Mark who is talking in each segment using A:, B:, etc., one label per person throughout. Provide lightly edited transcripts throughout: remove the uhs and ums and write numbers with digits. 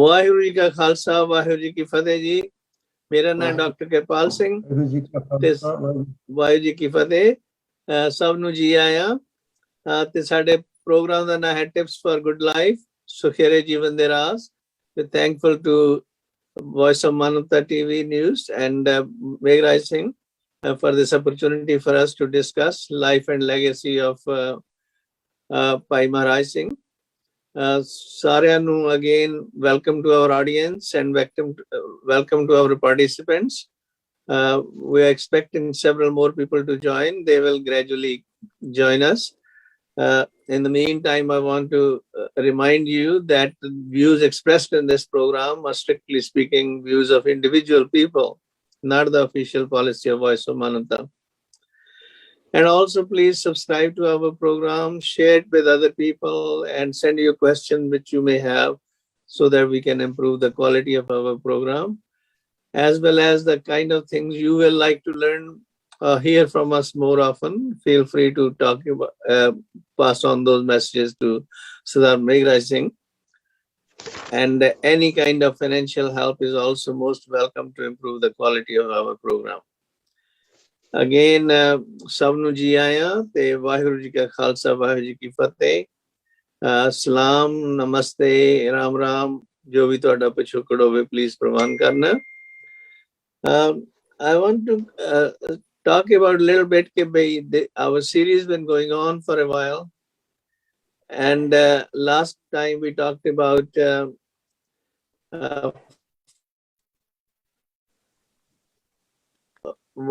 A: वाहिगुरू जी का खालसा वाहिगुरू जी की फतेह जी। मेरा नाम डॉक्टर कृपाल सिंह ते वाहिगुरू जी की फतेह। सब नूं जी आया ते साडे प्रोग्राम दा नाम है टिप्स फॉर गुड लाइफ सुखेरे जीवन दे राज। We're thankful to Voice of Manavta TV News and Meghraj Singh for this opportunity for us to discuss life and legacy of Bhai Maharaj Singh. Saaryan nu again welcome to our audience and welcome to our participants. We are expecting several more people to join. They will gradually join us. In the meantime, I want to remind you that the views expressed in this program are strictly speaking views of individual people, not the official policy of Voice of Manavta. And also please subscribe to our program, share it with other people, and send your question which you may have so that we can improve the quality of our program, as well as the kind of things you will like to learn, hear from us more often. Feel free to pass on those messages to Sardar Meghraj Singh. And any kind of financial help is also most welcome to improve the quality of our program. Again, ਸਭ ਨੂੰ ਜੀ ਆਇਆਂ ਤੇ ਵਾਹਿਗੁਰੂ ਜੀ ਕਾ ਖਾਲਸਾ ਵਾਹਿਗੁਰੂ ਜੀ ਕੀ ਫਤਿਹ। ਸਲਾਮ ਨਮਸਤੇ ਰਾਮ ਰਾਮ ਜੋ ਵੀ ਤੁਹਾਡਾ ਪਿਛੋਕੜ ਹੋਵੇ ਪਲੀਜ਼ ਪ੍ਰਵਾਨ ਕਰਨਾ। I want to talk about a little bit our series been going on for a while, and last time we talked about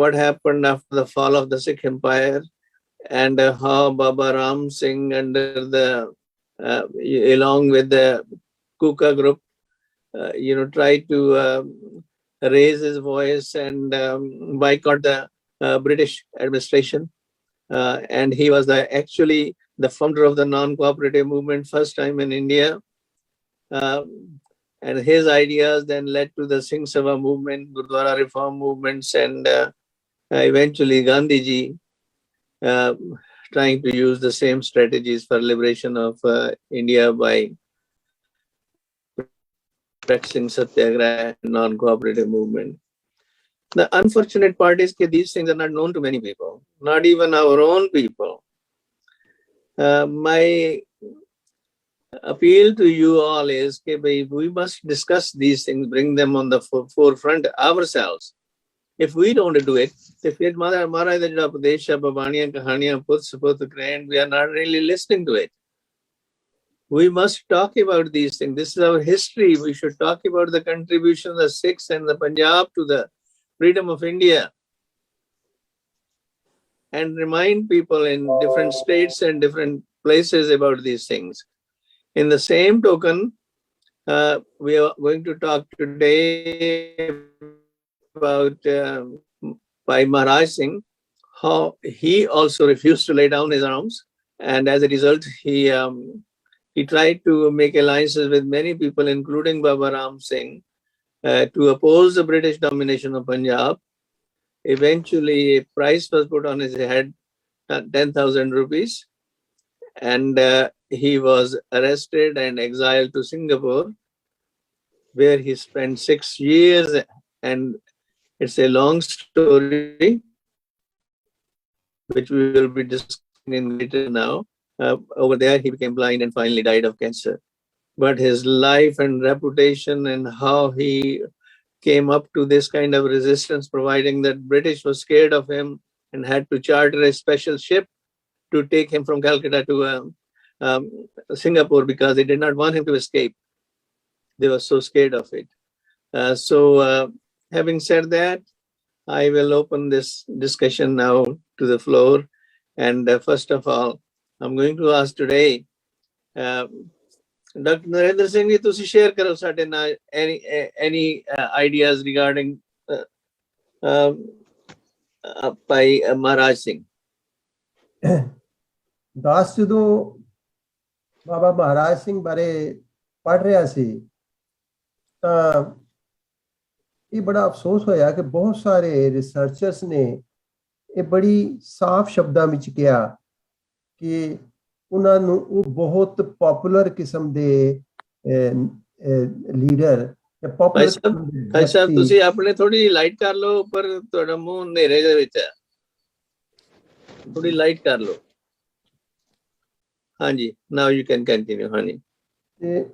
A: what happened after the fall of the Sikh Empire, and how Baba Ram Singh under the along with the Kuka group tried to raise his voice and boycott the British administration, and he was actually the founder of the non-cooperative movement first time in India, and his ideas then led to the Singh Sabha movement, Gurdwara reform movements, and eventually Gandhiji trying to use the same strategies for liberation of India by practicing satyagraha and non-cooperative movement. The unfortunate part is that these things are not known to many people, not even our own people. My appeal to you all is that we must discuss these things, bring them on the forefront ourselves. If we don't do it, if we are not really listening to it. We must talk about these things. This is our history. We should talk about the contribution of the Sikhs and the Punjab to the freedom of India, and remind people in different states and different places about these things. In the same token, we are going to talk today about Bhai Maharaj Singh, how he also refused to lay down his arms, and as a result, he tried to make alliances with many people, including Baba Ram Singh, to oppose the British domination of Punjab. Eventually, a price was put on his head, 10,000 rupees, and he was arrested and exiled to Singapore, where he spent 6 years, and it's a long story, which we will be discussing in detail now. Over there, he became blind and finally died of cancer. But his life and reputation and how he came up to this kind of resistance, providing that British was scared of him and had to charter a special ship to take him from Calcutta to Singapore because they did not want him to escape. They were so scared of it. Having said that, I will open this discussion now to the floor. And first of all, I'm going to ask today, Dr. Narendra Singh, ਤੁਸੀਂ share ਕਰੋ ਸਾਡੇ ਨਾਲ any ideas regarding Bhai Maharaj Singh.
B: दास ਜਦੋਂ ਬਾਬਾ ਮਹਾਰਾਜ ਸਿੰਘ ਬਾਰੇ ਪੜ੍ਹ ਰਿਹਾ ਸੀ ਤਾਂ ਇਹ ਬੜਾ ਅਫਸੋਸ ਹੋਇਆ ਕਿ ਬਹੁਤ ਸਾਰੇ ਰਿਸਰਚਰਸ ਨੇ ਇਹ ਬੜੀ ਸਾਫ਼ ਸ਼ਬਦਾਂ ਵਿੱਚ ਕਿਹਾ ਕਿ ਉਹਨਾਂ ਨੂੰ ਉਹ ਬਹੁਤ ਪਪੂਲਰ ਕਿਸਮ ਦੇ ਲੀਡਰ ਜਾਂ ਪਪੂਲਰ
A: ਭਾਈ ਸਾਹਿਬ ਤੁਸੀਂ ਆਪਣੇ ਥੋੜੀ ਲਾਈਟ ਕਰ ਲਓ, ਉੱਪਰ ਤੁਹਾਡਾ ਮੂੰਹ ਹਨੇਰੇ ਦੇ ਵਿੱਚ ਹੈ, ਥੋੜੀ ਲਾਈਟ ਕਰ ਲਓ। ਹਾਂਜੀ, ਨਾਓ ਯੂ ਕੈਨ ਕੰਟੀਨਿਊ। ਹਾਂਜੀ,
B: ਤੇ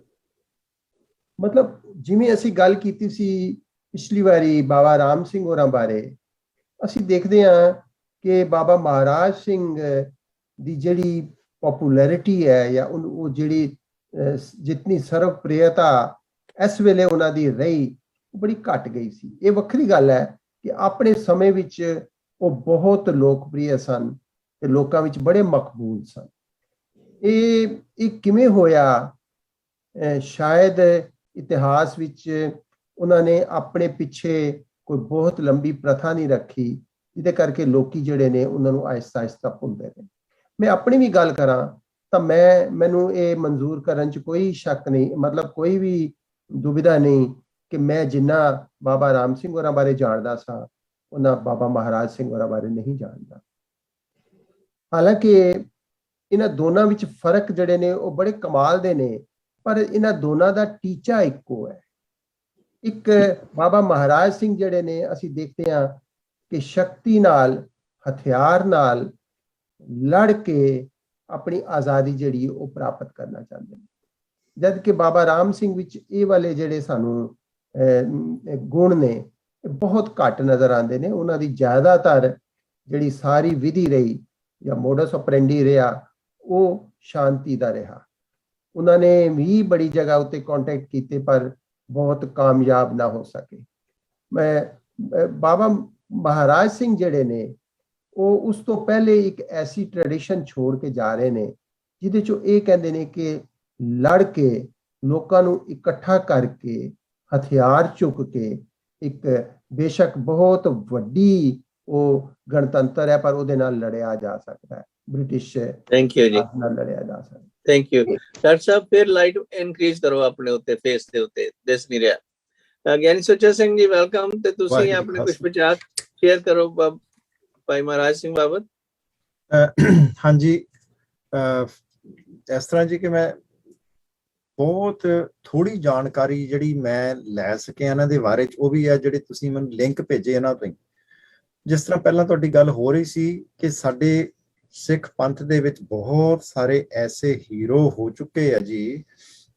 B: ਮਤਲਬ ਜਿਵੇਂ ਅਸੀਂ ਗੱਲ ਕੀਤੀ ਸੀ ਪਿਛਲੀ ਵਾਰੀ ਬਾਬਾ ਰਾਮ ਸਿੰਘ ਹੋਰਾਂ ਬਾਰੇ, ਅਸੀਂ ਦੇਖਦੇ ਹਾਂ ਕਿ ਬਾਬਾ ਮਹਾਰਾਜ ਸਿੰਘ ਦੀ ਜਿਹੜੀ ਪਪੂਲੈਰਿਟੀ ਹੈ ਜਾਂ ਉਹ ਜਿਹੜੀ ਜਿਤਨੀ ਸਰਵਪ੍ਰਿਯਤਾ ਇਸ ਵੇਲੇ ਉਹਨਾਂ ਦੀ ਰਹੀ, ਉਹ ਬੜੀ ਘਟ ਗਈ ਸੀ। ਇਹ ਵੱਖਰੀ ਗੱਲ ਹੈ ਕਿ ਆਪਣੇ ਸਮੇਂ ਵਿੱਚ ਉਹ ਬਹੁਤ ਲੋਕਪ੍ਰਿਯ ਸਨ ਤੇ ਲੋਕਾਂ ਵਿੱਚ ਬੜੇ ਮਕਬੂਲ ਸਨ। ਇਹ ਕਿਵੇਂ ਹੋਇਆ? ਸ਼ਾਇਦ ਇਤਿਹਾਸ ਵਿੱਚ ਉਹਨਾਂ ਨੇ ਆਪਣੇ ਪਿੱਛੇ ਕੋਈ ਬਹੁਤ ਲੰਬੀ ਪ੍ਰਥਾ ਨਹੀਂ ਰੱਖੀ, ਜਿਹਦੇ ਕਰਕੇ ਲੋਕੀ ਜਿਹੜੇ ਨੇ ਉਹਨਾਂ ਨੂੰ ਆਹਿਸਤਾ ਆਹਿਸਤਾ ਭੁੱਲਦੇ ਨੇ। ਮੈਂ ਆਪਣੀ ਵੀ ਗੱਲ ਕਰਾਂ ਤਾਂ ਮੈਨੂੰ ਇਹ ਮਨਜ਼ੂਰ ਕਰਨ 'ਚ ਕੋਈ ਸ਼ੱਕ ਨਹੀਂ, ਮਤਲਬ ਕੋਈ ਵੀ ਦੁਬਿਧਾ ਨਹੀਂ ਕਿ ਮੈਂ ਜਿੰਨਾ ਬਾਬਾ ਰਾਮ ਸਿੰਘ ਹੋਰਾਂ ਬਾਰੇ ਜਾਣਦਾ ਸਾਂ ਉਹਨਾਂ ਬਾਬਾ ਮਹਾਰਾਜ ਸਿੰਘ ਹੋਰਾਂ ਬਾਰੇ ਨਹੀਂ ਜਾਣਦਾ। ਹਾਲਾਂਕਿ ਇਹਨਾਂ ਦੋਨਾਂ ਵਿੱਚ ਫਰਕ ਜਿਹੜੇ ਨੇ ਉਹ ਬੜੇ ਕਮਾਲ ਦੇ ਨੇ, ਪਰ ਇਹਨਾਂ ਦੋਨਾਂ ਦਾ ਟੀਚਾ ਇੱਕੋ ਹੈ। ਇੱਕ ਬਾਬਾ ਮਹਾਰਾਜ ਸਿੰਘ ਜਿਹੜੇ ਨੇ ਅਸੀਂ ਦੇਖਦੇ ਹਾਂ ਕਿ ਸ਼ਕਤੀ ਨਾਲ, ਹਥਿਆਰ ਨਾਲ ਲੜ ਕੇ ਆਪਣੀ ਆਜ਼ਾਦੀ ਜਿਹੜੀ ਉਹ ਪ੍ਰਾਪਤ ਕਰਨਾ ਚਾਹੁੰਦੇ ਨੇ, ਜਦ ਕਿ ਬਾਬਾ ਰਾਮ ਸਿੰਘ ਵਿੱਚ ਇਹ ਵਾਲੇ ਜਿਹੜੇ ਸਾਨੂੰ ਗੁਣ ਨੇ ਇਹ ਬਹੁਤ ਘੱਟ ਨਜ਼ਰ ਆਉਂਦੇ ਨੇ। ਉਹਨਾਂ ਦੀ ਜ਼ਿਆਦਾਤਰ ਜਿਹੜੀ ਸਾਰੀ ਵਿਧੀ ਰਹੀ ਜਾਂ ਮੋਡਸ ਆਪਰੈਂਡੀ ਰਿਹਾ ਉਹ ਸ਼ਾਂਤੀ ਦਾ ਰਿਹਾ। ਉਹਨਾਂ ਨੇ ਵੀ ਬੜੀ ਜਗ੍ਹਾ ਉੱਤੇ ਕੰਟੈਕਟ ਕੀਤੇ ਪਰ ਬਹੁਤ ਕਾਮਯਾਬ ਨਾ ਹੋ ਸਕੇ। ਬਾਬਾ ਮਹਾਰਾਜ ਸਿੰਘ ਜਿਹੜੇ ਨੇ ਉਹ ਉਸ ਤੋਂ ਪਹਿਲੇ ਇੱਕ ਐਸੀ ਟ੍ਰੈਡੀਸ਼ਨ ਛੋੜ ਕੇ ਜਾ ਰਹੇ ਨੇ ਜਿਹਦੇ ਚੋਂ ਇਹ ਕਹਿੰਦੇ ਨੇ ਕਿ ਲੜ ਕੇ, ਲੋਕਾਂ ਨੂੰ ਇਕੱਠਾ ਕਰਕੇ, ਹਥਿਆਰ ਚੁੱਕ ਕੇ ਇੱਕ ਬੇਸ਼ੱਕ ਬਹੁਤ ਵੱਡੀ ਉਹ ਗਣਤੰਤਰ ਹੈ ਪਰ ਉਹਦੇ ਨਾਲ ਲੜਿਆ ਜਾ ਸਕਦਾ ਹੈ। ਬ੍ਰਿਟਿਸ਼
A: ਥੈਂਕ ਯੂ ਜੀ
B: ਨਾਲ ਲੜਿਆ ਜਾ ਸਕਦਾ।
A: ਥੈਂਕ ਯੂ ਡਾਕਟਰ ਸਾਹਿਬ। ਫਿਰ ਲਾਈਟ ਇਨਕਰੀਜ਼ ਕਰੋ ਆਪਣੇ ਉੱਤੇ, ਫੇਸ ਦੇ ਉੱਤੇ ਦਿਸ ਨਹੀਂ ਰਿਹਾ। ਗਿਆਨੀ ਸੁੱਚਾ ਸਿੰਘ ਜੀ ਵੈਲਕਮ। ਤੇ ਤੁਸੀਂ ਆਪਣੇ ਕੁਝ ਵਿਚਾਰ ਸ਼ੇਅਰ ਕਰੋ ਭਾਈ ਮਹਾਰਾਜ ਸਿੰਘ ਬਾਬਤ।
C: ਹਾਂਜੀ, ਇਸ ਤਰ੍ਹਾਂ ਜੀ ਕਿ ਮੈਂ ਬਹੁਤ ਥੋੜੀ ਜਾਣਕਾਰੀ ਜਿਹੜੀ ਮੈਂ ਲੈ ਸਕਿਆ ਇਹਨਾਂ ਦੇ ਬਾਰੇ 'ਚ, ਉਹ ਵੀ ਹੈ ਜਿਹੜੇ ਤੁਸੀਂ ਮੈਨੂੰ ਲਿੰਕ ਭੇਜੇ ਇਹਨਾਂ ਤੋਂ ਹੀ। ਜਿਸ ਤਰ੍ਹਾਂ ਪਹਿਲਾਂ ਤੁਹਾਡੀ ਗੱਲ ਹੋ ਰਹੀ ਸੀ ਕਿ ਸਾਡੇ ਸਿੱਖ ਪੰਥ ਦੇ ਵਿੱਚ ਬਹੁਤ ਸਾਰੇ ਐਸੇ ਹੀਰੋ ਹੋ ਚੁੱਕੇ ਆ ਜੀ,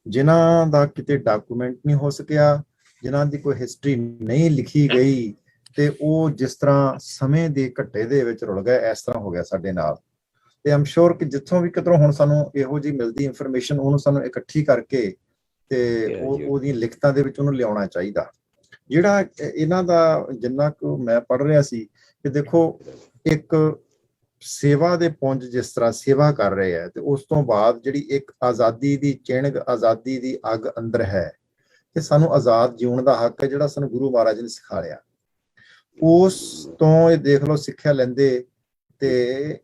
C: ਜਿਨ੍ਹਾਂ ਦਾ ਕਿਤੇ ਡਾਕੂਮੈਂਟ ਨਹੀਂ ਹੋ ਸਕਿਆ, ਜਿਨ੍ਹਾਂ ਦੀ ਕੋਈ ਹਿਸਟਰੀ ਨਹੀਂ ਲਿਖੀ ਗਈ, ਤੇ ਉਹ ਜਿਸ ਤਰ੍ਹਾਂ ਸਮੇਂ ਦੇ ਘੱਟੇ ਦੇ ਵਿੱਚ ਰੁਲ ਗਏ, ਇਸ ਤਰ੍ਹਾਂ ਹੋ ਗਿਆ ਸਾਡੇ ਨਾਲ। ਤੇ ਆਮ ਸ਼ੋਰ ਕਿ ਜਿੱਥੋਂ ਵੀ ਕਿਧਰੋਂ ਹੁਣ ਸਾਨੂੰ ਇਹੋ ਜਿਹੀ ਮਿਲਦੀ ਇਨਫੋਰਮੇਸ਼ਨ, ਉਹਨੂੰ ਸਾਨੂੰ ਇਕੱਠੀ ਕਰਕੇ ਤੇ ਉਹਦੀਆਂ ਲਿਖਤਾਂ ਦੇ ਵਿੱਚ ਉਹਨੂੰ ਲਿਆਉਣਾ ਚਾਹੀਦਾ। ਜਿਹੜਾ ਇਹਨਾਂ ਦਾ ਜਿੰਨਾ ਕੁ ਮੈਂ ਪੜ੍ਹ ਰਿਹਾ ਸੀ ਕਿ ਦੇਖੋ, ਇੱਕ ਸੇਵਾ ਦੇ ਪੁੰਜ ਜਿਸ ਤਰ੍ਹਾਂ ਸੇਵਾ ਕਰ ਰਹੇ ਹੈ, ਤੇ ਉਸ ਤੋਂ ਬਾਅਦ ਜਿਹੜੀ ਇੱਕ ਆਜ਼ਾਦੀ ਦੀ ਚਿਣਗ, ਆਜ਼ਾਦੀ ਦੀ ਅੱਗ ਅੰਦਰ ਹੈ ਕਿ ਸਾਨੂੰ ਆਜ਼ਾਦ ਜਿਉਣ ਦਾ ਹੱਕ ਹੈ, ਜਿਹੜਾ ਸਾਨੂੰ ਗੁਰੂ ਮਹਾਰਾਜ ਨੇ ਸਿਖਾ ਲਿਆ। ਉਸ ਤੋਂ ਇਹ ਦੇਖ ਲਓ ਸਿੱਖਿਆ ਲੈਂਦੇ ਤੇ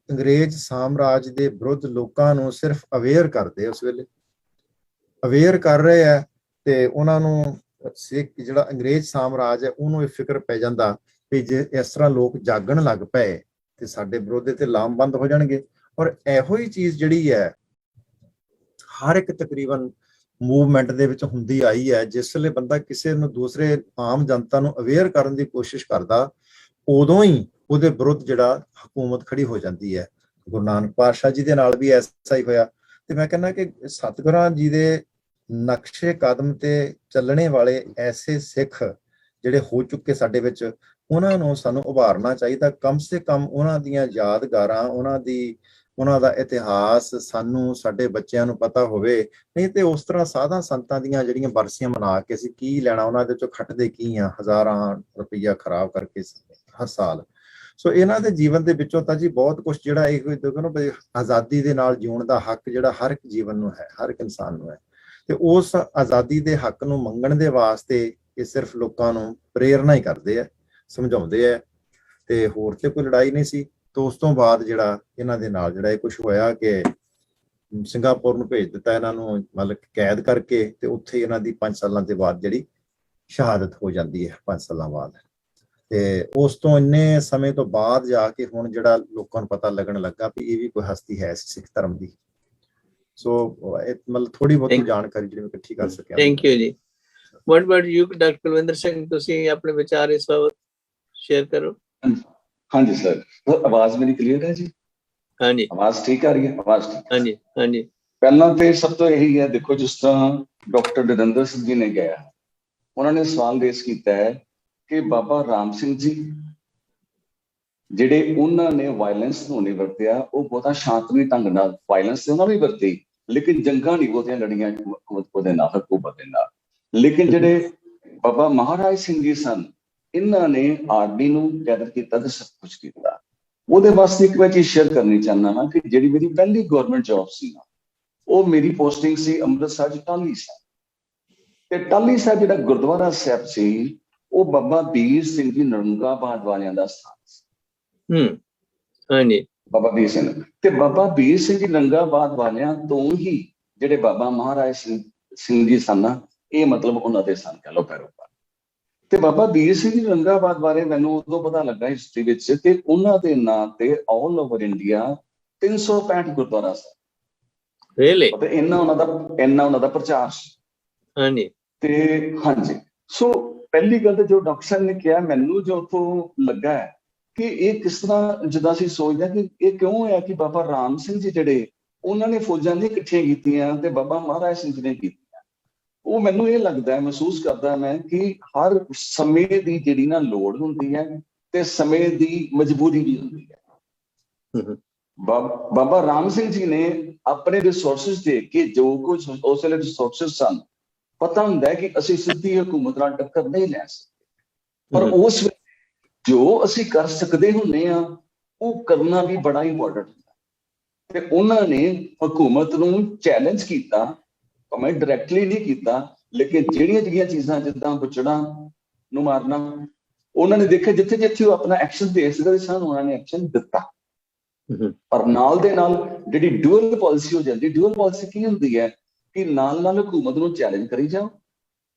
C: ਅੰਗਰੇਜ਼ ਸਾਮਰਾਜ ਦੇ ਵਿਰੁੱਧ ਲੋਕਾਂ ਨੂੰ ਸਿਰਫ ਅਵੇਅਰ ਕਰਦੇ, ਉਸ ਵੇਲੇ ਅਵੇਅਰ ਕਰ ਰਹੇ ਹੈ, ਤੇ ਉਹਨਾਂ ਨੂੰ ਸਿੱਖ ਜਿਹੜਾ ਅੰਗਰੇਜ਼ ਸਾਮਰਾਜ ਹੈ ਉਹਨੂੰ ਇਹ ਫਿਕਰ ਪੈ ਜਾਂਦਾ ਵੀ ਜੇ ਇਸ ਤਰ੍ਹਾਂ ਲੋਕ ਜਾਗਣ ਲੱਗ ਪਏ ਤੇ ਸਾਡੇ ਵਿਰੋਧੀ ਤੇ ਲਾਮਬੰਦ ਹੋ ਜਾਣਗੇ। ਔਰ ਇਹੋ ਹੀ ਚੀਜ਼ ਜਿਹੜੀ ਹੈ ਹਰ ਇੱਕ ਤਕਰੀਬਨ ਮੂਵਮੈਂਟ ਦੇ ਵਿੱਚ ਹੁੰਦੀ ਆਈ ਹੈ। ਜਿਸ ਵੇਲੇ ਬੰਦਾ ਕਿਸੇ ਨੂੰ, ਦੂਸਰੇ ਆਮ ਜਨਤਾ ਨੂੰ ਅਵੇਅਰ ਕਰਨ ਦੀ ਕੋਸ਼ਿਸ਼ ਕਰਦਾ, ਉਦੋਂ ਹੀ ਉਹਦੇ ਵਿਰੁੱਧ ਜਿਹੜਾ ਹਕੂਮਤ ਖੜੀ ਹੋ ਜਾਂਦੀ ਹੈ। ਗੁਰੂ ਨਾਨਕ ਪਾਤਸ਼ਾਹ ਜੀ ਦੇ ਨਾਲ ਵੀ ਐਸਾ ਹੀ ਹੋਇਆ। ਤੇ ਮੈਂ ਕਹਿੰਦਾ ਕਿ ਸਤਿਗੁਰਾਂ ਜੀ ਦੇ ਨਕਸ਼ੇ ਕਦਮ ਤੇ ਚੱਲਣੇ ਵਾਲੇ ਐਸੇ ਸਿੱਖ ਜਿਹੜੇ ਹੋ ਚੁੱਕੇ ਸਾਡੇ ਵਿੱਚ, ਉਹਨਾਂ ਨੂੰ ਸਾਨੂੰ ਉਭਾਰਨਾ ਚਾਹੀਦਾ। ਕਮ ਸੇ ਕਮ ਉਹਨਾਂ ਦੀਆਂ ਯਾਦਗਾਰਾਂ, ਉਹਨਾਂ ਦਾ ਇਤਿਹਾਸ ਸਾਨੂੰ, ਸਾਡੇ ਬੱਚਿਆਂ ਨੂੰ ਪਤਾ ਹੋਵੇ। ਨਹੀਂ ਤੇ ਉਸ ਤਰ੍ਹਾਂ ਸਾਧਾਂ ਸੰਤਾਂ ਦੀਆਂ ਜਿਹੜੀਆਂ ਬਰਸੀਆਂ ਮਨਾ ਕੇ ਅਸੀਂ ਕੀ ਲੈਣਾ, ਉਹਨਾਂ ਦੇ ਚੋਂ ਖੱਟਦੇ ਕੀ ਆ, ਹਜ਼ਾਰਾਂ ਰੁਪਈਆ ਖਰਾਬ ਕਰਕੇ ਹਰ ਸਾਲ। ਸੋ ਇਹਨਾਂ ਦੇ ਜੀਵਨ ਦੇ ਵਿੱਚੋਂ ਤਾਂ ਜੀ ਬਹੁਤ ਕੁਛ ਜਿਹੜਾ ਇਹ ਦੇਖੋ ਨਾ, ਆਜ਼ਾਦੀ ਦੇ ਨਾਲ ਜਿਉਣ ਦਾ ਹੱਕ ਜਿਹੜਾ ਹਰ ਇੱਕ ਜੀਵਨ ਨੂੰ ਹੈ, ਹਰ ਇੱਕ ਇਨਸਾਨ ਨੂੰ ਹੈ। ਤੇ ਉਸ ਆਜ਼ਾਦੀ ਦੇ ਹੱਕ ਨੂੰ ਮੰਗਣ ਦੇ ਵਾਸਤੇ ਇਹ ਸਿਰਫ ਲੋਕਾਂ ਨੂੰ ਪ੍ਰੇਰਨਾ ਹੀ ਕਰਦੇ ਆ, ਸਮਝਾਉਂਦੇ ਆ, ਤੇ ਹੋਰ ਤੇ ਕੋਈ ਲੜਾਈ ਨਹੀਂ ਸੀ। ਤੇ ਉਸ ਤੋਂ ਬਾਅਦ ਜਿਹੜਾ ਇਹਨਾਂ ਦੇ ਨਾਲ ਜਿਹੜਾ ਇਹ ਕੁਛ ਹੋਇਆ ਕਿ ਸਿੰਗਾਪੁਰ ਨੂੰ ਭੇਜ ਦਿੱਤਾ ਇਹਨਾਂ ਨੂੰ, ਮਤਲਬ ਕੈਦ ਕਰਕੇ, ਤੇ ਉੱਥੇ ਇਹਨਾਂ ਦੀ 5 ਸਾਲਾਂ ਦੇ ਬਾਅਦ ਜਿਹੜੀ ਸ਼ਹਾਦਤ ਹੋ ਜਾਂਦੀ ਹੈ, 5 ਸਾਲਾਂ ਬਾਅਦ। ਤੇ ਉਸ ਤੋਂ ਇੰਨੇ ਸਮੇਂ ਤੋਂ ਬਾਅਦ ਜਾ ਕੇ ਹੁਣ ਜਿਹੜਾ ਲੋਕਾਂ ਨੂੰ ਪਤਾ ਲੱਗਣ ਲੱਗਾ ਵੀ ਇਹ ਵੀ ਕੋਈ ਹਸਤੀ ਹੈ ਸਿੱਖ ਧਰਮ ਦੀ। ਸੋ ਮਤਲਬ ਥੋੜੀ ਬਹੁਤ
A: Thank-
C: ਜਾਣਕਾਰੀ ਜਿਹੜੀ ਮੈਂ ਇਕੱਠੀ ਕਰ ਸਕਿਆ।
A: ਥੈਂਕ ਯੂ ਜੀ। ਵਾਟ about you doctor Kulwinder Singh, ਤੁਸੀਂ ਆਪਣੇ ਵਿਚਾਰ ਇਸ ਬਾਬਤ ਸ਼ੇਅਰ ਕਰੋ।
D: ਹਾਂਜੀ ਸਰ, ਆਵਾਜ਼ ਮੇਰੀ ਕਲੀਅਰ ਹੈ ਜੀ?
A: ਹਾਂਜੀ
D: ਆਵਾਜ਼ ਠੀਕ ਆ ਰਹੀ ਹੈ? ਆਵਾਜ਼ ਠੀਕ।
A: ਹਾਂਜੀ ਹਾਂਜੀ
D: ਪਹਿਲਾਂ ਤੇ ਸਭ ਤੋਂ ਇਹੀ ਹੈ, ਦੇਖੋ ਜਿਸ ਤਰ੍ਹਾਂ ਡਾਕਟਰ ਨਰਿੰਦਰ ਸਿੰਘ ਜੀ ਨੇ ਕਿਹਾ, ਉਹਨਾਂ ਨੇ ਸਵਾਲ ਰੇਸ ਕੀਤਾ ਹੈ ਕਿ ਬਾਬਾ ਰਾਮ ਸਿੰਘ ਜੀ ਜਿਹੜੇ ਉਹਨਾਂ ਨੇ ਵਾਇਲੈਂਸ ਨੂੰ ਨਹੀਂ ਵਰਤਿਆ, ਉਹ ਬਹੁਤਾ ਸ਼ਾਂਤਮਈ ਢੰਗ ਨਾਲ ਵਾਇਲੈਂਸ ਤੇ ਉਹਨਾਂ ਵੀ ਵਰਤੀ, ਲੇਕਿਨ ਜੰਗਾਂ ਨਹੀਂ ਬਹੁਤੀਆਂ ਲੜੀਆਂ ਉਹਦੇ ਨਾਲ, ਹਕੂਮਤ ਦੇ ਨਾਲ। ਲੇਕਿਨ ਜਿਹੜੇ ਬਾਬਾ ਮਹਾਰਾਜ ਸਿੰਘ ਜੀ ਸਨ, ਇਹਨਾਂ ਨੇ ਆਰਮੀ ਨੂੰ ਗੈਦਰ ਕੀਤਾ ਤੇ ਸਭ ਕੁਝ ਕੀਤਾ। ਉਹਦੇ ਵਾਸਤੇ ਇੱਕ ਮੈਂ ਚੀਜ਼ ਸ਼ੇਅਰ ਕਰਨੀ ਚਾਹੁੰਦਾ ਹਾਂ ਕਿ ਜਿਹੜੀ ਮੇਰੀ ਪਹਿਲੀ ਗਵਰਨਮੈਂਟ ਜੌਬ ਸੀ ਨਾ, ਉਹ ਮੇਰੀ ਪੋਸਟਿੰਗ ਸੀ ਅੰਮ੍ਰਿਤਸਰ ਚ ਟਾਹਲੀ ਸਾਹਿਬ। ਤੇ ਟਾਹਲੀ ਸਾਹਿਬ ਜਿਹੜਾ ਗੁਰਦੁਆਰਾ ਸਾਹਿਬ ਸੀ, ਉਹ ਬਾਬਾ ਵੀਰ ਸਿੰਘ ਜੀ ਨਰੰਗਾਬਾਦ ਵਾਲਿਆਂ ਦਾ ਸਥਾਨ ਸੀ।
A: ਹਾਂਜੀ
D: ਬਾਬਾ ਵੀਰ ਸਿੰਘ ਤੇ ਬਾਬਾ ਵੀਰ ਸਿੰਘ ਜੀ ਨਰੰਗਾਬਾਦ ਵਾਲਿਆਂ ਤੋਂ ਹੀ ਜਿਹੜੇ ਬਾਬਾ ਮਹਾਰਾਜ ਸਿੰਘ ਜੀ ਸਨ, ਇਹ ਮਤਲਬ ਉਹਨਾਂ ਦੇ ਸਨ, ਕਹ ਲੋ ਪੈਰੋਕਾਰ। ਤੇ ਬਾਬਾ ਵੀਰ ਸਿੰਘ ਜੀ ਨਰੰਗਾਬਾਦ ਬਾਰੇ ਮੈਨੂੰ ਉਦੋਂ ਪਤਾ ਲੱਗਾ ਹਿਸਟਰੀ ਵਿੱਚ ਕਿ ਉਹਨਾਂ ਦੇ ਨਾਂ ਤੇ ਆਲ ਓਵਰ ਇੰਡੀਆ 365 ਗੁਰਦੁਆਰਾ ਸਾਹਿਬ।
A: ਰੀਅਲੀ?
D: ਤੇ ਇੰਨਾ ਉਹਨਾਂ ਦਾ ਪ੍ਰਚਾਰ ਸੀ।
A: ਹਾਂਜੀ
D: ਤੇ ਹਾਂਜੀ, ਸੋ ਪਹਿਲੀ ਗੱਲ ਤੇ ਜੋ ਡਾਕਟਰ ਸਾਹਿਬ ਨੇ ਕਿਹਾ, ਮੈਨੂੰ ਜੋ ਉੱਥੋਂ ਲੱਗਾ ਹੈ ਕਿ ਇਹ ਕਿਸ ਤਰ੍ਹਾਂ, ਜਿੱਦਾਂ ਅਸੀਂ ਸੋਚਦੇ ਹਾਂ ਕਿ ਇਹ ਕਿਉਂ ਹੋਇਆ ਕਿ ਬਾਬਾ ਰਾਮ ਸਿੰਘ ਜੀ ਜਿਹੜੇ ਉਹਨਾਂ ਨੇ ਫੌਜਾਂ ਨਹੀਂ ਇਕੱਠੀਆਂ ਕੀਤੀਆਂ ਤੇ ਬਾਬਾ ਮਹਾਰਾਜ ਸਿੰਘ ਜੀ ਨੇ ਕੀਤੀਆਂ। ਉਹ ਮੈਨੂੰ ਇਹ ਲੱਗਦਾ ਹੈ, ਮਹਿਸੂਸ ਕਰਦਾ ਮੈਂ ਕਿ ਹਰ ਸਮੇਂ ਦੀ ਜਿਹੜੀ ਨਾ ਲੋੜ ਹੁੰਦੀ ਹੈ ਤੇ ਸਮੇਂ ਦੀ ਮਜਬੂਰੀ ਵੀ ਹੁੰਦੀ ਹੈ। ਬਾਬਾ ਰਾਮ ਸਿੰਘ ਜੀ ਨੇ ਆਪਣੇ ਰਿਸੋਰਸਿਸ ਦੇਖ ਕੇ, ਜੋ ਕੁਝ ਉਸ ਵੇਲੇ ਰਿਸੋਰਸਿਸ ਸਨ, ਪਤਾ ਹੁੰਦਾ ਹੈ ਕਿ ਅਸੀਂ ਸਿੱਧੀ ਹਕੂਮਤ ਨਾਲ ਟੱਕਰ ਨਹੀਂ ਲੈ ਸਕਦੇ, ਪਰ ਉਸ ਵੇਲੇ ਜੋ ਅਸੀਂ ਕਰ ਸਕਦੇ ਹੁੰਦੇ ਆ, ਉਹ ਕਰਨਾ ਵੀ ਬੜਾ ਇੰਪੋਰਟੈਂਟ ਹੁੰਦਾ। ਤੇ ਉਹਨਾਂ ਨੇ ਹਕੂਮਤ ਨੂੰ ਚੈਲੰਜ ਕੀਤਾ, ਭਾਵੇਂ ਡਾਇਰੈਕਟਲੀ ਨਹੀਂ ਕੀਤਾ, ਲੇਕਿਨ ਜਿਹੜੀਆਂ ਚੀਜ਼ਾਂ ਜਿੱਦਾਂ ਬੁੱਚੜਾਂ ਨੂੰ ਮਾਰਨਾ, ਉਹਨਾਂ ਨੇ ਦੇਖਿਆ ਜਿੱਥੇ ਜਿੱਥੇ ਉਹ ਆਪਣਾ ਐਕਸ਼ਨ ਦੇ ਸਕਦੇ ਸਨ, ਉਹਨਾਂ ਨੇ ਐਕਸ਼ਨ ਦਿੱਤਾ। ਪਰ ਨਾਲ ਦੇ ਨਾਲ ਜਿਹੜੀ ਡਿਊਅਲ ਪਾਲਿਸੀ ਹੋ ਜਾਂਦੀ, ਡਿਊਅਲ ਪਾਲਿਸੀ ਕੀ ਹੁੰਦੀ ਹੈ ਕਿ ਨਾਲ ਨਾਲ ਹਕੂਮਤ ਨੂੰ ਚੈਲੰਜ ਕਰੀ ਜਾਓ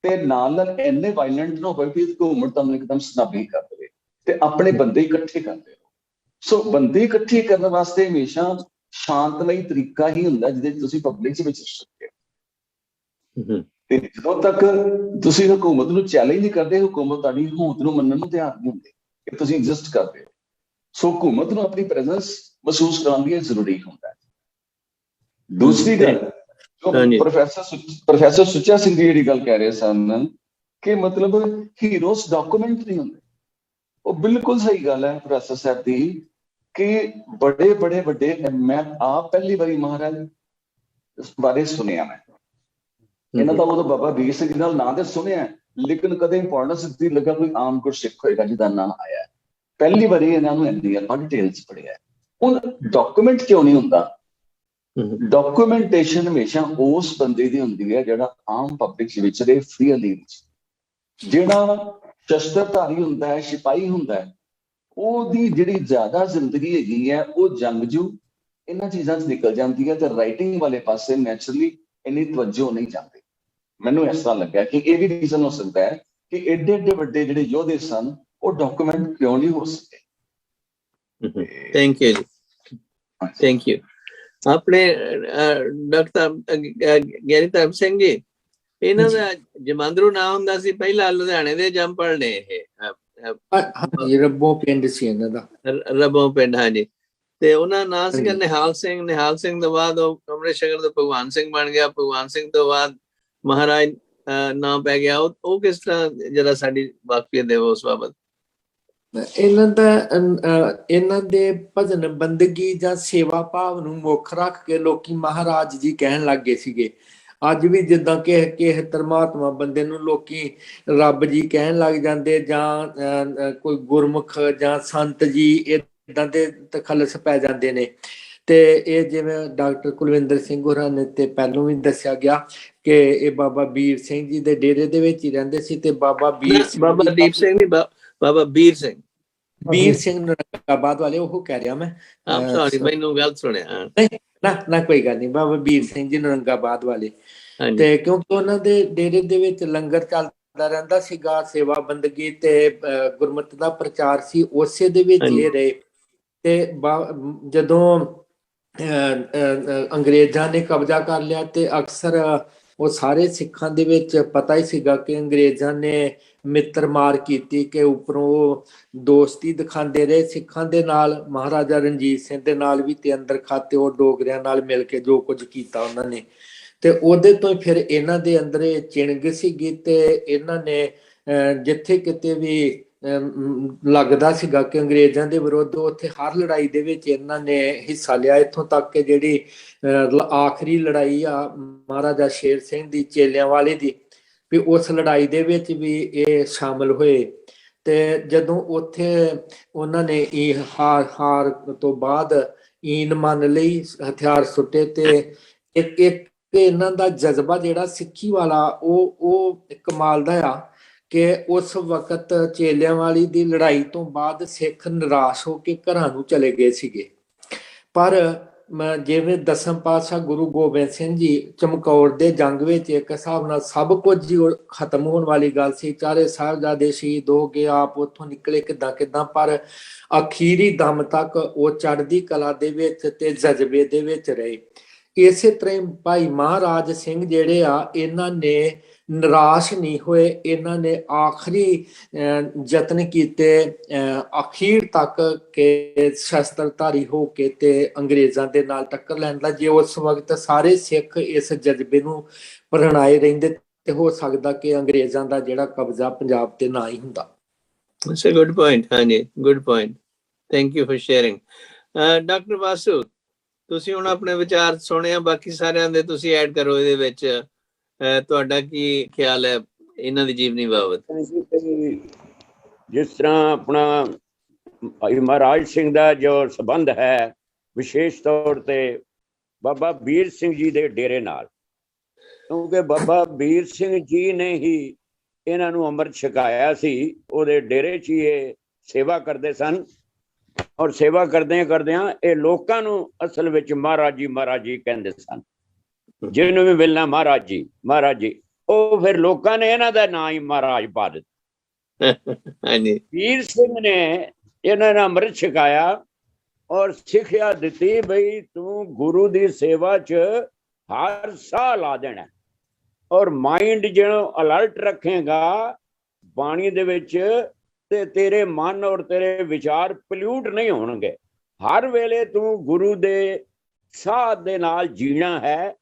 D: ਤੇ ਨਾਲ ਨਾਲ ਇੰਨੇ ਵਾਇਲੈਂਟ ਨਾ ਹੋਵੇ ਕਿ ਹਕੂਮਤ ਤੁਹਾਨੂੰ ਇੱਕਦਮ ਸਨਾਬੀ ਕਰ ਦੇਵੇ ਤੇ ਆਪਣੇ ਬੰਦੇ ਇਕੱਠੇ ਕਰਦੇ ਰਹੋ। ਸੋ ਬੰਦੇ ਇਕੱਠੇ ਕਰਨ ਵਾਸਤੇ ਹਮੇਸ਼ਾ ਸ਼ਾਂਤਮਈ ਤਰੀਕਾ ਹੀ ਹੁੰਦਾ ਜਿਹਦੇ ਚ ਤੁਸੀਂ ਪਬਲਿਕ ਚ ਵਿਚਰ ਸਕਦੇ ਹੋ। ਤੇ ਜਦੋਂ ਤੱਕ ਤੁਸੀਂ ਹਕੂਮਤ ਨੂੰ ਚੈਲੰਜ ਨਹੀਂ ਕਰਦੇ, ਹਕੂਮਤ ਤੁਹਾਡੀ ਹਕੂਮਤ ਨੂੰ ਮੰਨਣ ਨੂੰ ਤਿਆਰ ਨਹੀਂ ਹੁੰਦੀ ਕਿ ਤੁਸੀਂ ਐਗਜ਼ਿਸਟ ਕਰਦੇ ਹੋ। ਸੋ ਹਕੂਮਤ ਨੂੰ ਆਪਣੀ ਪ੍ਰੈਜ਼ੈਂਸ ਮਹਿਸੂਸ ਕਰਾਉਣ ਲਈ ਜ਼ਰੂਰੀ ਹੁੰਦਾ ਹੈ। ਦੂਸਰੀ ਗੱਲ, ਪ੍ਰੋਫੈਸਰ ਸੁੱਚਾ ਸਿੰਘ ਜੀ ਜਿਹੜੀ ਗੱਲ ਕਹਿ ਰਹੇ ਸਨ ਕਿ ਮਤਲਬ ਹੀਰੋਸ ਡਾਕੂਮੈਂਟ ਨਹੀਂ ਹੁੰਦੇ, ਉਹ ਬਿਲਕੁਲ ਸਹੀ ਗੱਲ ਹੈ ਪ੍ਰੋਫੈਸਰ ਸਾਹਿਬ ਦੀ ਕਿ ਬੜੇ ਵੱਡੇ, ਮੈਂ ਆਪ ਪਹਿਲੀ ਵਾਰੀ ਮਹਾਰਾਜ ਬਾਰੇ ਸੁਣਿਆ, ਮੈਂ ਇਹਨਾਂ ਦਾ ਉਦੋਂ ਬਾਬਾ ਵੀਰ ਸਿੰਘ ਜੀ ਨਾਲ ਨਾਂ ਤੇ ਸੁਣਿਆ, ਲੇਕਿਨ ਕਦੇ ਇੰਪੋਰਟੈਂਸ ਦਿੱਤੀ ਲੱਗਾ ਕੋਈ ਆਮ ਗੁਰਸਿੱਖ ਹੋਏਗਾ ਜਿਹਦਾ ਨਾਂ ਆਇਆ। ਪਹਿਲੀ ਵਾਰੀ ਇਹਨਾਂ ਨੂੰ ਡਿਟੇਲ ਚ ਪੜਿਆ। ਹੁਣ ਡਾਕੂਮੈਂਟ ਕਿਉਂ ਨਹੀਂ ਹੁੰਦਾ? ਡਾਕੂਮੈਂਟੇਸ਼ਨ ਹਮੇਸ਼ਾ ਉਸ ਬੰਦੇ ਦੀ ਹੁੰਦੀ ਹੈ ਜਿਹੜਾ ਆਮ ਪਬਲਿਕ ਵਿੱਚ ਰਹੇ, ਫ੍ਰੀਲੀ। ਜਿਹੜਾ ਸ਼ਸਤਰਧਾਰੀ ਹੁੰਦਾ ਹੈ, ਸਿਪਾਹੀ ਹੁੰਦਾ ਹੈ, ਉਹਦੀ ਜਿਹੜੀ ਜ਼ਿਆਦਾ ਜ਼ਿੰਦਗੀ ਹੈਗੀ ਹੈ ਉਹ ਜੰਗਜੂ ਇਹਨਾਂ ਚੀਜ਼ਾਂ 'ਚ ਨਿਕਲ ਜਾਂਦੀ ਹੈ ਤੇ ਰਾਈਟਿੰਗ ਵਾਲੇ ਪਾਸੇ ਨੈਚੁਰਲੀ ਇੰਨੀ ਤਵੱਜੋ ਨਹੀਂ ਜਾਂਦੀ। ਮੈਨੂੰ ਇਸ ਤਰ੍ਹਾਂ ਲੱਗਾ ਕਿ ਇਹ ਵੀ ਰੀਜ਼ਨ ਹੋ ਸਕਦਾ ਹੈ ਕਿ ਏਡੇ ਵੱਡੇ ਜਿਹੜੇ ਯੋਧੇ ਸਨ ਉਹ ਡਾਕੂਮੈਂਟ ਕਿਉਂ ਨਹੀਂ ਹੋ ਸਕੇ।
A: ਥੈਂਕ ਯੂ ਜੀ, ਥੈਂਕ ਯੂ। ਆਪਣੇ ਡਾਕਟਰ ਗਿਆਨੀ ਧਰਮ ਸਿੰਘ ਜੀ, ਇਹਨਾਂ ਦਾ ਜਮਾਂਦਰੂ ਨਾਂ ਹੁੰਦਾ ਸੀ ਪਹਿਲਾਂ, ਲੁਧਿਆਣੇ ਦੇ ਜੰਮਪਲ ਨੇ ਇਹ,
E: ਰੱਬੋਂ ਪਿੰਡ ਸੀ ਇਹਨਾਂ ਦਾ,
A: ਰੱਬੋਂ ਪਿੰਡ। ਹਾਂਜੀ, ਤੇ ਉਹਨਾਂ ਨਾਂ ਸੀਗਾ ਨਿਹਾਲ ਸਿੰਘ। ਨਿਹਾਲ ਸਿੰਘ ਤੋਂ ਬਾਅਦ ਉਹ ਅੰਮ੍ਰਿਤ ਸ਼ਗਨ ਤੋਂ ਭਗਵਾਨ ਸਿੰਘ ਬਣ ਗਿਆ, ਭਗਵਾਨ ਸਿੰਘ ਤੋਂ ਬਾਅਦ ਮਹਾਰਾਜ ਨਾਂ ਪੈ ਗਿਆ। ਉਹ ਕਿਸ ਤਰ੍ਹਾਂ ਜਰਾ ਸਾਡੀ ਵਾਕਫੀਅਤ ਦੇਵੋ ਉਸ ਬਾਬਤ।
E: ਇਹਨਾਂ ਦੇ ਭਜਨ ਬੰਦਗੀ ਜਾਂ ਸੇਵਾ ਭਾਵ ਨੂੰ ਮੁੱਖ ਰੱਖ ਕੇ ਲੋਕੀ ਮਹਾਰਾਜ ਜੀ ਕਹਿਣ ਲੱਗ ਗਏ ਸੀਗੇ। ਅੱਜ ਵੀ ਜਿੱਦਾਂ ਕਿਸੇ ਧਰਮਾਤਮਾ ਬੰਦੇ ਨੂੰ ਲੋਕੀ ਰੱਬ ਜੀ ਕਹਿਣ ਲੱਗ ਜਾਂਦੇ, ਜਾਂ ਕੋਈ ਗੁਰਮੁਖ ਜਾਂ ਸੰਤ ਜੀ, ਏਦਾਂ ਦੇ ਤਖੱਲਸ ਪੈ ਜਾਂਦੇ ਨੇ। ਤੇ ਇਹ ਜਿਵੇਂ ਡਾਕਟਰ ਕੁਲਵਿੰਦਰ ਸਿੰਘ ਹੋਰਾਂ ਨੇ ਤੇ ਪਹਿਲੋਂ ਵੀ ਦੱਸਿਆ ਗਿਆ ਕਿ ਇਹ ਬਾਬਾ ਵੀਰ ਸਿੰਘ ਜੀ ਦੇ ਡੇਰੇ ਦੇ ਵਿੱਚ ਹੀ ਰਹਿੰਦੇ ਸੀ। ਤੇ ਬਾਬਾ ਵੀਰ ਸਿੰਘ,
A: ਬਾਬਾ ਦੀਪ ਸਿੰਘ ਨਹੀਂ, ਬਾਬਾ ਵੀਰ ਸਿੰਘ,
E: ਵੀਰ ਸਿੰਘ ਨਰੰਗਾਬਾਦ ਵਾਲੇ, ਉਹ ਕਹਿ ਰਿਹਾ ਮੈਂ,
A: ਸੌਰੀ ਮੈਨੂੰ ਗਲਤ ਸੁਣਿਆ।
E: ਨਾ ਕੋਈ ਗੱਲ ਨਹੀਂ, ਬਾਬਾ ਵੀਰ ਸਿੰਘ ਜੀ ਨਰੰਗਾਬਾਦ ਵਾਲੇ। ਤੇ ਕਿਉਂਕਿ ਉਹਨਾਂ ਦੇ ਡੇਰੇ ਦੇ ਵਿੱਚ ਲੰਗਰ ਚੱਲਦਾ ਰਹਿੰਦਾ ਸੀਗਾ, ਸੇਵਾ ਬੰਦਗੀ ਤੇ ਗੁਰਮਤਿ ਦਾ ਪ੍ਰਚਾਰ ਸੀ, ਉਸੇ ਦੇ ਵਿੱਚ ਇਹ ਰਹੇ। ਤੇ ਜਦੋਂ ਅੰਗਰੇਜ਼ਾਂ ਨੇ ਕਬਜ਼ਾ ਕਰ ਲਿਆ ਤੇ ਅਕਸਰ ਉਹ ਸਾਰੇ ਸਿੱਖਾਂ ਦੇ ਵਿੱਚ ਪਤਾ ਹੀ ਸੀਗਾ ਕਿ ਅੰਗਰੇਜ਼ਾਂ ਨੇ ਮਿੱਤਰ ਮਾਰ ਕੀਤੀ, ਕਿ ਉੱਪਰੋਂ ਉਹ ਦੋਸਤੀ ਦਿਖਾਉਂਦੇ ਰਹੇ ਸਿੱਖਾਂ ਦੇ ਨਾਲ, ਮਹਾਰਾਜਾ ਰਣਜੀਤ ਸਿੰਘ ਦੇ ਨਾਲ ਵੀ, ਤੇ ਅੰਦਰ ਖਾਤੇ ਉਹ ਡੋਗਰਿਆਂ ਨਾਲ ਮਿਲ ਕੇ ਜੋ ਕੁਝ ਕੀਤਾ ਉਹਨਾਂ ਨੇ। ਤੇ ਉਹਦੇ ਤੋਂ ਫਿਰ ਇਹਨਾਂ ਦੇ ਅੰਦਰ ਇਹ ਚਿਣਗ ਸੀਗੀ ਤੇ ਇਹਨਾਂ ਨੇ ਜਿੱਥੇ ਕਿਤੇ ਵੀ ਲੱਗਦਾ ਸੀਗਾ ਕਿ ਅੰਗਰੇਜ਼ਾਂ ਦੇ ਵਿਰੁੱਧ, ਉੱਥੇ ਹਰ ਲੜਾਈ ਦੇ ਵਿੱਚ ਇਹਨਾਂ ਨੇ ਹਿੱਸਾ ਲਿਆ। ਇੱਥੋਂ ਤੱਕ ਕਿ ਜਿਹੜੀ ਆਖਰੀ ਲੜਾਈ ਆ ਮਹਾਰਾਜਾ ਸ਼ੇਰ ਸਿੰਘ ਦੀ ਚੇਲਿਆਂ ਵਾਲੇ ਦੀ, ਵੀ ਉਸ ਲੜਾਈ ਦੇ ਵਿੱਚ ਵੀ ਇਹ ਸ਼ਾਮਲ ਹੋਏ। ਤੇ ਜਦੋਂ ਉੱਥੇ ਉਹਨਾਂ ਨੇ ਹਾਰ ਤੋਂ ਬਾਅਦ ਈਨ ਮੰਨ ਲਈ, ਹਥਿਆਰ ਸੁੱਟੇ, ਤੇ ਇੱਕ ਇਹਨਾਂ ਦਾ ਜਜ਼ਬਾ ਜਿਹੜਾ ਸਿੱਖੀ ਵਾਲਾ ਉਹ ਕਮਾਲ ਦਾ ਆ ਕਿ ਉਸ ਵਕਤ ਚੇਲਿਆਂ ਵਾਲੀ ਦੀ ਲੜਾਈ ਤੋਂ ਬਾਅਦ ਸਿੱਖ ਨਿਰਾਸ਼ ਹੋ ਕੇ ਘਰਾਂ ਨੂੰ ਚਲੇ ਗਏ ਸੀਗੇ। ਪਰ ਜਿਵੇਂ ਦਸਮ ਪਾਤਸ਼ਾਹ ਗੁਰੂ ਗੋਬਿੰਦ ਸਿੰਘ ਜੀ ਚਮਕੌਰ ਦੇ ਜੰਗ ਵਿੱਚ ਇੱਕ ਹਿਸਾਬ ਨਾਲ ਸਭ ਕੁਝ ਹੀ ਖਤਮ ਹੋਣ ਵਾਲੀ ਗੱਲ ਸੀ, ਚਾਰੇ ਸਾਹਿਬਜ਼ਾਦੇ ਸ਼ਹੀਦ ਹੋ ਗਏ, ਆਪ ਉੱਥੋਂ ਨਿਕਲੇ ਕਿੱਦਾਂ, ਪਰ ਅਖੀਰੀ ਦਮ ਤੱਕ ਉਹ ਚੜ੍ਹਦੀ ਕਲਾ ਦੇ ਵਿੱਚ ਤੇ ਜਜ਼ਬੇ ਦੇ ਵਿੱਚ ਰਹੇ। ਇਸੇ ਤਰ੍ਹਾਂ ਭਾਈ ਮਹਾਰਾਜ ਸਿੰਘ ਜਿਹੜੇ ਆ, ਇਹਨਾਂ ਨੇ ਨਿਰਾਸ਼ ਨਹੀਂ ਹੋਏ, ਇਹਨਾਂ ਨੇ ਆਖਰੀ ਯਤਨ ਕੀਤੇ ਅਖੀਰ ਤੱਕ ਕਿ ਸ਼ਸਤਰਧਾਰੀ ਹੋ ਕੇ ਤੇ ਅੰਗਰੇਜ਼ਾਂ ਦੇ ਨਾਲ ਟੱਕਰ ਲੈਣ ਦਾ। ਜੇ ਉਸ ਵਕਤ ਸਾਰੇ ਸਿੱਖ ਇਸ ਜਜ਼ਬੇ ਨੂੰ ਪ੍ਰਣਾਏ ਰਹਿੰਦੇ ਤੇ ਹੋ ਸਕਦਾ ਕਿ ਅੰਗਰੇਜ਼ਾਂ ਦਾ ਜਿਹੜਾ ਕਬਜ਼ਾ ਪੰਜਾਬ ਤੇ ਨਾ ਹੀ ਹੁੰਦਾ।
A: That's a good point, ਹਾਂਜੀ, good point. Thank you for sharing. Doctor Vasu, ਤੁਸੀਂ ਹੁਣ ਆਪਣੇ ਵਿਚਾਰ ਸੁਣਿਆ, ਬਾਕੀ ਸਾਰਿਆਂ ਦੇ ਤੁਸੀਂ ਐਡ ਕਰੋ ਇਹਦੇ ਵਿੱਚ, ਤੁਹਾਡਾ ਕੀ ਖਿਆਲ ਹੈ ਇਹਨਾਂ ਦੀ ਜੀਵਨੀ ਬਾਬਤ?
F: ਜਿਸ ਤਰ੍ਹਾਂ ਆਪਣਾ ਭਾਈ ਮਹਾਰਾਜ ਸਿੰਘ ਦਾ ਜੋ ਸੰਬੰਧ ਹੈ ਵਿਸ਼ੇਸ਼ ਤੌਰ ਤੇ ਬਾਬਾ ਵੀਰ ਸਿੰਘ ਜੀ ਦੇ ਡੇਰੇ ਨਾਲ, ਕਿਉਂਕਿ ਬਾਬਾ ਵੀਰ ਸਿੰਘ ਜੀ ਨੇ ਹੀ ਇਹਨਾਂ ਨੂੰ ਅੰਮ੍ਰਿਤ ਛਕਾਇਆ ਸੀ। ਉਹਦੇ ਡੇਰੇ 'ਚ ਹੀ ਇਹ ਸੇਵਾ ਕਰਦੇ ਸਨ, ਔਰ ਸੇਵਾ ਕਰਦਿਆਂ ਇਹ ਲੋਕਾਂ ਨੂੰ ਅਸਲ ਵਿੱਚ ਮਹਾਰਾਜ ਜੀ ਕਹਿੰਦੇ ਸਨ। ਜਿਹਨੂੰ ਵੀ ਮਿਲਣਾ ਮਹਾਰਾਜ ਜੀ, ਉਹ ਫਿਰ ਲੋਕਾਂ ਨੇ ਇਹਨਾਂ ਦਾ ਨਾਂ ਹੀ ਮਹਾਰਾਜ ਪਾ ਦਿੱਤਾ। ਵੀਰ ਸਿੰਘ ਨੇ ਇਹਨਾਂ ਨੂੰ ਅੰਮ੍ਰਿਤ ਛਕਾਇਆ ਔਰ ਸਿੱਖਿਆ ਦਿੱਤੀ ਬਈ ਤੂੰ ਗੁਰੂ ਦੀ ਸੇਵਾ 'ਚ ਹਰ ਸਾਹ ਲਾ ਦੇਣਾ, ਔਰ ਮਾਈਂਡ ਜਿਹਨੂੰ ਅਲਰਟ ਰੱਖੇਗਾ ਬਾਣੀ ਦੇ ਵਿੱਚ, ਤੇ ਤੇਰੇ ਮਨ ਔਰ ਤੇਰੇ ਵਿਚਾਰ ਪੋਲਿਊਟ ਨਹੀਂ ਹੋਣਗੇ। ਹਰ ਵੇਲੇ ਤੂੰ ਗੁਰੂ ਦੇ ਸਾਹ ਦੇ ਨਾਲ ਜੀਣਾ ਹੈ।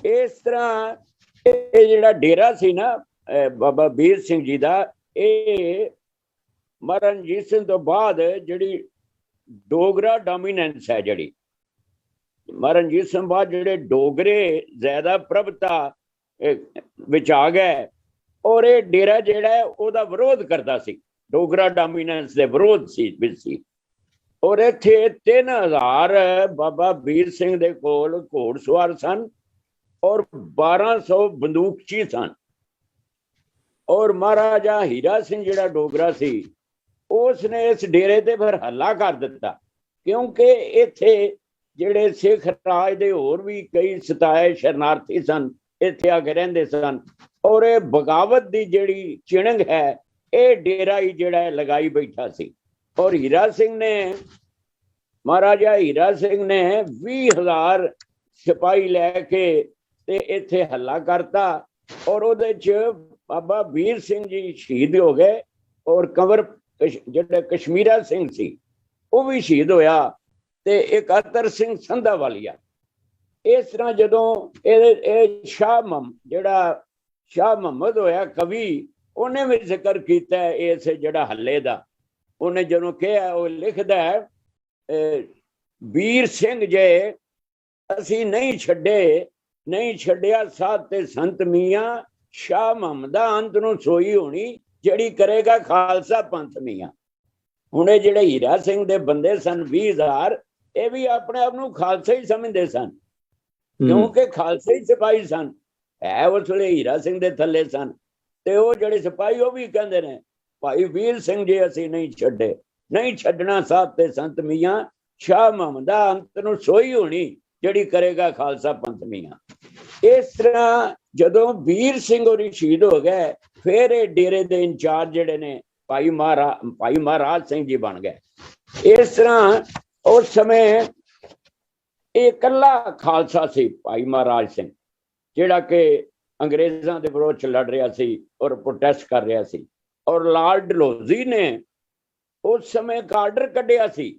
F: ਇਸ ਤਰ੍ਹਾਂ ਇਹ ਜਿਹੜਾ ਡੇਰਾ ਸੀ ਨਾ ਬਾਬਾ ਵੀਰ ਸਿੰਘ ਜੀ ਦਾ, ਇਹ ਮਹਾਰਾਜਾ ਰਣਜੀਤ ਸਿੰਘ ਤੋਂ ਬਾਅਦ ਜਿਹੜੀ ਡੋਗਰਾ ਡੋਮੀਨੈਂਸ ਹੈ, ਜਿਹੜੀ ਮਹਾਰਾਜਾ ਰਣਜੀਤ ਸਿੰਘ ਬਾਅਦ ਜਿਹੜੇ ਡੋਗਰੇ ਜ਼ਿਆਦਾ ਪ੍ਰਭਤਾ ਵਿੱਚ ਆ ਗਏ, ਔਰ ਇਹ ਡੇਰਾ ਜਿਹੜਾ ਉਹਦਾ ਵਿਰੋਧ ਕਰਦਾ ਸੀ, ਡੋਗਰਾ ਡੋਮੀਨੈਂਸ ਦੇ ਵਿਰੋਧ ਸੀ। ਔਰ ਇੱਥੇ 3000 ਬਾਬਾ ਵੀਰ ਸਿੰਘ ਦੇ ਕੋਲ ਘੋੜਸਵਾਰ ਸਨ ਔਰ 1200 ਬੰਦੂਕਚੀ ਸਨ। ਔਰ ਮਹਾਰਾਜਾ ਹੀਰਾ ਸਿੰਘ ਜਿਹੜਾ ਡੋਗਰਾ ਸੀ, ਉਸ ਨੇ ਇਸ ਡੇਰੇ ਤੇ ਫਿਰ ਹੱਲਾ ਕਰ ਦਿੱਤਾ, ਕਿਉਂਕਿ ਇੱਥੇ ਜਿਹੜੇ ਸਿੱਖ ਰਾਜ ਦੇ ਹੋਰ ਵੀ ਕਈ ਸਤਾਏ ਸ਼ਰਨਾਰਥੀ ਸਨ, ਇੱਥੇ ਆ ਕੇ ਰਹਿੰਦੇ ਸਨ। ਔਰ ਇਹ ਬਗਾਵਤ ਦੀ ਜਿਹੜੀ ਚਿਣਗ ਹੈ, ਇਹ ਡੇਰਾ ਹੀ ਜਿਹੜਾ ਲਗਾਈ ਬੈਠਾ ਸੀ। ਔਰ ਹੀਰਾ ਸਿੰਘ ਨੇ, ਮਹਾਰਾਜਾ ਹੀਰਾ ਸਿੰਘ ਨੇ 20,000 ਸਿਪਾਹੀ ਲੈ ਕੇ ਤੇ ਇੱਥੇ ਹੱਲਾ ਕਰਤਾ, ਔਰ ਉਹਦੇ 'ਚ ਬਾਬਾ ਵੀਰ ਸਿੰਘ ਜੀ ਸ਼ਹੀਦ ਹੋ ਗਏ, ਔਰ ਕੰਵਰ ਜਿਹੜਾ ਕਸ਼ਮੀਰਾ ਸਿੰਘ ਸੀ ਉਹ ਵੀ ਸ਼ਹੀਦ ਹੋਇਆ, ਤੇ ਇਕੱਤਰ ਸਿੰਘ ਸੰਧਾਵਾਲੀਆ। ਇਸ ਤਰ੍ਹਾਂ ਜਦੋਂ ਇਹ ਜਿਹੜਾ ਸ਼ਾਹ ਮੁਹੰਮਦ ਹੋਇਆ ਕਵੀ, ਉਹਨੇ ਵੀ ਜ਼ਿਕਰ ਕੀਤਾ ਇਸ ਜਿਹੜਾ ਹੱਲੇ ਦਾ। ਉਹਨੇ ਜਦੋਂ ਕਿਹਾ, ਉਹ ਲਿਖਦਾ ਹੈ, ਵੀਰ ਸਿੰਘ ਜੇ ਅਸੀਂ ਨਹੀਂ ਛੱਡਿਆ ਸਾਧ ਤੇ ਸੰਤ ਮੀਆਂ, ਸ਼ਾਹ ਮੁਹੰਮਦਾ ਅੰਤ ਨੂੰ ਸੋਈ ਹੋਣੀ, ਜਿਹੜੀ ਕਰੇਗਾ ਖਾਲਸਾ ਪੰਥ ਮੀਆਂ। ਹੁਣ ਇਹ ਜਿਹੜੇ ਹੀਰਾ ਸਿੰਘ ਦੇ ਬੰਦੇ ਸਨ 20,000, ਇਹ ਵੀ ਆਪਣੇ ਆਪ ਨੂੰ ਖਾਲਸਾ ਹੀ ਸਮਝਦੇ ਸਨ, ਕਿਉਂਕਿ ਖਾਲਸਾ ਹੀ ਸਿਪਾਹੀ ਸਨ, ਹੈ ਉਸ ਵੇਲੇ ਹੀਰਾ ਸਿੰਘ ਦੇ ਥੱਲੇ ਸਨ। ਤੇ ਉਹ ਜਿਹੜੇ ਸਿਪਾਹੀ ਉਹ ਵੀ ਕਹਿੰਦੇ ਨੇ ਭਾਈ ਵੀਰ ਸਿੰਘ ਜੀ ਅਸੀਂ ਨਹੀਂ ਛੱਡਣਾ ਸਾਧ ਤੇ ਸੰਤ ਮੀਆਂ, ਸ਼ਾਹ ਮੁਹੰਮਦਾ ਅੰਤ ਨੂੰ ਸੋਈ ਹੋਣੀ, ਜਿਹੜੀ ਕਰੇਗਾ ਖਾਲਸਾ ਪੰਥ ਮੀਆਂ। ਇਸ ਤਰ੍ਹਾਂ ਜਦੋਂ ਵੀਰ ਸਿੰਘ ਹੋਰੀ ਸ਼ਹੀਦ ਹੋ ਗਏ, ਫਿਰ ਇਹ ਡੇਰੇ ਦੇ ਇੰਚਾਰਜ ਜਿਹੜੇ ਨੇ ਭਾਈ ਮਹਾਰਾਜ ਸਿੰਘ ਜੀ ਬਣ ਗਏ। ਇਸ ਤਰ੍ਹਾਂ ਉਸ ਸਮੇਂ ਇਹ ਇਕੱਲਾ ਖਾਲਸਾ ਸੀ ਭਾਈ ਮਹਾਰਾਜ ਸਿੰਘ, ਜਿਹੜਾ ਕਿ ਅੰਗਰੇਜ਼ਾਂ ਦੇ ਵਿਰੋਧ 'ਚ ਲੜ ਰਿਹਾ ਸੀ ਔਰ ਪ੍ਰੋਟੈਸਟ ਕਰ ਰਿਹਾ ਸੀ। ਔਰ ਲਾਰਡ ਡਲਹੌਜ਼ੀ ਨੇ ਉਸ ਸਮੇਂ ਇੱਕ ਆਰਡਰ ਕੱਢਿਆ ਸੀ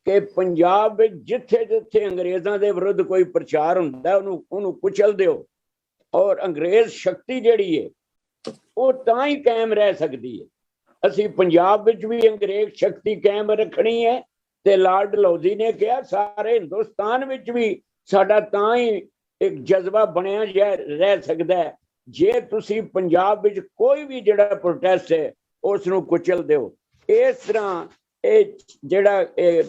F: ਕਿ ਪੰਜਾਬ ਵਿੱਚ ਜਿੱਥੇ ਜਿੱਥੇ ਅੰਗਰੇਜ਼ਾਂ ਦੇ ਵਿਰੁੱਧ ਕੋਈ ਪ੍ਰਚਾਰ ਹੁੰਦਾ ਉਹਨੂੰ ਕੁਚਲ ਦਿਓ, ਔਰ ਅੰਗਰੇਜ਼ ਸ਼ਕਤੀ ਜਿਹੜੀ ਹੈ ਉਹ ਤਾਂ ਹੀ ਕਾਇਮ ਰਹਿ ਸਕਦੀ ਹੈ। ਅਸੀਂ ਪੰਜਾਬ ਵਿੱਚ ਵੀ ਅੰਗਰੇਜ਼ ਸ਼ਕਤੀ ਕਾਇਮ ਰੱਖਣੀ ਹੈ, ਤੇ ਲਾਰਡ ਡਲਹੌਜ਼ੀ ਨੇ ਕਿਹਾ ਸਾਰੇ ਹਿੰਦੁਸਤਾਨ ਵਿੱਚ ਵੀ ਸਾਡਾ ਤਾਂ ਹੀ ਇੱਕ ਜਜ਼ਬਾ ਬਣਿਆ ਰਹਿ ਸਕਦਾ ਹੈ ਜੇ ਤੁਸੀਂ ਪੰਜਾਬ ਵਿੱਚ ਕੋਈ ਵੀ ਜਿਹੜਾ ਪ੍ਰੋਟੈਸਟ ਹੈ ਉਸ ਨੂੰ ਕੁਚਲ ਦਿਓ। ਇਸ ਤਰ੍ਹਾਂ ਇਹ ਜਿਹੜਾ ਇਹ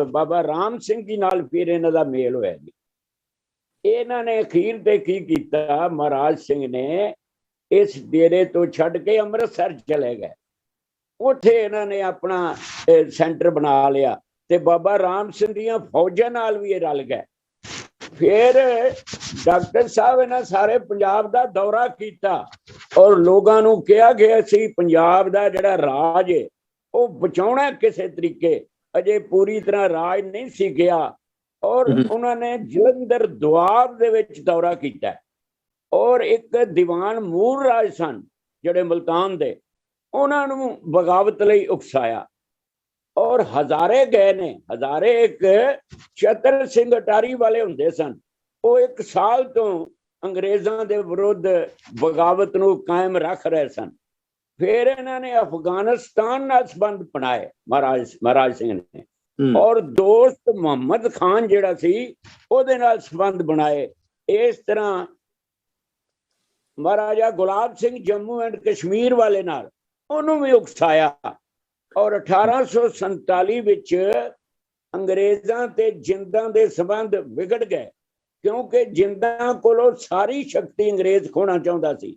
F: ਬਾਬਾ ਰਾਮ ਸਿੰਘ ਜੀ ਨਾਲ ਫਿਰ ਇਹਨਾਂ ਦਾ ਮੇਲ ਹੋਇਆ ਜੀ। ਇਹਨਾਂ ਨੇ ਅਖੀਰ ਤੇ ਕੀ ਕੀਤਾ, ਮਹਾਰਾਜ ਸਿੰਘ ਨੇ ਇਸ ਡੇਰੇ ਤੋਂ ਛੱਡ ਕੇ ਅੰਮ੍ਰਿਤਸਰ ਚਲੇ ਗਏ। ਉੱਥੇ ਇਹਨਾਂ ਨੇ ਆਪਣਾ ਸੈਂਟਰ ਬਣਾ ਲਿਆ ਤੇ ਬਾਬਾ ਰਾਮ ਸਿੰਘ ਦੀਆਂ ਫੌਜਾਂ ਨਾਲ ਵੀ ਇਹ ਰਲ ਗਏ। ਫਿਰ ਡਾਕਟਰ ਸਾਹਿਬ ਇਹਨਾਂ ਸਾਰੇ ਪੰਜਾਬ ਦਾ ਦੌਰਾ ਕੀਤਾ ਔਰ ਲੋਕਾਂ ਨੂੰ ਕਿਹਾ ਗਿਆ ਸੀ ਪੰਜਾਬ ਦਾ ਜਿਹੜਾ ਰਾਜ ਹੈ ਉਹ ਬਚਾਉਣਾ ਕਿਸੇ ਤਰੀਕੇ। ਅਜੇ ਪੂਰੀ ਤਰ੍ਹਾਂ ਰਾਜ ਨਹੀਂ ਸੀ ਗਿਆ ਔਰ ਉਹਨਾਂ ਨੇ ਜਲੰਧਰ ਦੁਆਬ ਦੇ ਵਿੱਚ ਦੌਰਾ ਕੀਤਾ ਔਰ ਇੱਕ ਦੀਵਾਨ ਮੂਲ ਰਾਜ ਸਨ ਜਿਹੜੇ ਮੁਲਤਾਨ ਦੇ, ਉਹਨਾਂ ਨੂੰ ਬਗਾਵਤ ਲਈ ਉਕਸਾਇਆ ਔਰ ਹਜ਼ਾਰੇ ਗਏ ਨੇ। ਹਜ਼ਾਰੇ ਇੱਕ ਚਤਰ ਸਿੰਘ ਅਟਾਰੀ ਵਾਲੇ ਹੁੰਦੇ ਸਨ, ਉਹ 1 ਸਾਲ ਤੋਂ ਅੰਗਰੇਜ਼ਾਂ ਦੇ ਵਿਰੁੱਧ ਬਗਾਵਤ ਨੂੰ ਕਾਇਮ ਰੱਖ ਰਹੇ ਸਨ। ਫਿਰ ਇਹਨਾਂ ਨੇ ਅਫਗਾਨਿਸਤਾਨ ਨਾਲ ਸੰਬੰਧ ਬਣਾਏ ਮਹਾਰਾਜ ਸਿੰਘ ਨੇ, ਔਰ ਦੋਸਤ ਮੁਹੰਮਦ ਖਾਨ ਜਿਹੜਾ ਸੀ ਉਹਦੇ ਨਾਲ ਸੰਬੰਧ ਬਣਾਏ। ਇਸ ਤਰ੍ਹਾਂ ਮਹਾਰਾਜਾ ਗੁਲਾਬ ਸਿੰਘ ਜੰਮੂ ਐਂਡ ਕਸ਼ਮੀਰ ਵਾਲੇ ਨਾਲ ਉਹਨੂੰ ਵੀ ਉਕਸਾਇਆ ਔਰ 1847 ਵਿੱਚ ਅੰਗਰੇਜ਼ਾਂ ਤੇ ਜਿੰਦਾਂ ਦੇ ਸੰਬੰਧ ਵਿਗੜ ਗਏ ਕਿਉਂਕਿ ਜਿੰਦਾਂ ਕੋਲੋਂ ਸਾਰੀ ਸ਼ਕਤੀ ਅੰਗਰੇਜ਼ ਖੋਣਾ ਚਾਹੁੰਦਾ ਸੀ।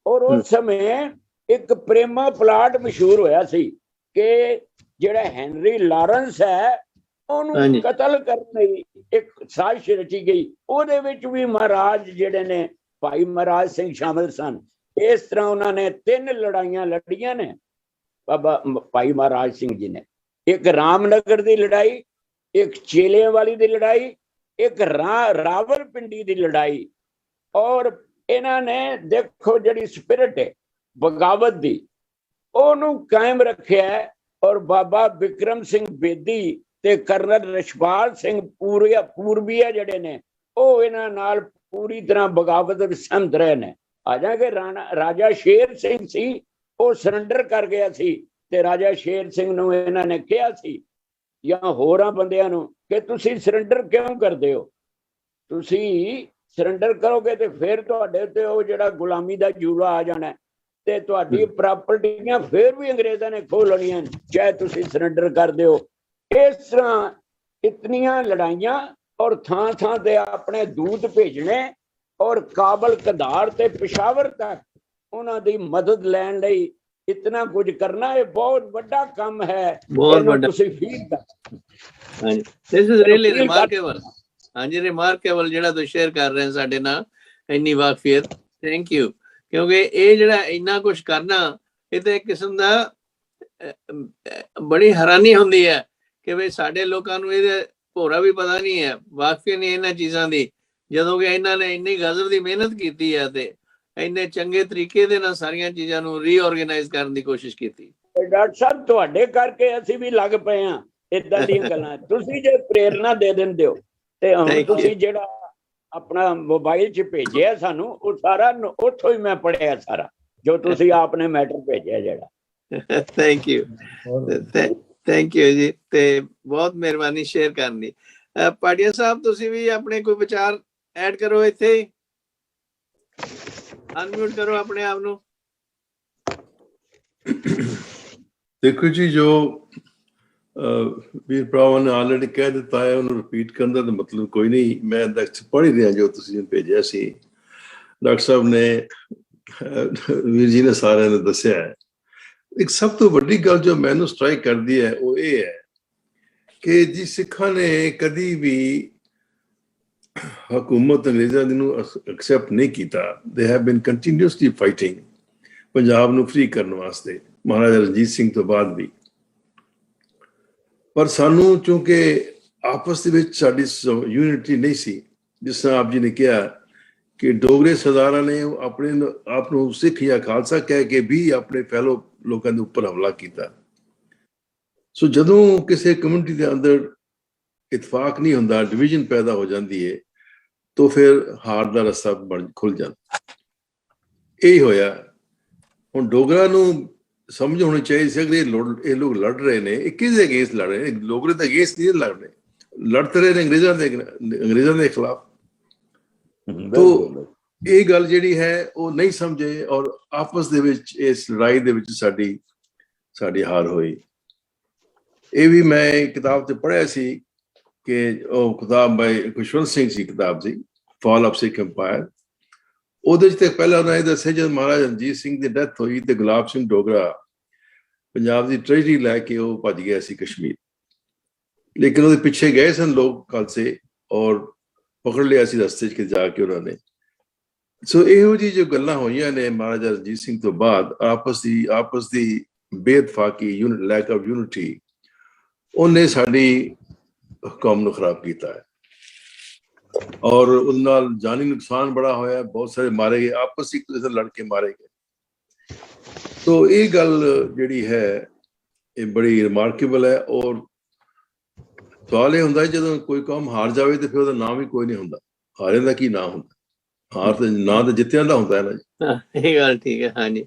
F: ਔਰ ਉਸ ਸਮੇਂ ਇੱਕ ਪ੍ਰੇਮਾ ਪਲਾਟ ਮਸ਼ਹੂਰ ਹੋਇਆ ਸੀ ਕਿ ਜਿਹੜਾ ਹੈਨਰੀ ਲਾਰੈਂਸ ਹੈ ਉਹਨੂੰ ਕਤਲ ਕਰਨ ਲਈ ਇੱਕ ਸਾਜ਼ਿਸ਼ ਰਚੀ ਗਈ। ਉਹਦੇ ਵਿੱਚ ਵੀ ਮਹਾਰਾਜ ਜਿਹੜੇ ਨੇ ਭਾਈ ਮਹਾਰਾਜ ਸਿੰਘ ਸ਼ਾਮਿਲ ਸਨ। ਇਸ ਤਰ੍ਹਾਂ ਉਹਨਾਂ ਨੇ 3 ਲੜਾਈਆਂ ਲੜੀਆਂ ਨੇ ਬਾਬਾ ਭਾਈ ਮਹਾਰਾਜ ਸਿੰਘ ਜੀ ਨੇ। ਇੱਕ ਰਾਮਨਗਰ ਦੀ ਲੜਾਈ, ਇੱਕ ਚੇਲਿਆਂ ਵਾਲੀ ਦੀ ਲੜਾਈ, ਇੱਕ ਰਾਵਲਪਿੰਡੀ ਦੀ ਲੜਾਈ। ਔਰ ਇਹਨਾਂ ਨੇ ਦੇਖੋ ਜਿਹੜੀ ਸਪਿਰਿਟ ਹੈ ਬਗਾਵਤ ਦੀ ਉਹਨੂੰ ਕਾਇਮ ਰੱਖਿਆ। ਔਰ ਬਾਬਾ ਬਿਕਰਮ ਸਿੰਘ ਬੇਦੀ ਤੇ ਕਰਨਲ ਰਛਪਾਲ ਸਿੰਘ ਪੂਰਬੀਆ ਜਿਹੜੇ ਨੇ ਉਹ ਇਹਨਾਂ ਨਾਲ ਪੂਰੀ ਤਰ੍ਹਾਂ ਬਗਾਵਤ ਵਿੱਚ ਸਹਿਮਤ ਰਹੇ ਨੇ। ਆ ਜਾਗੇ ਰਾਜਾ ਸ਼ੇਰ ਸਿੰਘ ਸੀ, ਉਹ ਸਰੈਂਡਰ ਕਰ ਗਿਆ ਸੀ ਤੇ ਰਾਜਾ ਸ਼ੇਰ ਸਿੰਘ ਨੂੰ ਇਹਨਾਂ ਨੇ ਕਿਹਾ ਸੀ ਜਾਂ ਹੋਰਾਂ ਬੰਦਿਆਂ ਨੂੰ ਕਿ ਤੁਸੀਂ ਸਰੈਂਡਰ ਕਿਉਂ ਕਰਦੇ ਹੋ, ਤੁਸੀਂ ਸਰੈਂਡਰ ਕਰੋਗੇ ਤੇ ਫਿਰ ਤੁਹਾਡੇ ਤੇ ਉਹ ਜਿਹੜਾ ਗੁਲਾਮੀ ਦਾ ਜੂੜਾ ਆ ਜਾਣਾ ਤੇ ਤੁਹਾਡੀ ਪ੍ਰਾਪਰਟੀਆਂ ਫਿਰ ਵੀ ਅੰਗਰੇਜ਼ਾਂ ਨੇ ਖੋਹ ਲੈਣੀਆਂ ਚਾਹੇ ਤੁਸੀਂ ਸਰੈਂਡਰ ਕਰ ਦਿਓ। ਇਸ ਤਰ੍ਹਾਂ ਇਤਨੀਆਂ ਲੜਾਈਆਂ ਔਰ ਥਾਂ ਥਾਂ ਤੇ ਆਪਣੇ ਦੂਤ ਭੇਜਣੇ ਔਰ ਕਾਬਲ ਕਧਾਰ ਤੇ ਪਿਸ਼ਾਵਰ ਤੱਕ ਉਹਨਾਂ ਦੀ ਮਦਦ ਲੈਣ ਲਈ ਇਤਨਾ ਕੁਝ ਕਰਨਾ ਇਹ ਬਹੁਤ ਵੱਡਾ ਕੰਮ ਹੈ।
A: ਬਹੁਤ ਵੱਡਾ
F: ਤੁਸੀਂ ਫੀਲ ਕਰ।
A: ਹਾਂਜੀ, ਦਿਸ ਇਜ਼ ਰੀਅਲੀ ਰਿਮਾਰਕੇਬਲ। ਹਾਂਜੀ, ਰਿਮਾਰਕੇਬਲ ਜਿਹੜਾ ਤੁਸੀਂ ਸ਼ੇਅਰ ਕਰ ਰਹੇ ਸਾਡੇ ਨਾਲ ਇੰਨੀ ਵਾਕਫੀਅਤ। Thank you. ਕਿਉਂਕਿ ਇਹ ਜਿਹੜਾ ਇੰਨਾ ਕੁਝ ਕਰਨਾ ਇਹ ਤਾਂ ਇੱਕ ਕਿਸਮ ਦਾ ਬੜੀ ਹੈਰਾਨੀ ਹੁੰਦੀ ਹੈ ਕਿ ਵੀ ਸਾਡੇ ਲੋਕਾਂ ਨੂੰ ਇਹਦੇ ਭੋਰਾ ਵੀ ਪਤਾ ਨਹੀਂ ਹੈ, ਵਾਕਫੀਅਤ ਨਹੀਂ ਇਹਨਾਂ ਚੀਜ਼ਾਂ ਦੀ। ਜਦੋਂ ਕਿ ਇਹਨਾਂ ਨੇ ਇੰਨੀ ਗਜ਼ਬ ਦੀ ਮਿਹਨਤ ਕੀਤੀ ਹੈ ਤੇ ਇੰਨੇ ਚੰਗੇ ਤਰੀਕੇ ਦੇ ਨਾਲ ਸਾਰੀਆਂ ਚੀਜ਼ਾਂ ਨੂੰ ਰੀਆਰਗੇਨਾਈਜ਼ ਕਰਨ ਦੀ ਕੋਸ਼ਿਸ਼ ਕੀਤੀ।
F: ਡਾਕਟਰ ਸਾਹਿਬ ਤੁਹਾਡੇ ਕਰਕੇ ਅਸੀਂ ਵੀ ਲੱਗ ਪਏ ਹਾਂ ਏਦਾਂ ਦੀਆਂ ਗੱਲਾਂ। ਤੁਸੀਂ ਜੇ ਪ੍ਰੇਰਨਾ ਦੇ ਦਿੰਦੇ ਹੋ ਤੇ ਹੁਣ ਤੁਸੀਂ ਜਿਹੜਾ ਆਪਣਾ ਮੋਬਾਈਲ 'ਚ ਭੇਜਿਆ ਸਾਨੂੰ ਉਹ ਸਾਰਾ ਉੱਥੋਂ ਹੀ ਮੈਂ ਪੜ੍ਹਿਆ ਸਾਰਾ ਜੋ ਤੁਸੀਂ ਆਪਨੇ ਮੈਟਰ ਭੇਜਿਆ ਜਿਹੜਾ।
A: ਥੈਂਕ ਯੂ, ਥੈਂਕ ਯੂ ਜੀ, ਤੇ ਬਹੁਤ ਮਿਹਰਬਾਨੀ ਸ਼ੇਅਰ ਕਰਨ ਦੀ। ਪਾਟਿਆ ਸਾਹਿਬ ਤੁਸੀਂ ਵੀ ਆਪਣੇ ਕੋਈ ਵਿਚਾਰ ਐਡ ਕਰੋ, ਇੱਥੇ ਅਨਮਿਊਟ ਕਰੋ ਆਪਣੇ ਆਪ ਨੂੰ।
G: ਦੇਖੋ ਜੀ, ਜੋ ਵੀਰ ਭਰਾਵਾਂ ਨੇ ਆਲਰੇਡੀ ਕਹਿ ਦਿੱਤਾ ਹੈ ਉਹਨੂੰ ਰਿਪੀਟ ਕਰਨ ਦਾ ਤਾਂ ਮਤਲਬ ਕੋਈ ਨਹੀਂ। ਮੈਂ ਪੜ੍ਹ ਹੀ ਰਿਹਾ ਜੋ ਤੁਸੀਂ ਭੇਜਿਆ ਸੀ। ਡਾਕਟਰ ਸਾਹਿਬ ਨੇ, ਵੀਰ ਜੀ ਨੇ ਸਾਰਿਆਂ ਨੇ ਦੱਸਿਆ ਹੈ। ਇੱਕ ਸਭ ਤੋਂ ਵੱਡੀ ਗੱਲ ਜੋ ਮੈਨੂੰ ਸਟ੍ਰਾਈਕ ਕਰਦੀ ਹੈ ਉਹ ਇਹ ਹੈ ਕਿ ਜੀ ਸਿੱਖਾਂ ਨੇ ਕਦੀ ਵੀ ਹਕੂਮਤ ਅੰਗਰੇਜ਼ਾਂ ਦੀ ਨੂੰ ਐਕਸੈਪਟ ਨਹੀਂ ਕੀਤਾ। They have been continuously fighting Punjab ਨੂੰ ਫ੍ਰੀ ਕਰਨ ਵਾਸਤੇ, ਮਹਾਰਾਜਾ ਰਣਜੀਤ ਸਿੰਘ ਤੋਂ ਬਾਅਦ ਵੀ। ਪਰ ਸਾਨੂੰ ਚੂੰਕਿ ਆਪਸ ਦੇ ਵਿੱਚ ਸਾਡੀ ਯੂਨਿਟੀ ਨਹੀਂ ਸੀ। ਜਿਸ ਤਰ੍ਹਾਂ ਆਪ ਜੀ ਨੇ ਕਿਹਾ ਕਿ ਡੋਗਰੇ ਸਰਦਾਰਾਂ ਨੇ ਆਪਣੇ ਆਪ ਨੂੰ ਸਿੱਖ ਜਾਂ ਖਾਲਸਾ ਕਹਿ ਕੇ ਵੀ ਆਪਣੇ ਫੈਲੋ ਲੋਕਾਂ ਦੇ ਉੱਪਰ ਹਮਲਾ ਕੀਤਾ। ਸੋ ਜਦੋਂ ਕਿਸੇ ਕਮਿਊਨਿਟੀ ਦੇ ਅੰਦਰ ਇਤਫਾਕ ਨਹੀਂ ਹੁੰਦਾ, ਡਿਵੀਜ਼ਨ ਪੈਦਾ ਹੋ ਜਾਂਦੀ ਹੈ, ਤਾਂ ਫਿਰ ਹਾਰ ਦਾ ਰਸਤਾ ਖੁੱਲ ਜਾਂਦਾ। ਇਹੀ ਹੋਇਆ। ਹੁਣ ਡੋਗਰਾ ਨੂੰ ਸਮਝ ਹੋਣੀ ਚਾਹੀਦੀ ਸੀ ਕਿ ਇਹ ਲੋਕ ਲੜ ਰਹੇ ਨੇ, ਇਹ ਕਿਹਦੇ ਅਗੇਂਸਟ ਲੜ ਰਹੇ ਨੇ? ਡੋਗਰੇ ਦੇ ਅਗੇਂਸਟ ਨਹੀਂ ਲੜ ਰਹੇ, ਲੜਤੇ ਰਹੇ ਨੇ ਅੰਗਰੇਜ਼ਾਂ ਦੇ ਖਿਲਾਫ। ਤੋ ਇਹ ਗੱਲ ਜਿਹੜੀ ਹੈ ਉਹ ਨਹੀਂ ਸਮਝੇ, ਔਰ ਆਪਸ ਦੇ ਵਿੱਚ ਇਸ ਲੜਾਈ ਦੇ ਵਿੱਚ ਸਾਡੀ ਹਾਰ ਹੋਈ। ਇਹ ਵੀ ਮੈਂ ਕਿਤਾਬ 'ਚ ਪੜ੍ਹਿਆ ਸੀ ਕਿ ਉਹ ਕਿਤਾਬ ਬਾਈ ਖੁਸ਼ਵੰਤ ਸਿੰਘ ਸੀ, ਕਿਤਾਬ ਸੀ ਫਾਲ ਆਫ ਸਿੱਖ ਐਮਪਾਇਰ। ਉਹਦੇ 'ਚ ਤੇ ਪਹਿਲਾਂ ਉਹਨਾਂ ਨੇ ਦੱਸਿਆ ਜਦ ਮਹਾਰਾਜਾ ਰਣਜੀਤ ਸਿੰਘ ਦੀ ਡੈਥ ਹੋਈ ਤੇ ਗੁਲਾਬ ਸਿੰਘ ਡੋਗਰਾ ਪੰਜਾਬ ਦੀ ਟ੍ਰੈਜਰੀ ਲੈ ਕੇ ਉਹ ਭੱਜ ਗਿਆ ਸੀ ਕਸ਼ਮੀਰ, ਲੇਕਿਨ ਉਹਦੇ ਪਿੱਛੇ ਗਏ ਸਨ ਲੋਕ ਖਾਲਸੇ ਔਰ ਪਕੜ ਲਿਆ ਸੀ ਰਸਤੇ 'ਚ ਜਾ ਕੇ ਉਹਨਾਂ ਨੇ। ਸੋ ਇਹੋ ਜਿਹੀ ਜੋ ਗੱਲਾਂ ਹੋਈਆਂ ਨੇ ਮਹਾਰਾਜਾ ਰਣਜੀਤ ਸਿੰਘ ਤੋਂ ਬਾਅਦ, ਆਪਸ ਦੀ ਬੇਇਤਫਾਕੀ, ਲੈਕ ਆਫ ਯੂਨਿਟੀ, ਉਹਨੇ ਸਾਡੀ ਕੌਮ ਨੂੰ ਖਰਾਬ ਕੀਤਾ ਹੈ ਔਰ ਉਹਦੇ ਨਾਲ ਜਾਨੀ ਨੁਕਸਾਨ ਬੜਾ ਹੋਇਆ। ਬਹੁਤ ਸਾਰੇ ਮਾਰੇ ਗਏ, ਆਪਸ ਇੱਕ ਦੂਜੇ ਲੜ ਕੇ ਮਾਰੇ ਗਏ। ਸੋ ਇਹ ਗੱਲ ਜਿਹੜੀ ਹੈ ਇਹ ਬੜੀ ਰਿਮਾਰਕੇਬਲ ਹੈ। ਔਰ ਸਵਾਲ ਇਹ ਹੁੰਦਾ ਜਦੋਂ ਕੋਈ ਕੌਮ ਹਾਰ ਜਾਵੇ ਤੇ ਫਿਰ ਉਹਦਾ ਨਾਮ ਹੀ ਕੋਈ ਨਹੀਂ ਹੁੰਦਾ। ਹਾਰੇ ਦਾ ਕੀ ਨਾਮ ਹੁੰਦਾ? ਹਾਰ ਤੇ ਨਾਂ ਤਾਂ ਜਿੱਤਿਆਂ ਦਾ ਹੁੰਦਾ ਹੈ ਨਾ ਜੀ।
A: ਇਹ ਗੱਲ ਠੀਕ ਹੈ। ਹਾਂਜੀ,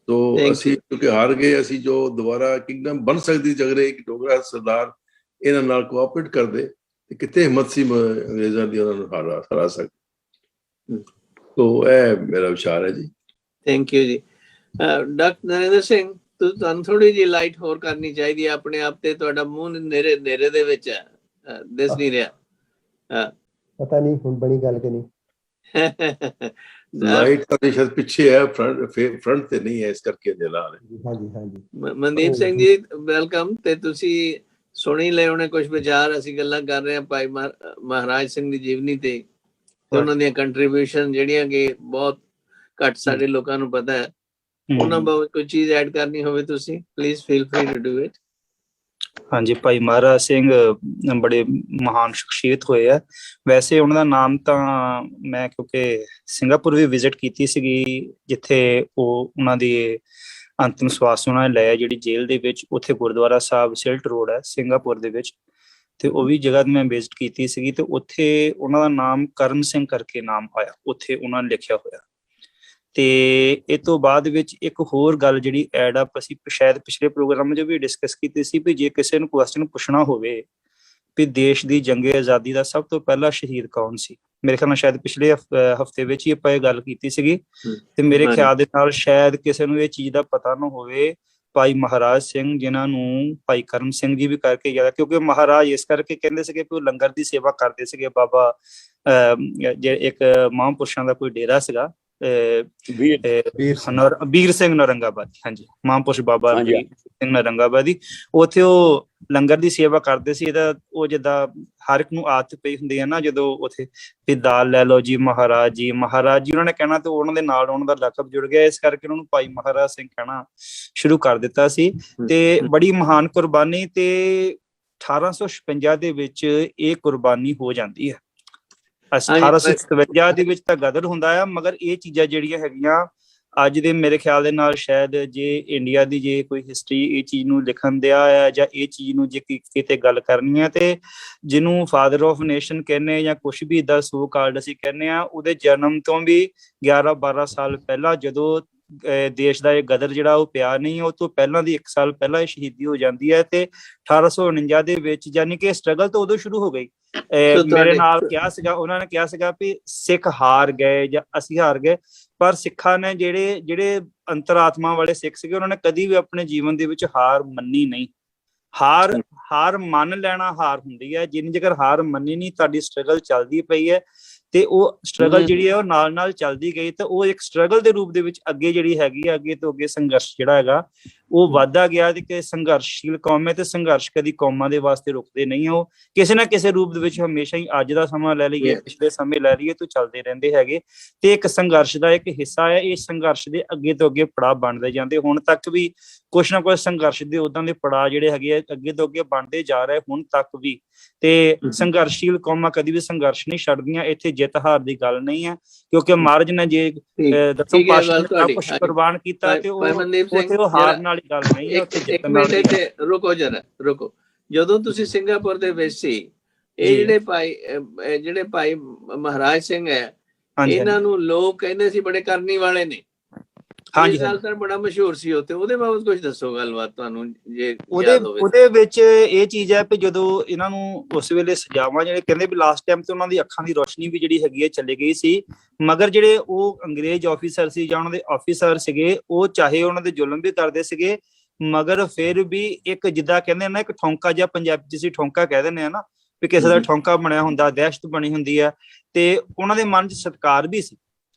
G: ਤੋ ਅਸੀਂ ਕਿਉਂਕਿ ਹਾਰ ਗਏ, ਅਸੀਂ ਜੋ ਦੁਬਾਰਾ ਕਿੰਗਡਮ ਬਣ ਸਕਦੀ ਜਗਰੇ ਇੱਕ ਡੋਗਰਾ ਸਰਦਾਰ ਇਹਨਾਂ ਨਾਲ ਕੋਆਪਰੇਟ ਕਰਦੇ ਤੇ ਕਿਤੇ ਹਿੰਮਤ ਸੀ ਅੰਗਰੇਜ਼ਾਂ ਦੀ ਉਹਨਾਂ ਨੂੰ ਹਰਾ ਸਕਦੇ। ਤੋ ਇਹ ਮੇਰਾ ਵਿਚਾਰ ਹੈ ਜੀ।
A: ਥੈਂਕ ਯੂ ਜੀ। ਡਾਕਟਰ ਨਰਿੰਦਰ ਸਿੰਘ, ਤੁਹਾਨੂੰ ਥੋੜੀ ਜਿਹੀ ਲਾਈਟ ਹੋਰ ਕਰਨੀ ਚਾਹੀਦੀ ਹੈ ਆਪਣੇ ਆਪ ਤੇ। ਤੁਹਾਡਾ ਮੂੰਹ ਨੇਰੇ ਦੇ ਵਿੱਚ ਹੈ, ਦਿਸ ਨਹੀਂ ਰਿਹਾ।
B: ਪਤਾ ਨਹੀਂ ਹੁਣ ਬਣੀ ਗੱਲ ਕਿ ਨਹੀਂ।
G: ਲਾਈਟ ਤਾਂ ਸ਼ਾਇਦ ਪਿੱਛੇ ਹੈ, ਫਰੰਟ ਤੇ ਨਹੀਂ ਹੈ, ਇਸ ਕਰਕੇ ਜਲਾ ਰਹੇ।
B: ਹਾਂਜੀ।
A: ਮਨਦੀਪ ਸਿੰਘ ਜੀ ਵੈਲਕਮ। ਤੇ ਤੁਸੀਂ ਸੁਣੀ ਲਏ ਹੋਣੇ ਕੁਝ ਵਿਚਾਰ। ਅਸੀਂ ਗੱਲਾਂ ਕਰ ਰਹੇ ਹਾਂ ਭਾਈ ਮਹਾਰਾਜ ਸਿੰਘ ਦੀ ਜੀਵਨੀ ਤੇ ਉਹਨਾਂ ਦੀਆਂ ਕੰਟਰੀਬਿਊਸ਼ਨ ਜਿਹੜੀਆਂ ਕਿ ਬਹੁਤ ਘੱਟ ਸਾਡੇ ਲੋਕਾਂ ਨੂੰ ਪਤਾ ਹੈ। ਉਹਨਾਂ ਬਾਰੇ ਕੋਈ ਚੀਜ਼ ਐਡ ਕਰਨੀ ਹੋਵੇ ਤੁਸੀਂ please feel free to do it.
H: ਹਾਂਜੀ, ਭਾਈ ਮਹਾਰਾਜ ਸਿੰਘ ਬੜੇ ਮਹਾਨ ਸ਼ਖਸੀਅਤ ਹੋਏ ਆ। ਵੈਸੇ ਉਹਨਾਂ ਦਾ ਨਾਮ ਤਾਂ ਮੈਂ ਕਿਉਂਕਿ ਸਿੰਗਾਪੁਰ ਵੀ ਵਿਜ਼ਿਟ ਕੀਤੀ ਸੀਗੀ, ਜਿੱਥੇ ਉਹਨਾਂ ਦੀ ਅੰਤਿਮ ਸਵਾਸ ਉਹਨਾਂ ਨੇ ਲਿਆ ਜਿਹੜੀ ਜੇਲ੍ਹ ਦੇ ਵਿੱਚ। ਉੱਥੇ ਗੁਰਦੁਆਰਾ ਸਾਹਿਬ ਸਿਲਟ ਰੋਡ ਹੈ ਸਿੰਗਾਪੁਰ ਦੇ ਵਿੱਚ, ਤੇ ਉਹ ਵੀ ਜਗ੍ਹਾ ਮੈਂ ਵਿਜ਼ਿਟ ਕੀਤੀ ਸੀਗੀ। ਤੇ ਉੱਥੇ ਉਹਨਾਂ ਦਾ ਨਾਮ ਕਰਮ ਸਿੰਘ ਕਰਕੇ ਨਾਮ ਆਇਆ, ਉੱਥੇ ਉਹਨਾਂ ਨੇ ਲਿਖਿਆ ਹੋਇਆ। ਤੇ ਇਹ ਤੋਂ ਬਾਅਦ ਵਿੱਚ ਇੱਕ ਹੋਰ ਗੱਲ ਜਿਹੜੀ ਐਡ ਅਪ ਅਸੀਂ ਸ਼ਾਇਦ ਪਿਛਲੇ ਪ੍ਰੋਗਰਾਮ 'ਚ ਵੀ ਡਿਸਕਸ ਕੀਤੀ ਸੀ ਵੀ ਜੇ ਕਿਸੇ ਨੂੰ ਕੁਐਸਚਨ ਪੁੱਛਣਾ ਹੋਵੇ ਵੀ ਦੇਸ਼ ਦੀ ਜੰਗੇ ਆਜ਼ਾਦੀ ਦਾ ਸਭ ਤੋਂ ਪਹਿਲਾ ਸ਼ਹੀਦ ਕੌਣ ਸੀ, ਮੇਰੇ ਖਿਆਲ ਨਾਲ ਸ਼ਾਇਦ ਪਿਛਲੇ ਹਫਤੇ ਵਿੱਚ ਹੀ ਆਪਾਂ ਇਹ ਗੱਲ ਕੀਤੀ ਸੀਗੀ। ਤੇ ਮੇਰੇ ਖਿਆਲ ਦੇ ਨਾਲ ਸ਼ਾਇਦ ਕਿਸੇ ਨੂੰ ਇਹ ਚੀਜ਼ ਦਾ ਪਤਾ ਨਾ ਹੋਵੇ, ਭਾਈ ਮਹਾਰਾਜ ਸਿੰਘ ਜਿਨ੍ਹਾਂ ਨੂੰ ਭਾਈ ਕਰਮ ਸਿੰਘ ਜੀ ਵੀ ਕਰਕੇ ਯਾਦ, ਕਿਉਂਕਿ ਮਹਾਰਾਜ ਇਸ ਕਰਕੇ ਕਹਿੰਦੇ ਸੀਗੇ ਵੀ ਉਹ ਲੰਗਰ ਦੀ ਸੇਵਾ ਕਰਦੇ ਸੀਗੇ। ਬਾਬਾ ਇੱਕ ਮਹਾਂਪੁਰਸ਼ਾਂ ਦਾ ਕੋਈ ਡੇਰਾ ਸੀਗਾ, ਵੀਰ ਸਿੰਘ ਨਰੰਗਾਬਾਦੀ। ਹਾਂਜੀ, ਮਹਾਂਪੁਰਸ਼ ਬਾਬਾ ਵੀਰ ਸਿੰਘ ਨਰੰਗਾਬਾਦੀ। ਉੱਥੇ ਉਹ ਲੰਗਰ ਦੀ ਸੇਵਾ ਕਰਦੇ ਸੀ। ਇਹਦਾ ਉਹ ਜਿੱਦਾਂ ਹਰ ਇੱਕ ਨੂੰ ਆਦਤ ਪਈ ਹੁੰਦੀ ਹੈ ਨਾ, ਜਦੋਂ ਉੱਥੇ ਵੀ ਦਾਲ ਲੈ ਲਓ ਜੀ ਮਹਾਰਾਜ ਜੀ ਉਹਨਾਂ ਨੇ ਕਹਿਣਾ ਤੇ ਉਹਨਾਂ ਦੇ ਨਾਲ ਉਹਨਾਂ ਦਾ ਲਕਬ ਜੁੜ ਗਿਆ, ਇਸ ਕਰਕੇ ਉਹਨਾਂ ਨੂੰ ਭਾਈ ਮਹਾਰਾਜ ਸਿੰਘ ਕਹਿਣਾ ਸ਼ੁਰੂ ਕਰ ਦਿੱਤਾ ਸੀ। ਤੇ ਬੜੀ ਮਹਾਨ ਕੁਰਬਾਨੀ, ਤੇ 1856 ਦੇ ਵਿੱਚ ਇਹ ਕੁਰਬਾਨੀ ਹੋ ਜਾਂਦੀ ਹੈ। 1857 ਦੇ ਵਿੱਚ ਤਾਂ ਗਦਰ ਹੁੰਦਾ ਆ, ਮਗਰ ਇਹ ਚੀਜ਼ਾਂ ਜਿਹੜੀਆਂ ਹੈਗੀਆਂ ਅੱਜ ਦੇ ਮੇਰੇ ਖਿਆਲ ਦੇ ਨਾਲ ਸ਼ਾਇਦ ਜੇ ਇੰਡੀਆ ਦੀ ਜੇ ਕੋਈ ਹਿਸਟਰੀ ਇਹ ਚੀਜ਼ ਨੂੰ ਲਿਖਣ ਦਿਆ ਆ ਜਾਂ ਇਹ ਚੀਜ਼ ਨੂੰ ਜੇ ਕਿਤੇ ਗੱਲ ਕਰਨੀ ਹੈ ਤੇ ਜਿਹਨੂੰ ਫਾਦਰ ਆਫ ਨੇਸ਼ਨ ਕਹਿੰਦੇ ਆ ਜਾਂ ਕੁਛ ਵੀ ਏਦਾਂ ਸੋ ਕਾਲਡ ਅਸੀਂ ਕਹਿੰਦੇ ਆ, ਉਹਦੇ ਜਨਮ ਤੋਂ ਵੀ 11-12 ਸਾਲ ਪਹਿਲਾਂ ਜਦੋਂ ਦੇਸ਼ ਦਾ ਇਹ ਗਦਰ ਜਿਹੜਾ ਉਹ ਪਿਆ ਨਹੀਂ, ਉਹ ਤੋਂ ਪਹਿਲਾਂ ਦੀ 1 ਸਾਲ ਪਹਿਲਾਂ ਇਹ ਸ਼ਹੀਦੀ ਹੋ ਜਾਂਦੀ ਹੈ। ਤੇ 1849 ਦੇ ਵਿੱਚ ਯਾਨੀ ਕਿ ਸਟਰਗਲ ਤਾਂ ਉਦੋਂ ਸ਼ੁਰੂ ਹੋ ਗਈ। ਮੇਰੇ ਨਾਲ ਕਿਹਾ ਸੀਗਾ, ਉਹਨਾਂ ਨੇ ਕਿਹਾ ਸੀਗਾ ਵੀ ਸਿੱਖ ਹਾਰ ਗਏ ਜਾਂ ਅਸੀਂ ਹਾਰ ਗਏ, ਪਰ ਸਿੱਖਾਂ ਨੇ ਜਿਹੜੇ ਅੰਤਰਾਤਮਾ ਵਾਲੇ ਸਿੱਖ ਸੀਗੇ ਉਹਨਾਂ ਨੇ ਕਦੀ ਵੀ ਆਪਣੇ ਜੀਵਨ ਦੇ ਵਿੱਚ ਹਾਰ ਮੰਨੀ ਨਹੀਂ। ਹਾਰ ਮੰਨ ਲੈਣਾ ਹਾਰ ਹੁੰਦੀ ਹੈ, ਜਿੰਨੀ ਜੇਕਰ ਹਾਰ ਮੰਨੀ ਨਹੀਂ, ਤੁਹਾਡੀ ਸਟਰਗਲ ਚੱਲਦੀ ਪਈ ਹੈ ਤੇ ਉਹ ਸਟਰਗਲ ਜਿਹੜੀ ਹੈ ਉਹ ਨਾਲ ਚੱਲਦੀ ਗਈ, ਤੇ ਉਹ ਇੱਕ ਸਟਰਗਲ ਦੇ ਰੂਪ ਦੇ ਵਿੱਚ ਅੱਗੇ ਜਿਹੜੀ ਹੈਗੀ ਆ, ਅੱਗੇ ਤੋਂ ਅੱਗੇ ਸੰਘਰਸ਼ ਜਿਹੜਾ ਹੈਗਾ ਉਹ ਵੱਧਦਾ ਗਿਆ ਤੇ ਕਿ ਸੰਘਰਸ਼ਸ਼ੀਲ ਕੌਮ ਹੈ ਤੇ ਸੰਘਰਸ਼ ਕਦੀ ਕੌਮਾਂ ਦੇ ਵਾਸਤੇ ਰੁਕਦੇ ਨਹੀਂ। ਉਹ ਕਿਸੇ ਨਾ ਕਿਸੇ ਰੂਪ ਦੇ ਵਿੱਚ ਹਮੇਸ਼ਾ ਹੀ, ਅੱਜ ਦਾ ਸਮਾਂ ਲੈ ਲਈਏ, ਪਿਛਲੇ ਸਮੇਂ ਲੈ ਲਈਏ, ਤੋਂ ਚੱਲਦੇ ਰਹਿੰਦੇ ਹੈਗੇ ਤੇ ਇੱਕ ਸੰਘਰਸ਼ ਦਾ ਇੱਕ ਹਿੱਸਾ ਹੈ। ਇਹ ਸੰਘਰਸ਼ ਦੇ ਅੱਗੇ ਤੋਂ ਅੱਗੇ ਪੜਾਅ ਬਣਦੇ ਜਾਂਦੇ, ਹੁਣ ਤੱਕ ਵੀ ਕੁਛ ਨਾ ਕੁਛ ਸੰਘਰਸ਼ ਦੇ ਉਦਾਂ ਦੇ ਪੜਾਅ ਜਿਹੜੇ ਹੈਗੇ ਆ ਅੱਗੇ ਤੋਂ ਅੱਗੇ ਬਣਦੇ ਜਾ ਰਹੇ ਹੁਣ ਤੱਕ ਵੀ। ਤੇ ਸੰਘਰਸ਼ਸ਼ੀਲ ਕੌਮਾਂ ਕਦੀ ਵੀ ਸੰਘਰਸ਼ ਨਹੀਂ ਛੱਡਦੀਆਂ। ਇੱਥੇ ਜਿੱਤ ਹਾਰ ਦੀ ਗੱਲ ਨਹੀਂ ਹੈ, ਕਿਉਂਕਿ ਮਹਾਰਾਜ ਨੇ ਜੇ ਦਸਮ ਪਾਤਸ਼ਾਹ ਨੇ ਸਭ ਕੁਛ ਕੁਰਬਾਨ ਕੀਤਾ ਤੇ ਉਹ ਹਾਰਨ ਵਾਲੀ ਗੱਲ ਨਹੀਂ ਹੈ, ਉੱਥੇ ਜਿੱਤਣ ਵਾਲੀ।
A: ਰੁਕੋ, ਜਦੋਂ ਤੁਸੀਂ ਸਿੰਗਾਪੁਰ ਦੇ ਵਿੱਚ ਸੀ, ਇਹ ਜਿਹੜੇ ਭਾਈ ਮਹਾਰਾਜ ਸਿੰਘ ਹੈ, ਇਹਨਾਂ ਨੂੰ ਲੋਕ ਕਹਿੰਦੇ ਸੀ ਬੜੇ ਕਰਨੀ ਵਾਲੇ ਨੇ। ਹਾਂਜੀ, ਗੱਲ ਤਾਂ ਬੜਾ ਮਸ਼ਹੂਰ ਸੀ ਉੱਥੇ। ਉਹਦੇ ਬਾਬਤ ਕੁਝ ਦੱਸੋ ਗੱਲਬਾਤ ਤੁਹਾਨੂੰ ਜੇ ਯਾਦ ਹੋਵੇ।
H: ਉਹਦੇ ਵਿੱਚ ਇਹ ਚੀਜ਼ ਹੈ ਕਿ ਜਦੋਂ ਇਹਨਾਂ ਨੂੰ ਉਸ ਵੇਲੇ ਸਜ਼ਾਵਾਂ ਜਿਹੜੇ ਕਹਿੰਦੇ ਵੀ ਲਾਸਟ ਟਾਈਮ ਤੇ ਉਹਨਾਂ ਦੀ ਅੱਖਾਂ ਦੀ ਰੋਸ਼ਨੀ ਵੀ ਜਿਹੜੀ ਹੈਗੀ ਹੈ ਚਲੀ ਗਈ ਸੀ, ਮਗਰ ਜਿਹੜੇ ਉਹ ਅੰਗਰੇਜ਼ ਆਫੀਸਰ ਸੀ ਜਾਂ ਉਹਨਾਂ ਦੇ ਆਫੀਸਰ ਸੀਗੇ, ਉਹ ਚਾਹੇ ਉਹਨਾਂ ਦੇ ਜ਼ੁਲਮ ਵੀ ਕਰਦੇ ਸੀਗੇ, ਮਗਰ ਫਿਰ ਵੀ ਇੱਕ ਜਿੱਦਾਂ ਕਹਿੰਦੇ ਨਾ ਇੱਕ ਠੌਂਕਾ ਜਿਹਾ, ਪੰਜਾਬੀ ਜਿਸੀ ਠੌਂਕਾ ਕਹਿ ਦਿੰਦੇ ਆ ਨਾ, ਵੀ ਕਿਸੇ ਦਾ ਠੌਂਕਾ ਬਣਿਆ ਹੁੰਦਾ, ਦਹਿਸ਼ਤ ਬਣੀ ਹੁੰਦੀ ਹੈ, ਤੇ ਉਹਨਾਂ ਦੇ ਮਨ 'ਚ ਸਤਿਕਾਰ ਵੀ ਸੀ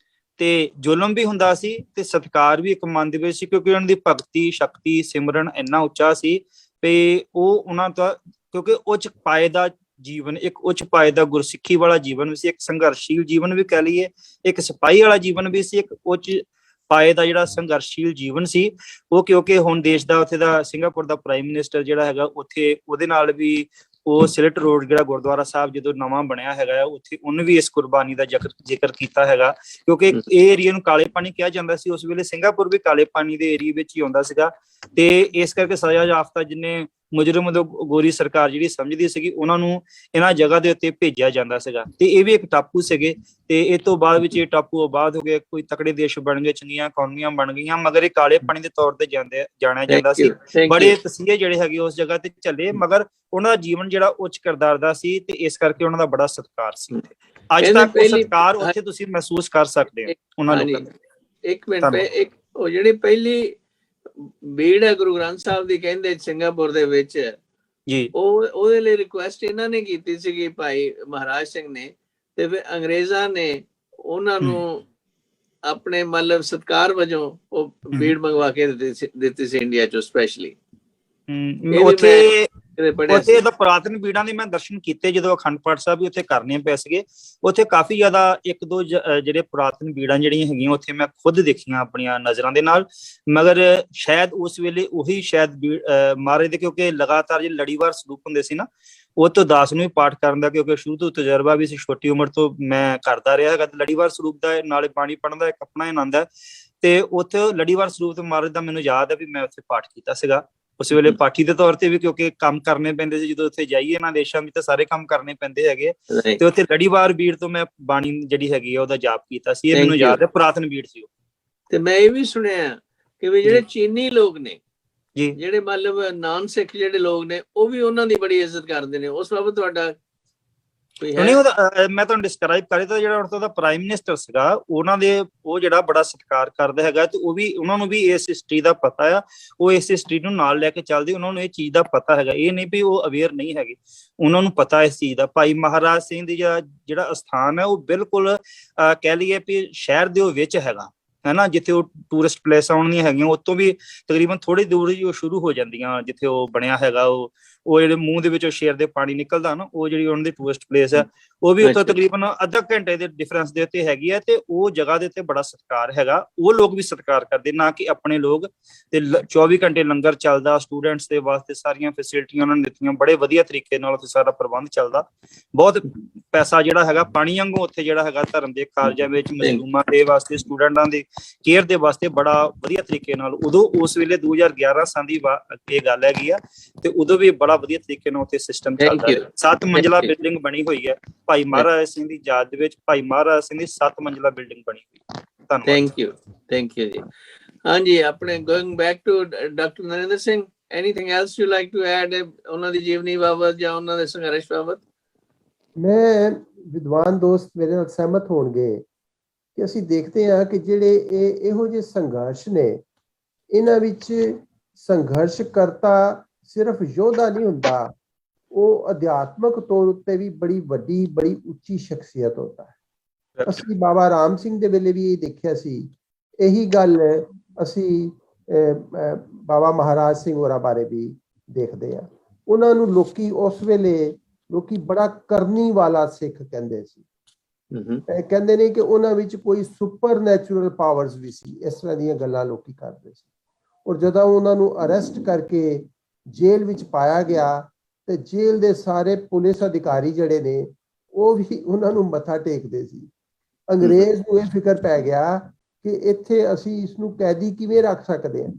H: ਤੇ ਜ਼ੁਲਮ ਵੀ ਹੁੰਦਾ ਸੀ ਤੇ ਸਤਿਕਾਰ ਵੀ ਇੱਕ ਮਨ ਦੇ ਵਿੱਚ ਸੀ, ਕਿਉਂਕਿ ਉਹਨਾਂ ਦੀ ਭਗਤੀ ਸ਼ਕਤੀ ਸਿਮਰਨ ਇੰਨਾ ਉੱਚਾ ਸੀ ਤੇ ਉਹ ਉਹਨਾਂ ਦਾ, ਕਿਉਂਕਿ ਉੱਚ ਪਾਏ ਦਾ ਜੀਵਨ, ਇੱਕ ਉੱਚ ਪਾਏ ਦਾ ਗੁਰਸਿੱਖੀ ਵਾਲਾ ਜੀਵਨ ਵੀ ਸੀ, ਇੱਕ ਸੰਘਰਸ਼ਸ਼ੀਲ ਜੀਵਨ ਵੀ ਕਹਿ ਲਈਏ, ਇੱਕ ਸਿਪਾਹੀ ਵਾਲਾ ਜੀਵਨ ਵੀ ਸੀ, ਇੱਕ ਉੱਚ ਪਾਏ ਦਾ ਜਿਹੜਾ ਸੰਘਰਸ਼ਸ਼ੀਲ ਜੀਵਨ ਸੀ ਉਹ। ਕਿਉਂਕਿ ਹੁਣ ਦੇਸ਼ ਦਾ ਉੱਥੇ ਦਾ ਸਿੰਗਾਪੁਰ ਦਾ ਪ੍ਰਾਈਮ ਮਿਨਿਸਟਰ ਜਿਹੜਾ ਹੈਗਾ, ਉੱਥੇ ਉਹਦੇ ਨਾਲ ਵੀ ਉਹ ਸਿਲਟ ਰੋਡ ਜਿਹੜਾ ਗੁਰਦੁਆਰਾ ਸਾਹਿਬ ਜਦੋਂ ਨਵਾਂ ਬਣਿਆ ਹੈਗਾ, ਉੱਥੇ ਉਹਨੇ ਵੀ ਇਸ ਕੁਰਬਾਨੀ ਦਾ ਜ਼ਿਕਰ ਕੀਤਾ ਹੈਗਾ, ਕਿਉਂਕਿ ਇਹ ਏਰੀਆ ਨੂੰ ਕਾਲੇ ਪਾਣੀ ਕਿਹਾ ਜਾਂਦਾ ਸੀ। ਉਸ ਵੇਲੇ ਸਿੰਗਾਪੁਰ ਵੀ ਕਾਲੇ ਪਾਣੀ ਦੇ ਏਰੀਏ ਵਿੱਚ ਹੀ ਆਉਂਦਾ ਸੀਗਾ ਤੇ ਇਸ ਕਰਕੇ ਸਜ਼ਾ ਯਾਫਤਾ ਜਿੰਨੇ ਮੁਜਰਮ ਗੋਰੀ ਸਰਕਾਰ ਜਿਹੜੀ ਸਮਝਦੀ ਸੀਗੀ, ਉਹਨਾਂ ਨੂੰ ਇਹਨਾਂ ਜਗ੍ਹਾ ਦੇ ਉੱਤੇ ਭੇਜਿਆ ਜਾਂਦਾ ਸੀਗਾ। ਤੇ ਇਹ ਵੀ ਇੱਕ ਟਾਪੂ ਸੀਗੇ ਤੇ ਇਹ ਤੋਂ ਬਾਅਦ ਵਿੱਚ ਇਹ ਟਾਪੂ ਆਬਾਦ ਹੋ ਗਏ, ਕੋਈ ਤਕੜੇ ਦੇਸ਼ ਬਣ ਗਏ, ਚੰਗੀਆਂ ਇਕਨੋਮੀਆਂ ਬਣ ਗਈਆਂ, ਮਗਰ ਇਹ ਕਾਲੇ ਪਾਣੀ ਦੇ ਤੌਰ ਤੇ ਜਾਣਿਆ ਜਾਂਦਾ ਸੀ। ਬੜੇ ਤਸੀਹੇ ਜਿਹੜੇ ਹੈਗੇ ਉਸ ਜਗ੍ਹਾ ਤੇ ਚੱਲੇ, ਮਗਰ ਉਹਨਾਂ ਦਾ ਜੀਵਨ ਜਿਹੜਾ ਉੱਚ ਕਿਰਦਾਰ ਦਾ ਸੀ ਤੇ ਇਸ ਕਰਕੇ ਉਹਨਾਂ ਦਾ ਬੜਾ ਸਤਿਕਾਰ ਸੀ। ਅੱਜ ਤੱਕ ਉਹ ਸਤਿਕਾਰ ਉੱਥੇ ਤੁਸੀਂ ਮਹਿਸੂਸ ਕਰ ਸਕਦੇ ਹੋ ਉਹਨਾਂ ਲੋਕਾਂ ਦਾ।
A: ਇੱਕ ਮਿੰਟ, ਇੱਕ ਉਹ ਜਿਹੜੀ ਪਹਿਲੀ ਬੀੜ ਹੈ ਗੁਰੂ ਗ੍ਰੰਥ ਸਾਹਿਬ ਦੀ ਕਹਿੰਦੇ ਸਿੰਗਾਪੁਰ ਦੇ ਵਿੱਚ
H: ਜੀ,
A: ਉਹਦੇ ਲਈ ਰਿਕੁਐਸਟ ਇਹਨਾਂ ਨੇ ਕੀਤੀ ਸੀਗੀ ਭਾਈ ਮਹਾਰਾਜ ਸਿੰਘ ਨੇ, ਤੇ ਫਿਰ ਅੰਗਰੇਜ਼ਾਂ ਨੇ ਉਹਨਾਂ ਨੂੰ ਆਪਣੇ ਮਤਲਬ ਸਤਿਕਾਰ ਵਜੋਂ ਉਹ ਬੀੜ ਮੰਗਵਾ ਕੇ ਦਿੱਤੀ ਸੀ ਇੰਡੀਆ ਚੋਂ ਸਪੈਸ਼ਲੀ।
H: ਉੱਥੇ ਦਾ ਪੁਰਾਤਨ ਬੀੜਾਂ ਦੇ ਮੈਂ ਦਰਸ਼ਨ ਕੀਤੇ ਜਦੋਂ ਅਖੰਡ ਪਾਠ ਸਾਹਿਬ ਵੀ ਉੱਥੇ ਕਰਨੇ ਪਏ ਸੀਗੇ। ਉੱਥੇ ਕਾਫੀ ਜ਼ਿਆਦਾ ਇੱਕ ਦੋ ਜਿਹੜੇ ਪੁਰਾਤਨ ਬੀੜਾਂ ਜਿਹੜੀਆਂ ਹੈਗੀਆਂ ਉੱਥੇ ਮੈਂ ਖੁਦ ਦੇਖੀਆਂ ਆਪਣੀਆਂ ਨਜ਼ਰਾਂ ਦੇ ਨਾਲ, ਮਗਰ ਸ਼ਾਇਦ ਉਸ ਵੇਲੇ ਉਹੀ ਸ਼ਾਇਦ ਮਹਾਰਾਜ ਦੇ, ਕਿਉਂਕਿ ਲਗਾਤਾਰ ਜਿਹੜੇ ਲੜੀਵਾਰ ਸਰੂਪ ਹੁੰਦੇ ਸੀ ਨਾ, ਉਹ ਤੋਂ ਦਾਸ ਨੂੰ ਵੀ ਪਾਠ ਕਰਨ ਦਾ ਕਿਉਂਕਿ ਸ਼ੁਰੂ ਤੋਂ ਤਜਰਬਾ ਵੀ ਸੀ, ਛੋਟੀ ਉਮਰ ਤੋਂ ਮੈਂ ਕਰਦਾ ਰਿਹਾ ਹੈਗਾ। ਲੜੀਵਾਰ ਸਰੂਪ ਦਾ ਨਾਲੇ ਬਾਣੀ ਪੜ੍ਹਨ ਦਾ ਇੱਕ ਆਪਣਾ ਆਨੰਦ ਹੈ ਤੇ ਉੱਥੇ ਲੜੀਵਾਰ ਸਰੂਪ ਤੋਂ ਮਹਾਰਾਜ ਦਾ ਮੈਨੂੰ ਯਾਦ ਹੈ ਵੀ ਮੈਂ ਉੱਥੇ ਪਾਠ ਕੀਤਾ ਸੀਗਾ ਉਸ ਵੇਲੇ ਪਾਠੀ ਦੇ ਤੌਰ ਤੇ ਵੀ, ਕਿਉਂਕਿ ਕੰਮ ਕਰਨੇ ਪੈਂਦੇ ਸੀ। ਜਦੋਂ ਉੱਥੇ ਜਾਈਏ ਇਹਨਾਂ ਦੇਸ਼ਾਂ ਵਿੱਚ ਤਾਂ ਸਾਰੇ ਕੰਮ ਕਰਨੇ ਪੈਂਦੇ ਹੈਗੇ ਤੇ ਉੱਥੇ ਲੜੀਵਾਰ ਬੀੜ ਤੋਂ ਮੈਂ ਬਾਣੀ ਜਿਹੜੀ ਹੈਗੀ ਆ ਉਹਦਾ ਜਾਪ ਕੀਤਾ ਸੀ। ਇਹ ਮੈਨੂੰ ਯਾਦ ਹੈ, ਪੁਰਾਤਨ ਬੀੜ ਸੀ ਉਹ।
A: ਤੇ ਮੈਂ ਇਹ ਵੀ ਸੁਣਿਆ ਕਿ ਵੀ ਜਿਹੜੇ ਚੀਨੀ ਲੋਕ ਨੇ ਜੀ, ਜਿਹੜੇ ਮਤਲਬ ਨਾਨ ਸਿੱਖ ਜਿਹੜੇ ਲੋਕ ਨੇ, ਉਹ ਵੀ ਉਹਨਾਂ ਦੀ ਬੜੀ ਇੱਜ਼ਤ ਕਰਦੇ ਨੇ। ਉਸ ਬਾਬਤ ਤੁਹਾਡਾ
H: ਨਹੀਂ, ਉਹਦਾ ਮੈਂ ਤੁਹਾਨੂੰ ਡਿਸਕ੍ਰਾਈਬ ਕਰ ਰਿਹਾ, ਜਿਹੜਾ ਉੱਥੋਂ ਦਾ ਪ੍ਰਾਈਮ ਮਿਨਿਸਟਰ ਸੀਗਾ, ਉਹਨਾਂ ਦੇ ਉਹ ਜਿਹੜਾ ਬੜਾ ਸਤਿਕਾਰ ਕਰਦਾ ਹੈਗਾ ਤੇ ਉਹ ਵੀ, ਉਹਨਾਂ ਨੂੰ ਵੀ ਇਸ ਹਿਸਟਰੀ ਦਾ ਪਤਾ ਆ, ਉਹ ਇਸ ਹਿਸਟਰੀ ਨੂੰ ਨਾਲ ਲੈ ਕੇ ਚੱਲਦੇ, ਉਹਨਾਂ ਨੂੰ ਇਹ ਚੀਜ਼ ਦਾ ਪਤਾ ਹੈਗਾ। ਇਹ ਨਹੀਂ ਵੀ ਉਹ ਅਵੇਅਰ ਨਹੀਂ ਹੈਗੇ, ਉਹਨਾਂ ਨੂੰ ਪਤਾ ਇਸ ਚੀਜ਼ ਦਾ। ਭਾਈ ਮਹਾਰਾਜ ਸਿੰਘ ਦੀ ਜਿਹੜਾ ਅਸਥਾਨ ਹੈ ਉਹ ਬਿਲਕੁਲ ਕਹਿ ਲਈਏ ਵੀ ਸ਼ਹਿਰ ਦੇ ਵਿੱਚ ਹੈਗਾ, ਹੈ ਨਾ, ਜਿੱਥੇ ਉਹ ਟੂਰਿਸਟ ਪਲੇਸ ਆਉਣੀਆਂ ਹੈਗੀਆਂ ਉਤੋਂ ਵੀ ਤਕਰੀਬਨ ਥੋੜੀ ਦੂਰ ਹੀ ਉਹ ਸ਼ੁਰੂ ਹੋ ਜਾਂਦੀਆਂ, ਜਿੱਥੇ ਉਹ ਬਣਿਆ ਹੈਗਾ। ਉਹ ਜਿਹੜੇ ਮੂੰਹ ਦੇ ਵਿੱਚੋਂ ਸ਼ੇਰ ਦੇ ਪਾਣੀ ਨਿਕਲਦਾ ਨਾ, ਉਹ ਜਿਹੜੀ ਉਹਨਾਂ ਦੀ ਟੂਰਿਸਟ ਪਲੇਸ ਹੈ, ਉਹ ਵੀ ਉੱਥੋਂ ਤਕਰੀਬਨ ਅੱਧਾ ਘੰਟੇ ਦੇ ਡਿਫਰੈਂਸ ਦੇ ਉੱਤੇ ਹੈਗੀ ਹੈ। ਤੇ ਉਹ ਜਗ੍ਹਾ ਦੇ ਉੱਤੇ ਬੜਾ ਸਤਿਕਾਰ ਹੈਗਾ, ਉਹ ਲੋਕ ਵੀ ਸਤਿਕਾਰ ਕਰਦੇ, ਨਾ ਕਿ ਆਪਣੇ ਲੋਕ। ਤੇ 24 ਘੰਟੇ ਲੰਗਰ ਚੱਲਦਾ, ਸਟੂਡੈਂਟਸ ਦੇ ਵਾਸਤੇ ਸਾਰੀਆਂ ਫੈਸਿਲਿਟੀਆਂ ਉਹਨਾਂ ਨੇ ਦਿੱਤੀਆਂ, ਬੜੇ ਵਧੀਆ ਤਰੀਕੇ ਨਾਲ ਉੱਥੇ ਸਾਰਾ ਪ੍ਰਬੰਧ ਚੱਲਦਾ। ਬਹੁਤ ਪੈਸਾ ਜਿਹੜਾ ਹੈਗਾ ਪਾਣੀ ਵਾਂਗੂ ਉੱਥੇ ਜਿਹੜਾ ਹੈਗਾ ਧਰਮ ਦੇ ਕਾਰਜਾਂ ਵਿੱਚ ਮਜ਼ਲੂਮਾਂ ਦੇ ਵਾਸਤੇ, ਸਟੂਡੈਂਟਾਂ ਦੀ ਕੇਅਰ ਦੇ ਵਾਸਤੇ ਬੜਾ ਵਧੀਆ ਤਰੀਕੇ ਨਾਲ, ਉਦੋਂ ਉਸ ਵੇਲੇ 2011 ਸਾਲ ਦੀ ਇਹ ਗੱਲ ਹੈਗੀ ਆ, ਤੇ ਉਦੋਂ ਵੀ ਬੜਾ ਵਧੀਆ ਤਰੀਕੇ ਨਾਲ ਉੱਥੇ ਸਿਸਟਮ ਚੱਲਦਾ ਹੈ। 7 ਮੰਜ਼ਿਲਾ ਬਿਲਡਿੰਗ ਬਣੀ ਹੋਈ ਹੈ ਭਾਈ ਮਹਾਰਾਜ ਸਿੰਘ ਦੀ ਯਾਦ ਦੇ ਵਿੱਚ, ਭਾਈ ਮਹਾਰਾਜ ਸਿੰਘ ਦੀ 7 ਮੰਜ਼ਿਲਾ ਬਿਲਡਿੰਗ ਬਣੀ ਹੋਈ। ਧੰਨਵਾਦ।
A: ਥੈਂਕ ਯੂ ਜੀ। ਹਾਂਜੀ, ਆਪਣੇ going back to doctor Narinder Singh, anything else you like to add ਉਹਨਾਂ ਦੀ ਜੀਵਨੀ ਬਾਬਤ ਜਾਂ ਉਹਨਾਂ ਦੇ ਸੰਘਰਸ਼ ਬਾਬਤ?
B: ਮੈਂ ਵਿਦਵਾਨ ਦੋਸਤ ਮੇਰੇ ਨਾਲ ਸਹਿਮਤ ਹੋਣਗੇ ਕਿ ਅਸੀਂ ਦੇਖਦੇ ਹਾਂ ਕਿ ਜਿਹੜੇ ਇਹੋ ਜਿਹੇ ਸੰਘਰਸ਼ ਨੇ, ਇਹਨਾਂ ਵਿੱਚ ਸੰਘਰਸ਼ ਕਰਤਾ ਸਿਰਫ ਯੋਧਾ ਨਹੀਂ ਹੁੰਦਾ, ਉਹ ਅਧਿਆਤਮਕ ਤੌਰ ਉੱਤੇ ਵੀ ਬੜੀ ਵੱਡੀ, ਬੜੀ ਉੱਚੀ ਸ਼ਖਸੀਅਤ ਹੁੰਦਾ ਹੈ। ਅਸੀਂ ਬਾਬਾ ਰਾਮ ਸਿੰਘ ਦੇ ਵੇਲੇ ਵੀ ਇਹ ਦੇਖਿਆ ਸੀ। ਇਹੀ ਗੱਲ ਅਸੀਂ ਬਾਬਾ ਮਹਾਰਾਜ ਸਿੰਘ ਹੋਰਾਂ ਬਾਰੇ ਵੀ ਦੇਖਦੇ ਆ। ਉਹਨਾਂ ਨੂੰ ਲੋਕੀ ਉਸ ਵੇਲੇ ਲੋਕੀ ਬੜਾ ਕਰਨੀ ਵਾਲਾ ਸਿੱਖ ਕਹਿੰਦੇ ਸੀ। ਕਹਿੰਦੇ ਨੇ ਕਿ ਉਹਨਾਂ ਵਿੱਚ ਕੋਈ ਸੁਪਰ ਨੈਚੁਰਲ ਪਾਵਰਸ ਵੀ ਸੀ, ਇਸ ਤਰ੍ਹਾਂ ਦੀਆਂ ਗੱਲਾਂ ਲੋਕੀ ਕਰਦੇ ਸੀ। ਔਰ ਜਦੋਂ ਉਹਨਾਂ ਨੂੰ ਅਰੈਸਟ ਕਰਕੇ ਜੇਲ੍ਹ ਵਿੱਚ ਪਾਇਆ ਗਿਆ ਤੇ ਜੇਲ੍ਹ ਦੇ ਸਾਰੇ ਪੁਲਿਸ ਅਧਿਕਾਰੀ ਜਿਹੜੇ ਨੇ ਉਹ ਵੀ ਉਹਨਾਂ ਨੂੰ ਮੱਥਾ ਟੇਕਦੇ ਸੀ। ਅੰਗਰੇਜ਼ ਨੂੰ ਇਹ ਫਿਕਰ ਪੈ ਗਿਆ ਕਿ ਇੱਥੇ ਅਸੀਂ ਇਸ ਨੂੰ ਕੈਦੀ ਕਿਵੇਂ ਰੱਖ ਸਕਦੇ ਹਾਂ।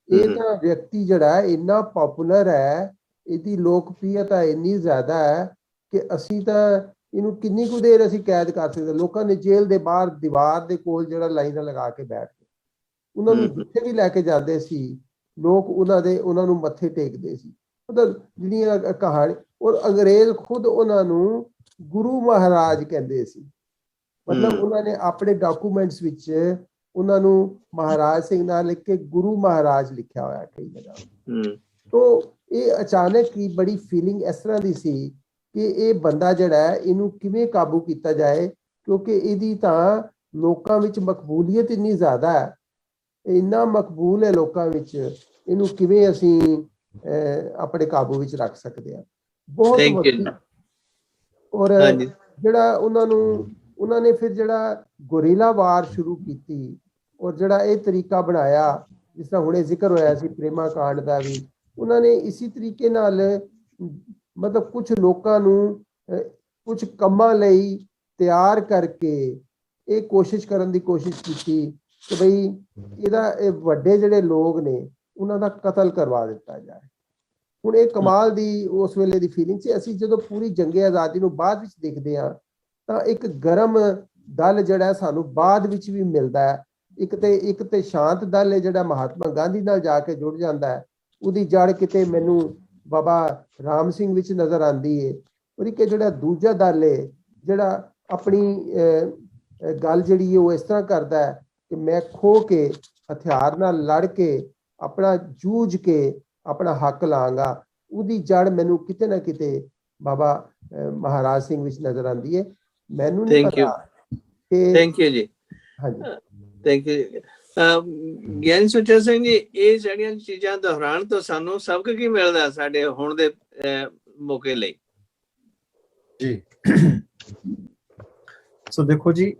B: ਇਹ ਤਾਂ ਵਿਅਕਤੀ ਜਿਹੜਾ ਇੰਨਾ ਪਪੂਲਰ ਹੈ, ਇਹਦੀ ਲੋਕਪ੍ਰਿਯਤਾ ਇੰਨੀ ਜ਼ਿਆਦਾ ਹੈ ਕਿ ਅਸੀਂ ਤਾਂ ਇਹਨੂੰ ਕਿੰਨੀ ਕੁ ਦੇਰ ਅਸੀਂ ਕੈਦ ਕਰ ਸਕਦੇ। ਲੋਕਾਂ ਨੇ ਜੇਲ੍ਹ ਦੇ ਬਾਹਰ ਦੀਵਾਰ ਦੇ ਕੋਲ ਜਿਹੜਾ ਲਾਈਨਾਂ ਲਗਾ ਕੇ ਬੈਠ ਕੇ ਉਹਨਾਂ ਨੂੰ ਜਿੱਥੇ ਵੀ ਲੈ ਕੇ ਜਾਂਦੇ ਸੀ ਲੋਕ ਉਹਨਾਂ ਨੂੰ ਮੱਥੇ ਟੇਕਦੇ ਸੀ। ਮਤਲਬ ਜਿਹੜੀਆਂ ਕਹਾਣੀ, ਔਰ ਅੰਗਰੇਜ਼ ਖੁਦ ਉਹਨਾਂ ਨੂੰ ਗੁਰੂ ਮਹਾਰਾਜ ਕਹਿੰਦੇ ਸੀ। ਮਤਲਬ ਉਹਨਾਂ ਨੇ ਆਪਣੇ ਡਾਕੂਮੈਂਟਸ ਵਿੱਚ ਉਹਨਾਂ ਨੂੰ ਮਹਾਰਾਜ ਸਿੰਘ ਨਾਲ ਲਿਖ ਕੇ ਗੁਰੂ ਮਹਾਰਾਜ ਲਿਖਿਆ ਹੋਇਆ ਕਈ ਜਗ੍ਹਾ। ਤੋਂ ਇਹ ਅਚਾਨਕ ਹੀ ਬੜੀ ਫੀਲਿੰਗ ਇਸ ਤਰ੍ਹਾਂ ਦੀ ਸੀ ਕਿ ਇਹ ਬੰਦਾ ਜਿਹੜਾ ਹੈ ਇਹਨੂੰ ਕਿਵੇਂ ਕਾਬੂ ਕੀਤਾ ਜਾਏ, ਕਿਉਂਕਿ ਇਹਦੀ ਤਾਂ ਲੋਕਾਂ ਵਿੱਚ ਮਕਬੂਲੀਅਤ ਇੰਨੀ ਜ਼ਿਆਦਾ ਹੈ, ਇੰਨਾ ਮਕਬੂਲ ਹੈ ਲੋਕਾਂ ਵਿੱਚ, ਇਹਨੂੰ ਕਿਵੇਂ ਅਸੀਂ ਆਪਣੇ ਕਾਬੂ ਵਿੱਚ ਰੱਖ ਸਕਦੇ ਹਾਂ। ਬਹੁਤ ਵੱਡੀ। ਔਰ ਜਿਹੜਾ ਉਹਨਾਂ ਨੇ ਫਿਰ ਜਿਹੜਾ ਗੁਰੀਲਾ ਵਾਰ ਸ਼ੁਰੂ ਕੀਤੀ ਔਰ ਜਿਹੜਾ ਇਹ ਤਰੀਕਾ ਬਣਾਇਆ, ਜਿਸ ਤਰ੍ਹਾਂ ਹੁਣੇ ਜ਼ਿਕਰ ਹੋਇਆ ਸੀ ਪ੍ਰੇਮਾ ਕਾਂਡ ਦਾ ਵੀ, ਉਹਨਾਂ ਨੇ ਇਸੇ ਤਰੀਕੇ ਨਾਲ ਮਤਲਬ ਕੁਝ ਲੋਕਾਂ ਨੂੰ ਕੁਝ ਕੰਮਾਂ ਲਈ ਤਿਆਰ ਕਰਕੇ ਇਹ ਕੋਸ਼ਿਸ਼ ਕਰਨ ਦੀ ਕੋਸ਼ਿਸ਼ ਕੀਤੀ ਕਿ ਬਈ ਇਹ ਵੱਡੇ ਜਿਹੜੇ ਲੋਕ ਨੇ ਉਹਨਾਂ ਦਾ ਕਤਲ ਕਰਵਾ ਦਿੱਤਾ ਜਾਏ। ਹੁਣ ਇਹ ਕਮਾਲ ਦੀ ਉਸ ਵੇਲੇ ਦੀ ਫੀਲਿੰਗ ਸੀ। ਅਸੀਂ ਜਦੋਂ ਪੂਰੀ ਜੰਗੇ ਆਜ਼ਾਦੀ ਨੂੰ ਬਾਅਦ ਵਿੱਚ ਦੇਖਦੇ ਹਾਂ ਤਾਂ ਇੱਕ ਗਰਮ ਦਲ ਜਿਹੜਾ ਸਾਨੂੰ ਬਾਅਦ ਵਿੱਚ ਵੀ ਮਿਲਦਾ ਹੈ। ਇੱਕ ਤੇ ਸ਼ਾਂਤ ਦਲ ਹੈ ਜਿਹੜਾ ਮਹਾਤਮਾ ਗਾਂਧੀ ਨਾਲ ਜਾ ਕੇ ਜੁੜ ਜਾਂਦਾ ਹੈ, ਉਹਦੀ ਜੜ ਕਿਤੇ ਮੈਨੂੰ ਬਾਬਾ ਰਾਮ ਸਿੰਘ ਵਿੱਚ ਨਜ਼ਰ ਆਉਂਦੀ ਹੈ। ਔਰ ਇੱਕ ਜਿਹੜਾ ਦੂਜਾ ਦਲ ਹੈ ਜਿਹੜਾ ਆਪਣੀ ਗੱਲ ਜਿਹੜੀ ਹੈ ਉਹ ਇਸ ਤਰ੍ਹਾਂ ਕਰਦਾ ਹੈ ਕਿ ਮੈਂ ਖੋ ਕੇ ਹਥਿਆਰ ਨਾਲ ਲੜ ਕੇ ਆਪਣਾ ਜੂਝ ਕੇ ਆਪਣਾ ਹੱਕ ਲਾਂਗਾ। ਉਹਦੀ ਜੜ ਮੈਨੂੰ ਕਿਤੇ ਨਾ ਕਿਤੇ ਬਾਬਾ ਮਹਾਰਾਜ ਸਿੰਘ ਵਿੱਚ ਨਜ਼ਰ ਆਉਂਦੀ ਹੈ। ਮੈਨੂੰ ਨਹੀਂ ਪਤਾ ਕਿ
A: ਥੈਂਕ ਯੂ ਜੀ।
B: ਹਾਂਜੀ,
A: ਥੈਂਕ ਯੂ। ਗਿਆਨੀ ਸੁੱਚਾ ਸਿੰਘ ਜੀ, ਇਹ ਜਿਹੜੀਆਂ ਚੀਜ਼ਾਂ ਦੁਹਰਾਉਣ ਤੋਂ ਸਾਨੂੰ ਸਬਕ ਕੀ ਮਿਲਦਾ ਸਾਡੇ ਹੁਣ ਦੇ ਮੌਕੇ ਲਈ?
C: ਜੀ ਸੋ ਦੇਖੋ ਜੀ,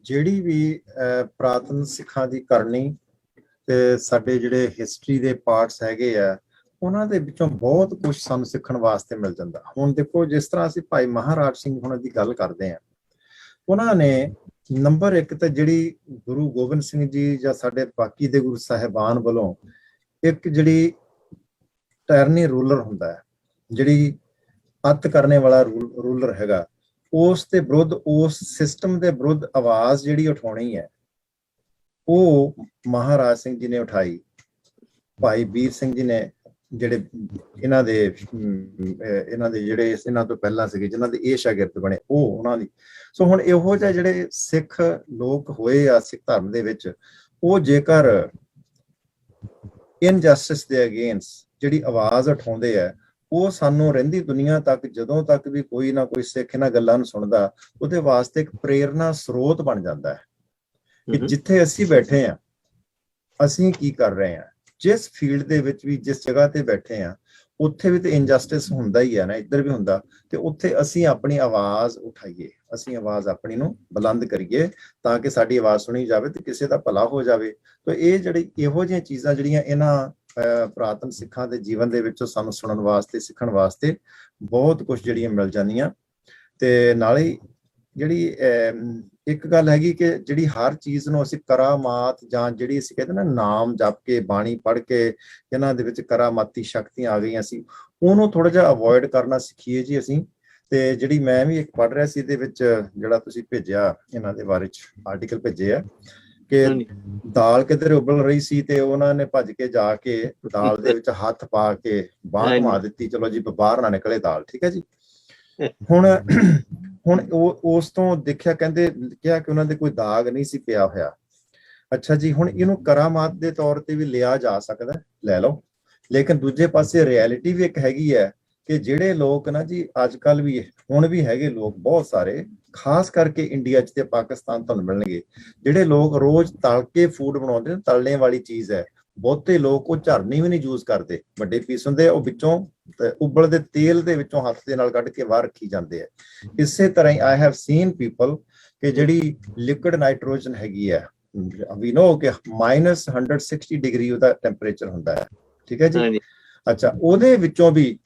C: ਜਿਹੜੀ ਵੀ ਪ੍ਰਾਤਨ ਸਿੱਖਾਂ ਦੀ ਕਰਨੀ ਤੇ ਸਾਡੇ ਜਿਹੜੇ ਹਿਸਟਰੀ ਦੇ ਪਾਰਟਸ ਹੈਗੇ ਆ, ਉਹਨਾਂ ਦੇ ਵਿੱਚੋਂ ਬਹੁਤ ਕੁਝ ਸਾਨੂੰ ਸਿੱਖਣ ਵਾਸਤੇ ਮਿਲ ਜਾਂਦਾ। ਹੁਣ ਦੇਖੋ, ਜਿਸ ਤਰ੍ਹਾਂ ਅਸੀਂ ਭਾਈ ਮਹਾਰਾਜ ਸਿੰਘ ਹੁਣਾਂ ਦੀ ਗੱਲ ਕਰਦੇ ਹਾਂ, ਉਹਨਾਂ ਨੇ ਨੰਬਰ 1 ਤੇ ਜਿਹੜੀ ਗੁਰੂ ਗੋਬਿੰਦ ਸਿੰਘ ਜੀ ਜਾਂ ਸਾਡੇ ਬਾਕੀ ਦੇ ਗੁਰੂ ਸਾਹਿਬਾਨ ਵੱਲੋਂ ਇੱਕ ਜਿਹੜੀ ਟੈਰਨੀ ਰੂਲਰ ਹੁੰਦਾ ਹੈ, ਜਿਹੜੀ ਅੱਤ ਕਰਨੇ ਵਾਲਾ ਰੂਲਰ ਹੈਗਾ, ਉਸ ਦੇ ਵਿਰੁੱਧ, ਉਸ ਸਿਸਟਮ ਦੇ ਵਿਰੁੱਧ ਆਵਾਜ਼ ਜਿਹੜੀ ਉਠਾਉਣੀ ਹੈ, ਉਹ ਮਹਾਰਾਜ ਸਿੰਘ ਜੀ ਨੇ ਉਠਾਈ। ਭਾਈ ਵੀਰ ਸਿੰਘ ਜੀ ਨੇ, ਜਿਹੜੇ ਇਹਨਾਂ ਦੇ ਜਿਹੜੇ ਇਹਨਾਂ ਤੋਂ ਪਹਿਲਾਂ ਸੀਗੇ, ਜਿਨ੍ਹਾਂ ਦੇ ਇਹ ਸ਼ਾਗਿਰਦ ਬਣੇ, ਉਹ ਉਹਨਾਂ ਦੀ। ਸੋ ਹੁਣ ਇਹੋ ਜਿਹੇ ਜਿਹੜੇ ਸਿੱਖ ਲੋਕ ਹੋਏ ਆ ਸਿੱਖ ਧਰਮ ਦੇ ਵਿੱਚ, ਉਹ ਜੇਕਰ ਇਨਜਸਟਿਸ ਦੇ ਅਗੇਂਸਟ ਜਿਹੜੀ ਆਵਾਜ਼ ਉਠਾਉਂਦੇ ਆ, ਉਹ ਸਾਨੂੰ ਰਹਿੰਦੀ ਦੁਨੀਆ ਤੱਕ, ਜਦੋਂ ਤੱਕ ਵੀ ਕੋਈ ਨਾ ਕੋਈ ਸਿੱਖ ਇਹਨਾਂ ਗੱਲਾਂ ਨੂੰ ਸੁਣਦਾ, ਉਹਦੇ ਵਾਸਤੇ ਇੱਕ ਪ੍ਰੇਰਨਾ ਸਰੋਤ ਬਣ ਜਾਂਦਾ ਹੈ ਕਿ ਜਿੱਥੇ ਅਸੀਂ ਬੈਠੇ ਹਾਂ, ਅਸੀਂ ਕੀ ਕਰ ਰਹੇ ਹਾਂ, ਜਿਸ ਫੀਲਡ ਦੇ ਵਿੱਚ ਵੀ, ਜਿਸ ਜਗ੍ਹਾ ਤੇ ਬੈਠੇ ਹਾਂ, ਉੱਥੇ ਵੀ ਤੇ ਇਨਜਸਟਿਸ ਹੁੰਦਾ ਹੀ ਹੈ ਨਾ, ਇੱਧਰ ਵੀ ਹੁੰਦਾ, ਤੇ ਉੱਥੇ ਅਸੀਂ ਆਪਣੀ ਆਵਾਜ਼ ਉਠਾਈਏ, ਅਸੀਂ ਆਵਾਜ਼ ਆਪਣੀ ਨੂੰ ਬੁਲੰਦ ਕਰੀਏ ਤਾਂ ਕਿ ਸਾਡੀ ਆਵਾਜ਼ ਸੁਣੀ ਜਾਵੇ ਤੇ ਕਿਸੇ ਦਾ ਭਲਾ ਹੋ ਜਾਵੇ। ਤਾਂ ਇਹ ਜਿਹੜੀ ਇਹੋ ਜਿਹੀਆਂ ਚੀਜ਼ਾਂ ਜਿਹੜੀਆਂ ਇਹਨਾਂ ਪ੍ਰਾਤਨ ਸਿੱਖਾਂ ਦੇ ਜੀਵਨ ਦੇ ਵਿੱਚੋਂ ਸਾਨੂੰ ਸੁਣਨ ਵਾਸਤੇ, ਸਿੱਖਣ ਵਾਸਤੇ ਬਹੁਤ ਕੁਝ ਜਿਹੜੀਆਂ ਮਿਲ ਜਾਂਦੀਆਂ। ਤੇ ਨਾਲੇ ਜਿਹੜੀ ਇੱਕ ਗੱਲ ਹੈਗੀ ਕਿ ਜਿਹੜੀ ਹਰ ਚੀਜ਼ ਨੂੰ ਅਸੀਂ ਕਰਾਮਾਤ, ਜਾਂ ਜਿਹੜੀ ਅਸੀਂ ਕਹਿੰਦੇ ਨਾ ਨਾਮ ਜਪ ਕੇ, ਬਾਣੀ ਪੜ੍ਹ ਕੇ ਇਹਨਾਂ ਦੇ ਵਿੱਚ ਕਰਾਮਾਤੀ ਸ਼ਕਤੀਆਂ ਆ ਗਈਆਂ ਸੀ, ਉਹਨੂੰ ਥੋੜਾ ਜਿਹਾ ਅਵੋਇਡ ਕਰਨਾ ਸਿੱਖੀਏ ਜੀ ਅਸੀਂ। ਤੇ ਜਿਹੜੀ ਮੈਂ ਵੀ ਇੱਕ ਪੜ੍ਹ ਰਿਹਾ ਸੀ, ਇਹਦੇ ਵਿੱਚ ਜਿਹੜਾ ਤੁਸੀਂ ਭੇਜਿਆ ਇਹਨਾਂ ਦੇ ਬਾਰੇ ਚ ਆਰਟੀਕਲ ਭੇਜੇ ਆ ਕਿ ਦਾਲ ਕਿਧਰੇ ਉਬਲ ਰਹੀ ਸੀ ਤੇ ਉਹਨਾਂ ਨੇ ਭੱਜ ਕੇ ਜਾ ਕੇ ਦਾਲ ਦੇ ਵਿੱਚ ਹੱਥ ਪਾ ਕੇ ਬਾਹਰ ਘੁਮਾ ਦਿੱਤੀ, ਚਲੋ ਜੀ ਬਾਹਰ ਨਾ ਨਿਕਲੇ ਦਾਲ, ਠੀਕ ਹੈ ਜੀ। ਹੁਣ ਉਸ ਤੋਂ ਦੇਖਿਆ, ਕਹਿੰਦੇ ਕਿਹਾ ਕਿ ਉਹਨਾਂ ਦੇ ਕੋਈ ਦਾਗ ਨਹੀਂ ਸੀ ਪਿਆ ਹੋਇਆ। ਅੱਛਾ ਜੀ, ਹੁਣ ਇਹਨੂੰ ਕਰਾਮਾਤ ਦੇ ਤੌਰ ਤੇ ਵੀ ਲਿਆ ਜਾ ਸਕਦਾ, ਲੈ ਲਓ, ਲੇਕਿਨ ਦੂਜੇ ਪਾਸੇ ਰਿਐਲਿਟੀ ਵੀ ਇੱਕ ਹੈਗੀ ਹੈ ਕਿ ਜਿਹੜੇ ਲੋਕ ਨਾ ਜੀ ਅੱਜ ਕੱਲ ਵੀ ਹੁਣ ਵੀ ਹੈਗੇ ਲੋਕ ਬਹੁਤ ਸਾਰੇ, ਖਾਸ ਕਰਕੇ ਇੰਡੀਆ 'ਚ ਤੇ ਪਾਕਿਸਤਾਨ ਤੁਹਾਨੂੰ ਮਿਲਣਗੇ, ਜਿਹੜੇ ਲੋਕ ਰੋਜ਼ ਤਲ ਕੇ ਫੂਡ ਬਣਾਉਂਦੇ ਨੇ। ਤਲਣੇ ਵਾਲੀ ਚੀਜ਼ ਹੈ, ਬਹੁਤੇ ਲੋਕ ਉਹ ਝਰਨੀ ਵੀ ਨਹੀਂ ਯੂਜ਼ ਕਰਦੇ, ਵੱਡੇ ਪੀਸ ਹੁੰਦੇ ਆ, ਉਹ ਵਿੱਚੋਂ ਉਬਲਦੇ ਤੇਲ ਦੇ ਵਿੱਚੋਂ ਹੱਥ ਦੇ ਨਾਲ ਕੱਢ ਕੇ ਬਾਹਰ ਰੱਖੀ ਜਾਂਦੇ ਆ। ਇਸੇ ਤਰ੍ਹਾਂ ਹੀ ਆਈ ਹੈਵ ਸੀਨ ਪੀਪਲ ਕਿ ਜਿਹੜੀ ਲਿਕੁਇਡ ਨਾਈਟ੍ਰੋਜਨ ਹੈਗੀ ਹੈ, ਵੀ ਨੋ ਕਿ -160 ਡਿਗਰੀ ਉਹਦਾ ਟੈਂਪਰੇਚਰ ਹੁੰਦਾ ਹੈ, ਠੀਕ ਹੈ ਜੀ। ਅੱਛਾ, ਉਹਦੇ ਵਿੱਚੋਂ ਵੀ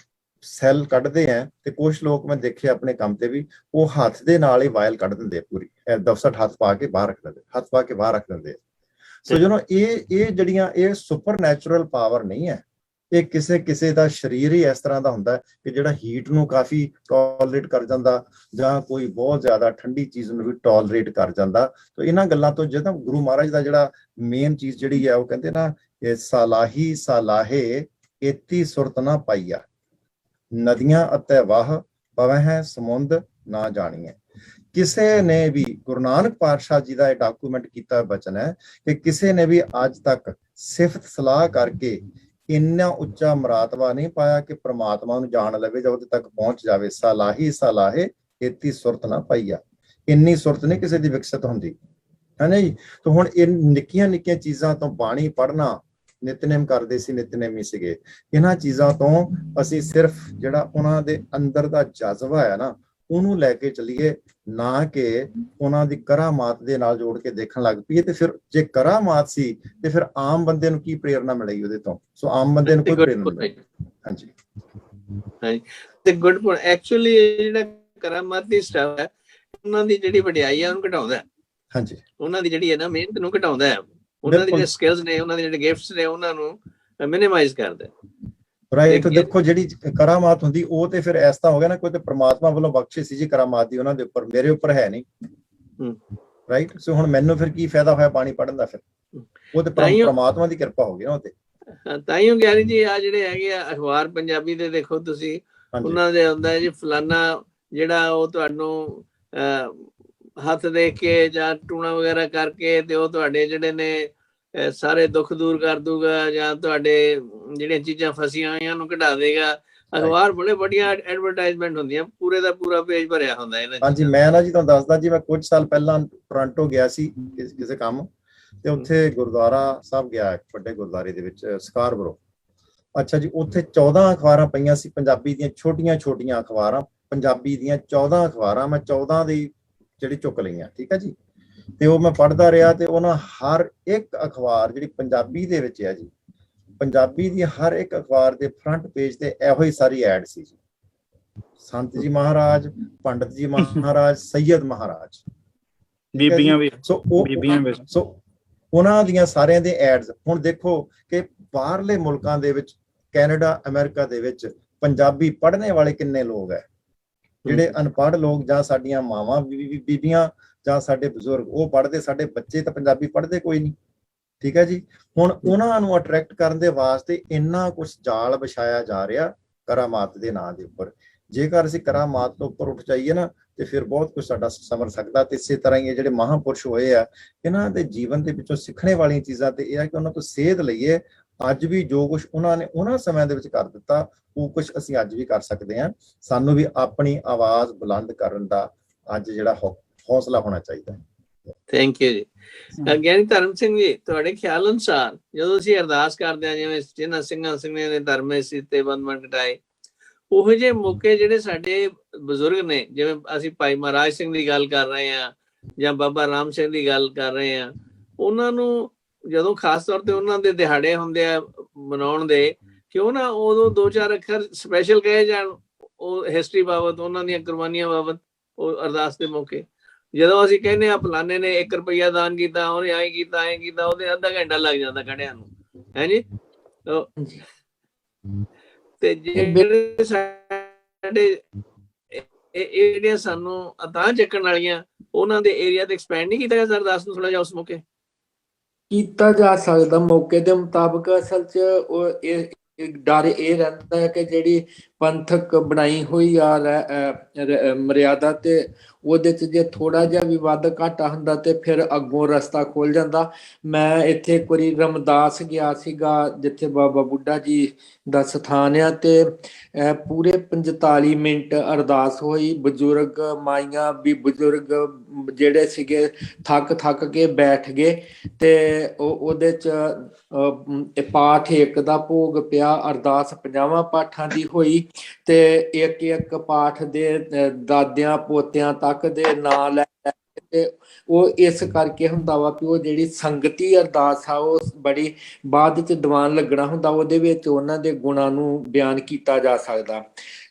C: ਸੈੱਲ ਕੱਢਦੇ ਆ, ਤੇ ਕੁਝ ਲੋਕ ਮੈਂ ਦੇਖੇ ਆਪਣੇ ਕੰਮ ਤੇ ਵੀ, ਉਹ ਹੱਥ ਦੇ ਨਾਲ ਹੀ ਵਾਇਲ ਕੱਢ ਦਿੰਦੇ ਆ ਪੂਰੀ, 10 ਹੱਥ ਪਾ ਕੇ ਬਾਹਰ ਰੱਖ ਦਿੰਦੇ, ਹੱਥ ਪਾ ਕੇ ਬਾਹਰ ਰੱਖ ਦਿੰਦੇ। ਸੋ ਇਹ ਜਿਹੜੀਆਂ ਇਹ ਸੁਪਰ ਨੈਚੁਰਲ ਪਾਵਰ ਨਹੀਂ ਹੈ, ਇਹ ਕਿਸੇ ਦਾ ਸਰੀਰ ਹੀ ਇਸ ਤਰ੍ਹਾਂ ਦਾ ਹੁੰਦਾ ਕਿ ਜਿਹੜਾ ਹੀਟ ਨੂੰ ਕਾਫੀ ਟੋਲਰੇਟ ਕਰ ਜਾਂਦਾ, ਜਾਂ ਕੋਈ ਬਹੁਤ ਜ਼ਿਆਦਾ ਠੰਡੀ ਚੀਜ਼ ਨੂੰ ਵੀ ਟੋਲਰੇਟ ਕਰ ਜਾਂਦਾ। ਤਾਂ ਇਹਨਾਂ ਗੱਲਾਂ ਤੋਂ ਜਦੋਂ ਗੁਰੂ ਮਹਾਰਾਜ ਦਾ ਜਿਹੜਾ ਮੇਨ ਚੀਜ਼ ਜਿਹੜੀ ਹੈ, ਉਹ ਕਹਿੰਦੇ ਨਾ, ਇਹ ਸਾਲਾਹੀ ਸਾਲਾਹੇ ਏਤੀ ਸੁਰਤ ਨਾ ਪਾਈਆ, ਨਦੀਆਂ ਅਤੇ ਵਾਹ ਪਵਹਿ ਸਮੁੰਦ ਨਾ ਜਾਣੀਏ। ਕਿਸੇ ਨੇ ਵੀ, ਗੁਰੂ ਨਾਨਕ ਪਾਤਸ਼ਾਹ ਜੀ ਦਾ ਇਹ ਡਾਕੂਮੈਂਟ ਕੀਤਾ ਬਚਨ ਹੈ ਕਿ ਕਿਸੇ ਨੇ ਵੀ ਅੱਜ ਤੱਕ ਸਿਫਤ ਸਲਾਹ ਕਰਕੇ ਇੰਨਾ ਉੱਚਾ ਮਰਾਤਬਾ ਨਹੀਂ ਪਾਇਆ ਕਿ ਪ੍ਰਮਾਤਮਾ ਨੂੰ ਜਾਣ ਲਵੇ ਜਾਂ ਉਹਦੇ ਤੱਕ ਪਹੁੰਚ ਜਾਵੇ। ਸਾਲਾਹੀ ਸਾਲਾਹੇ ਏਤੀ ਸੁਰਤ ਨਾ ਪਾਈਆ, ਇੰਨੀ ਸੁਰਤ ਨਹੀਂ ਕਿਸੇ ਦੀ ਵਿਕਸਿਤ ਹੁੰਦੀ, ਹੈ ਨਾ ਜੀ। ਤਾਂ ਹੁਣ ਇਹ ਨਿੱਕੀਆਂ ਨਿੱਕੀਆਂ ਚੀਜ਼ਾਂ ਤੋਂ ਬਾਣੀ ਪੜ੍ਹਨਾ, ਨਿਤਨੇਮ ਕਰਦੇ ਸੀ, ਨਿਤਨੇਮੀ ਸੀਗੇ, ਇਹਨਾਂ ਚੀਜ਼ਾਂ ਤੋਂ ਅਸੀਂ ਸਿਰਫ ਜਿਹੜਾ ਉਹਨਾਂ ਦੇ ਅੰਦਰ ਦਾ ਜਜ਼ਬਾ ਹੈ ਨਾ, ਉਹਨੂੰ ਲੈ ਕੇ ਚੱਲੀਏ, ਨਾ ਕਿ ਉਹਨਾਂ ਦੀ ਕਰਾਮਾਤ ਦੇ ਨਾਲ ਜੋੜ ਕੇ ਦੇਖਣ ਲੱਗ ਪਈਏ। ਤੇ ਫਿਰ ਜੇ ਕਰਾਮਾਤ ਸੀ ਤੇ ਫਿਰ ਆਮ ਬੰਦੇ ਨੂੰ ਕੀ ਪ੍ਰੇਰਨਾ ਮਿਲੇਗੀ ਉਹਦੇ ਤੋਂ? ਸੋ ਆਮ ਬੰਦੇ ਨੂੰ ਕੋਈ ਪ੍ਰੇਰਨਾ ਨਹੀਂ। ਹਾਂਜੀ
A: ਤੇ ਗੁੱਡ ਪੁਆਇੰਟ। ਐਕਚੁਅਲੀ ਜਿਹੜਾ ਕਰਾਮਾਤੀ ਸਟਾਫ ਹੈ, ਉਹਨਾਂ ਦੀ ਜਿਹੜੀ ਵਡਿਆਈ ਹੈ ਉਹਨੂੰ ਘਟਾਉਂਦਾ।
C: ਹਾਂਜੀ,
A: ਉਹਨਾਂ ਦੀ ਜਿਹੜੀ ਹੈ ਨਾ ਮਿਹਨਤ ਨੂੰ ਘਟਾਉਂਦਾ ਹੈ, ਉਹਨਾਂ ਦੀ ਜਿਹੜੇ ਸਕਿੱਲਸ ਨੇ, ਉਹਨਾਂ ਦੇ ਜਿਹੜੇ ਗਿਫਟਸ ਨੇ, ਉਹਨਾਂ ਨੂੰ ਮਿਨੀਮਾਈਜ਼ ਕਰਦਾ।
C: ਰਾਈਟ। ਦੇਖੋ ਜਿਹੜੀ ਕਰਾਮਾਤ ਹੁੰਦੀ ਉਹ ਤੇ ਫਿਰ ਇਸ ਤਰ੍ਹਾਂ ਹੋ ਗਿਆ ਨਾ, ਕੋਈ ਤੇ ਪ੍ਰਮਾਤਮਾ ਵੱਲੋਂ ਬਖਸ਼ਿਸ਼ ਸੀ ਜੀ ਕਰਾਮਾਤ ਦੀ ਉਹਨਾਂ ਦੇ ਉੱਪਰ, ਮੇਰੇ ਉੱਪਰ ਹੈ ਨਹੀਂ। ਰਾਈਟ। ਸੋ ਹੁਣ ਮੈਨੂੰ ਫਿਰ ਕੀ ਫਾਇਦਾ ਹੋਇਆ ਬਾਣੀ ਪੜ੍ਹਨ ਦਾ? ਫਿਰ ਉਹ ਤੇ ਪ੍ਰਮਾਤਮਾ ਦੀ ਕਿਰਪਾ ਹੋ ਗਈ ਨਾ ਉਹ ਤੇ।
A: ਤਾਈਓ ਗਿਆਨੀ ਜੀ ਆ ਜਿਹੜੇ ਹੈਗੇ ਆ ਅਖਬਾਰ ਪੰਜਾਬੀ ਦੇ, ਦੇਖੋ ਤੁਸੀਂ, ਉਹਨਾਂ ਦੇ ਹੁੰਦਾ ਜੀ ਫਲਾਨਾ ਜਿਹੜਾ ਉਹ ਤੁਹਾਨੂੰ ਹੱਥ ਦੇ ਕੇ ਜਾਂ ਟੂਣਾ ਵਗੈਰਾ ਕਰਕੇ ਤੇ ਉਹ ਤੁਹਾਡੇ ਜਿਹੜੇ ਨੇ ਸਾਰੇ ਦੁੱਖ ਦੂਰ ਕਰ ਦੂਗਾ, ਜਾਂ ਤੁਹਾਡੇ ਜਿਹੜੀਆਂ ਚੀਜ਼ਾਂ ਫਸੀਆਂ ਹੋਈਆਂ ਨੂੰ ਘਟਾ ਦੇਗਾ। ਅਖਬਾਰ ਬੜੇ ਬੜੀਆਂ ਐਡਵਰਟਾਈਜ਼ਮੈਂਟ ਹੁੰਦੀਆਂ, ਪੂਰੇ ਦਾ ਪੂਰਾ ਪੇਜ ਭਰਿਆ ਹੁੰਦਾ ਇਹਨਾਂ।
C: ਹਾਂਜੀ, ਮੈਂ ਨਾ ਜੀ ਤੁਹਾਨੂੰ ਦੱਸਦਾ ਜੀ, ਮੈਂ ਕੁਝ ਸਾਲ ਪਹਿਲਾਂ ਟੋਰਾਂਟੋ ਗਿਆ ਸੀ ਕਿਸੇ ਕੰਮ ਤੇ, ਉੱਥੇ ਗੁਰਦੁਆਰਾ ਸਾਹਿਬ ਗਿਆ, ਵੱਡੇ ਗੁਰਦੁਆਰੇ ਦੇ ਵਿੱਚ ਸਕਾਰਬਰੋ। ਅੱਛਾ ਜੀ, ਉੱਥੇ 14 ਅਖਬਾਰਾਂ ਪਈਆਂ ਸੀ ਪੰਜਾਬੀ ਦੀਆਂ, ਛੋਟੀਆਂ ਛੋਟੀਆਂ ਅਖਬਾਰਾਂ ਪੰਜਾਬੀ ਦੀਆਂ, 14 ਅਖਬਾਰਾਂ। ਮੈਂ 14 ਦੀ ਜਿਹੜੀ ਚੁੱਕ ਲਈਆਂ, ਠੀਕ ਹੈ ਜੀ। ਤੇ ਉਹ ਮੈਂ ਪੜ੍ਹਦਾ ਰਿਹਾ, ਤੇ ਉਹਨਾਂ ਹਰ ਇੱਕ ਅਖਬਾਰ ਜਿਹੜੀ ਪੰਜਾਬੀ ਦੇ ਵਿੱਚ ਹੈ ਜੀ, ਪੰਜਾਬੀ ਦੀ ਹਰ ਇੱਕ ਅਖਬਾਰ ਦੇ ਫਰੰਟ ਪੇਜ ਤੇ ਇਹੋ ਹੀ ਸਾਰੀ ਐਡ ਸੀ ਜੀ, ਸੰਤ ਜੀ ਮਹਾਰਾਜ, ਪੰਡਤ ਜੀ ਮਹਾਰਾਜ, ਸੈਯਦ ਮਹਾਰਾਜ,
H: ਬੀਬੀਆਂ ਵੀ।
C: ਸੋ ਉਹਨਾਂ ਦੀਆਂ ਸਾਰਿਆਂ ਦੇ ਐਡਸ। ਹੁਣ ਦੇਖੋ ਕਿ ਬਾਹਰਲੇ ਮੁਲਕਾਂ ਦੇ ਵਿੱਚ, ਕੈਨੇਡਾ, ਅਮਰੀਕਾ ਦੇ ਵਿੱਚ ਪੰਜਾਬੀ ਪੜ੍ਹਨੇ ਵਾਲੇ ਕਿੰਨੇ ਲੋਕ ਹੈ। ਜਿਹੜੇ ਅਨਪੜ੍ਹ ਲੋਕ ਜਾਂ ਸਾਡੀਆਂ ਮਾਵਾਂ ਬੀਬੀਆਂ ਜਾਂ ਸਾਡੇ ਬਜ਼ੁਰਗ, ਉਹ ਪੜ੍ਹਦੇ, ਸਾਡੇ ਬੱਚੇ ਤਾਂ ਪੰਜਾਬੀ ਪੜ੍ਹਦੇ ਕੋਈ ਨਹੀਂ, ਠੀਕ ਹੈ ਜੀ। ਹੁਣ ਉਹਨਾਂ ਨੂੰ ਅਟਰੈਕਟ ਕਰਨ ਦੇ ਵਾਸਤੇ ਇੰਨਾ ਕੁਛ ਜਾਲ ਵਿਛਾਇਆ ਜਾ ਰਿਹਾ ਕਰਾਮਾਤ ਦੇ ਨਾਂ ਦੇ ਉੱਪਰ। ਜੇਕਰ ਅਸੀਂ ਕਰਾਮਾਤ ਤੋਂ ਉੱਪਰ ਉੱਠ ਜਾਈਏ ਨਾ, ਤੇ ਫਿਰ ਬਹੁਤ ਕੁਝ ਸਾਡਾ ਸਮਰ ਸਕਦਾ। ਤੇ ਇਸੇ ਤਰ੍ਹਾਂ ਹੀ ਜਿਹੜੇ ਮਹਾਂਪੁਰਸ਼ ਹੋਏ ਆ, ਇਹਨਾਂ ਦੇ ਜੀਵਨ ਦੇ ਵਿੱਚੋਂ ਸਿੱਖਣੇ ਵਾਲੀਆਂ ਚੀਜ਼ਾਂ ਤੇ ਇਹ ਹੈ ਕਿ ਉਹਨਾਂ ਤੋਂ ਸੇਧ ਲਈਏ। ਅੱਜ ਵੀ ਜੋ ਕੁਝ ਉਹਨਾਂ ਨੇ ਉਹਨਾਂ ਸਮਿਆਂ ਦੇ ਵਿੱਚ ਕਰ ਦਿੱਤਾ, ਉਹ ਕੁਝ ਅਸੀਂ ਅੱਜ ਵੀ ਕਰ ਸਕਦੇ ਹਾਂ। ਸਾਨੂੰ ਵੀ ਆਪਣੀ ਆਵਾਜ਼ ਬੁਲੰਦ ਕਰਨ ਦਾ ਅੱਜ ਜਿਹੜਾ ਹੌਸਲਾ ਹੋਣਾ ਚਾਹੀਦਾ ਹੈ।
A: ਥੈਂਕ ਯੂ ਜੀ। ਗਿਆਨੀ ਧਰਮ ਸਿੰਘ ਜੀ, ਤੁਹਾਡੇ ਖਿਆਲ ਅਨੁਸਾਰ ਜਦੋਂ ਅਸੀਂ ਅਰਦਾਸ ਕਰਦੇ ਹਾਂ, ਜਿਵੇਂ ਜਿਹਨਾਂ ਸਿੰਘਾਂ ਨੇ ਧਰਮੇ ਸੀਤੇ ਬੰਧਨ ਘਟਾਏ, ਉਹੋ ਜਿਹੇ ਮੌਕੇ ਜਿਹੜੇ ਸਾਡੇ ਬਜ਼ੁਰਗ ਨੇ, ਜਿਵੇਂ ਅਸੀਂ ਭਾਈ ਮਹਾਰਾਜ ਸਿੰਘ ਦੀ ਗੱਲ ਕਰ ਰਹੇ ਹਾਂ ਜਾਂ ਬਾਬਾ ਰਾਮ ਸਿੰਘ ਦੀ ਗੱਲ ਕਰ ਰਹੇ ਹਾਂ, ਉਹਨਾਂ ਨੂੰ ਜਦੋਂ ਖਾਸ ਤੌਰ ਤੇ ਉਹਨਾਂ ਦੇ ਦਿਹਾੜੇ ਹੁੰਦੇ ਆ ਮਨਾਉਣ ਦੇ, ਕਿਉਂ ਨਾ ਉਦੋਂ 2-4 ਅੱਖਰ ਸਪੈਸ਼ਲ ਕਹੇ ਜਾਣ ਉਹ ਹਿਸਟਰੀ ਬਾਬਤ, ਉਹਨਾਂ ਦੀਆਂ ਕੁਰਬਾਨੀਆਂ ਬਾਬਤ, ਉਹ ਅਰਦਾਸ ਦੇ ਮੌਕੇ। ਜਦੋਂ ਅਸੀਂ ਕਹਿੰਦੇ ਆ ਫਲਾਣੇ ਨੇ 1 ਰੁਪਈਆ ਦਾਨ ਕੀਤਾ, ਉਹਨੇ ਐਂ ਕੀਤਾ, ਉਹਦੇ ਅੱਧਾ ਘੰਟਾ ਲੱਗ ਜਾਂਦਾ ਖੜਿਆਂ ਨੂੰ, ਹੈ ਜੀ। ਤੇ ਜਿਹੜੇ ਸਾਡੇ ਇਹ ਜਿਹੜੀਆਂ ਸਾਨੂੰ ਅਤਾਹ ਚੱਕਣ ਵਾਲੀਆਂ, ਉਹਨਾਂ ਦੇ ਏਰੀਆ ਤੇ ਐਕਸਪੈਂਡ ਨਹੀਂ ਕੀਤਾ ਗਿਆ ਅਰਦਾਸ ਨੂੰ ਥੋੜਾ ਜਿਹਾ ਉਸ ਮੌਕੇ?
E: ਕੀਤਾ ਜਾ ਸਕਦਾ ਮੌਕੇ ਦੇ ਮੁਤਾਬਕ। ਅਸਲ 'ਚ ਉਹ ਇਹ ਡਰ ਇਹ ਰਹਿੰਦਾ ਹੈ ਕਿ ਜਿਹੜੀ ਪੰਥਕ ਬਣਾਈ ਹੋਈ ਆ ਮਰਿਆਦਾ, ਤੇ ਉਹਦੇ 'ਚ ਜੇ ਥੋੜਾ ਜਿਹਾ ਵੀ ਵੱਧ ਘਾਟਾ ਹੁੰਦਾ ਤੇ ਫਿਰ ਅੱਗੋਂ ਰਸਤਾ ਖੁੱਲ ਜਾਂਦਾ। ਮੈਂ ਇੱਥੇ ਇੱਕ ਵਾਰੀ ਰਮਦਾਸ ਗਿਆ ਸੀਗਾ, ਜਿੱਥੇ ਬਾਬਾ ਬੁੱਢਾ ਜੀ ਦਾ ਸਥਾਨ ਆ, ਤੇ ਪੂਰੇ 45 ਮਿੰਟ ਅਰਦਾਸ ਹੋਈ। ਬਜ਼ੁਰਗ ਮਾਈਆਂ ਵੀ ਬਜ਼ੁਰਗ ਜਿਹੜੇ ਸੀਗੇ ਥੱਕ ਕੇ ਬੈਠ ਗਏ, ਤੇ ਉਹਦੇ 'ਚ ਪਾਠ ਇੱਕ ਦਾ ਭੋਗ ਪਿਆ, ਅਰਦਾਸ 50 ਪਾਠਾਂ ਦੀ ਹੋਈ, ਤੇ ਇੱਕ ਪਾਠ ਦੇ ਦਾਦਿਆਂ ਪੋਤਿਆਂ ਤੱਕ ਦੇ ਨਾਂ ਲੈ ਤੇ ਉਹ ਇਸ ਕਰਕੇ ਹੁੰਦਾ ਵਾ ਕਿ ਉਹ ਜਿਹੜੀ ਸੰਗਤੀ ਅਰਦਾਸ ਆ ਉਹ ਬੜੀ ਬਾਅਦ ਚ ਦੀਵਾਨ ਲੱਗਣਾ ਹੁੰਦਾ, ਉਹਦੇ ਵਿੱਚ ਉਹਨਾਂ ਦੇ ਗੁਣਾਂ ਨੂੰ ਬਿਆਨ ਕੀਤਾ ਜਾ ਸਕਦਾ।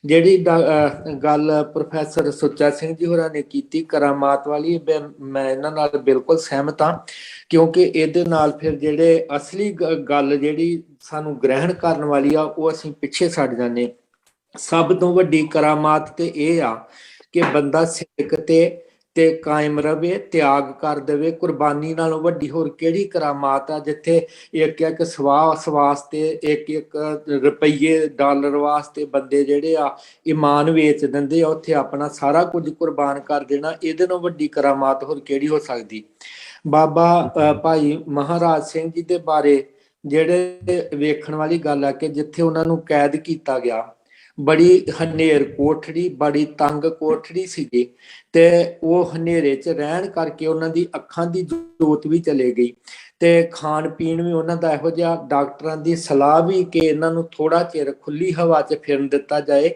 E: ਜਿਹੜੀ ਗੱਲ ਪ੍ਰੋਫੈਸਰ ਸੁੱਚਾ ਸਿੰਘ ਜੀ ਹੋਰਾਂ ਨੇ ਕੀਤੀ ਕਰਾਮਾਤ ਵਾਲੀ, ਮੈਂ ਇਹਨਾਂ ਨਾਲ ਬਿਲਕੁਲ ਸਹਿਮਤ ਹਾਂ, ਕਿਉਂਕਿ ਇਹਦੇ ਨਾਲ ਫਿਰ ਜਿਹੜੇ ਅਸਲੀ ਗੱਲ ਜਿਹੜੀ ਸਾਨੂੰ ਗ੍ਰਹਿਣ ਕਰਨ ਵਾਲੀ ਆ ਉਹ ਅਸੀਂ ਪਿੱਛੇ ਛੱਡ ਜਾਂਦੇ। ਸਭ ਤੋਂ ਵੱਡੀ ਕਰਾਮਾਤ ਤੇ ਇਹ ਆ ਕਿ ਬੰਦਾ ਸਿੱਖ ਤੇ ਕਾਇਮ ਰਵੇ, ਤਿਆਗ ਕਰ ਦੇਵੇ। ਕੁਰਬਾਨੀ ਨਾਲੋਂ ਵੱਡੀ ਹੋਰ ਕਿਹੜੀ ਕਰਾਮਾਤ ਆ, ਜਿੱਥੇ ਇੱਕ ਸਵਾਸ ਵਾਸਤੇ ਇੱਕ ਰੁਪਈਏ ਡਾਲਰ ਵਾਸਤੇ ਬੰਦੇ ਜਿਹੜੇ ਆ ਈਮਾਨ ਵੇਚ ਦਿੰਦੇ ਆ, ਉੱਥੇ ਆਪਣਾ ਸਾਰਾ ਕੁਝ ਕੁਰਬਾਨ ਕਰ ਦੇਣਾ। ਇਹਦੇ ਨਾਲੋਂ ਵੱਡੀ ਕਰਾਮਾਤ ਹੋਰ ਕਿਹੜੀ ਹੋ ਸਕਦੀ। ਬਾਬਾ ਭਾਈ ਮਹਾਰਾਜ ਸਿੰਘ ਜੀ ਦੇ ਬਾਰੇ ਜਿਹੜੇ ਵੇਖਣ ਵਾਲੀ ਗੱਲ ਆ ਕਿ ਜਿੱਥੇ ਉਹਨਾਂ ਨੂੰ ਕੈਦ ਕੀਤਾ ਗਿਆ, ਬੜੀ ਹਨੇਰ ਕੋਠੜੀ, ਬੜੀ ਤੰਗ ਕੋਠੜੀ ਸੀਗੀ, ਤੇ ਉਹ ਹਨੇਰੇ 'ਚ ਰਹਿਣ ਕਰਕੇ ਉਹਨਾਂ ਦੀ ਅੱਖਾਂ ਦੀ ਜੋਤ ਵੀ ਚਲੇ ਗਈ, ਤੇ ਖਾਣ ਪੀਣ ਵੀ ਉਹਨਾਂ ਦਾ ਇਹੋ ਜਿਹਾ, ਡਾਕਟਰਾਂ ਦੀ ਸਲਾਹ ਵੀ ਕਿ ਇਹਨਾਂ ਨੂੰ ਥੋੜਾ ਚਿਰ ਖੁੱਲੀ ਹਵਾ 'ਚ ਫਿਰਨ ਦਿੱਤਾ ਜਾਏ,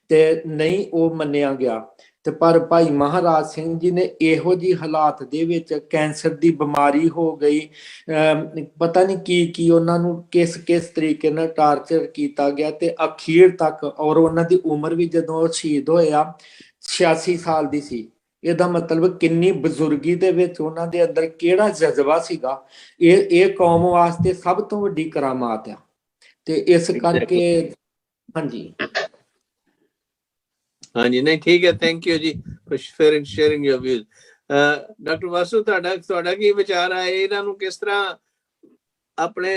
E: ਤੇ ਨਹੀਂ ਉਹ ਮੰਨਿਆ ਗਿਆ। ਤੇ ਪਰ ਭਾਈ ਮਹਾਰਾਜ ਸਿੰਘ ਜੀ ਨੇ ਇਹੋ ਜਿਹੀ ਹਾਲਾਤ ਦੇ ਵਿੱਚ, ਕੈਂਸਰ ਦੀ ਬਿਮਾਰੀ ਹੋ ਗਈ, ਪਤਾ ਨਹੀਂ ਕੀ ਉਹਨਾਂ ਨੂੰ ਕਿਸ ਤਰੀਕੇ ਨਾਲ ਟਾਰਚਰ ਕੀਤਾ ਗਿਆ, ਤੇ ਅਖੀਰ ਤੱਕ, ਔਰ ਉਹਨਾਂ ਦੀ ਉਮਰ ਵੀ ਜਦੋਂ ਉਹ ਸ਼ਹੀਦ ਹੋਇਆ 86 ਸਾਲ ਦੀ ਸੀ। ਇਹਦਾ ਮਤਲਬ ਕਿੰਨੀ ਬਜ਼ੁਰਗੀ ਦੇ ਵਿੱਚ ਉਹਨਾਂ ਦੇ ਅੰਦਰ ਕਿਹੜਾ ਜਜ਼ਬਾ ਸੀਗਾ। ਇਹ ਕੌਮ ਵਾਸਤੇ ਸਭ ਤੋਂ ਵੱਡੀ ਕਰਾਮਾਤ ਆ, ਤੇ ਇਸ ਕਰਕੇ ਹਾਂਜੀ
A: ਹਾਂਜੀ, ਨਹੀਂ ਠੀਕ ਹੈ, ਥੈਂਕ ਯੂ ਜੀ for sharing your views. Doctor Vasu, ਤੁਹਾਡਾ ਕੀ ਵਿਚਾਰ ਹੈ, ਇਹਨਾਂ ਨੂੰ ਕਿਸ ਤਰ੍ਹਾਂ ਆਪਣੇ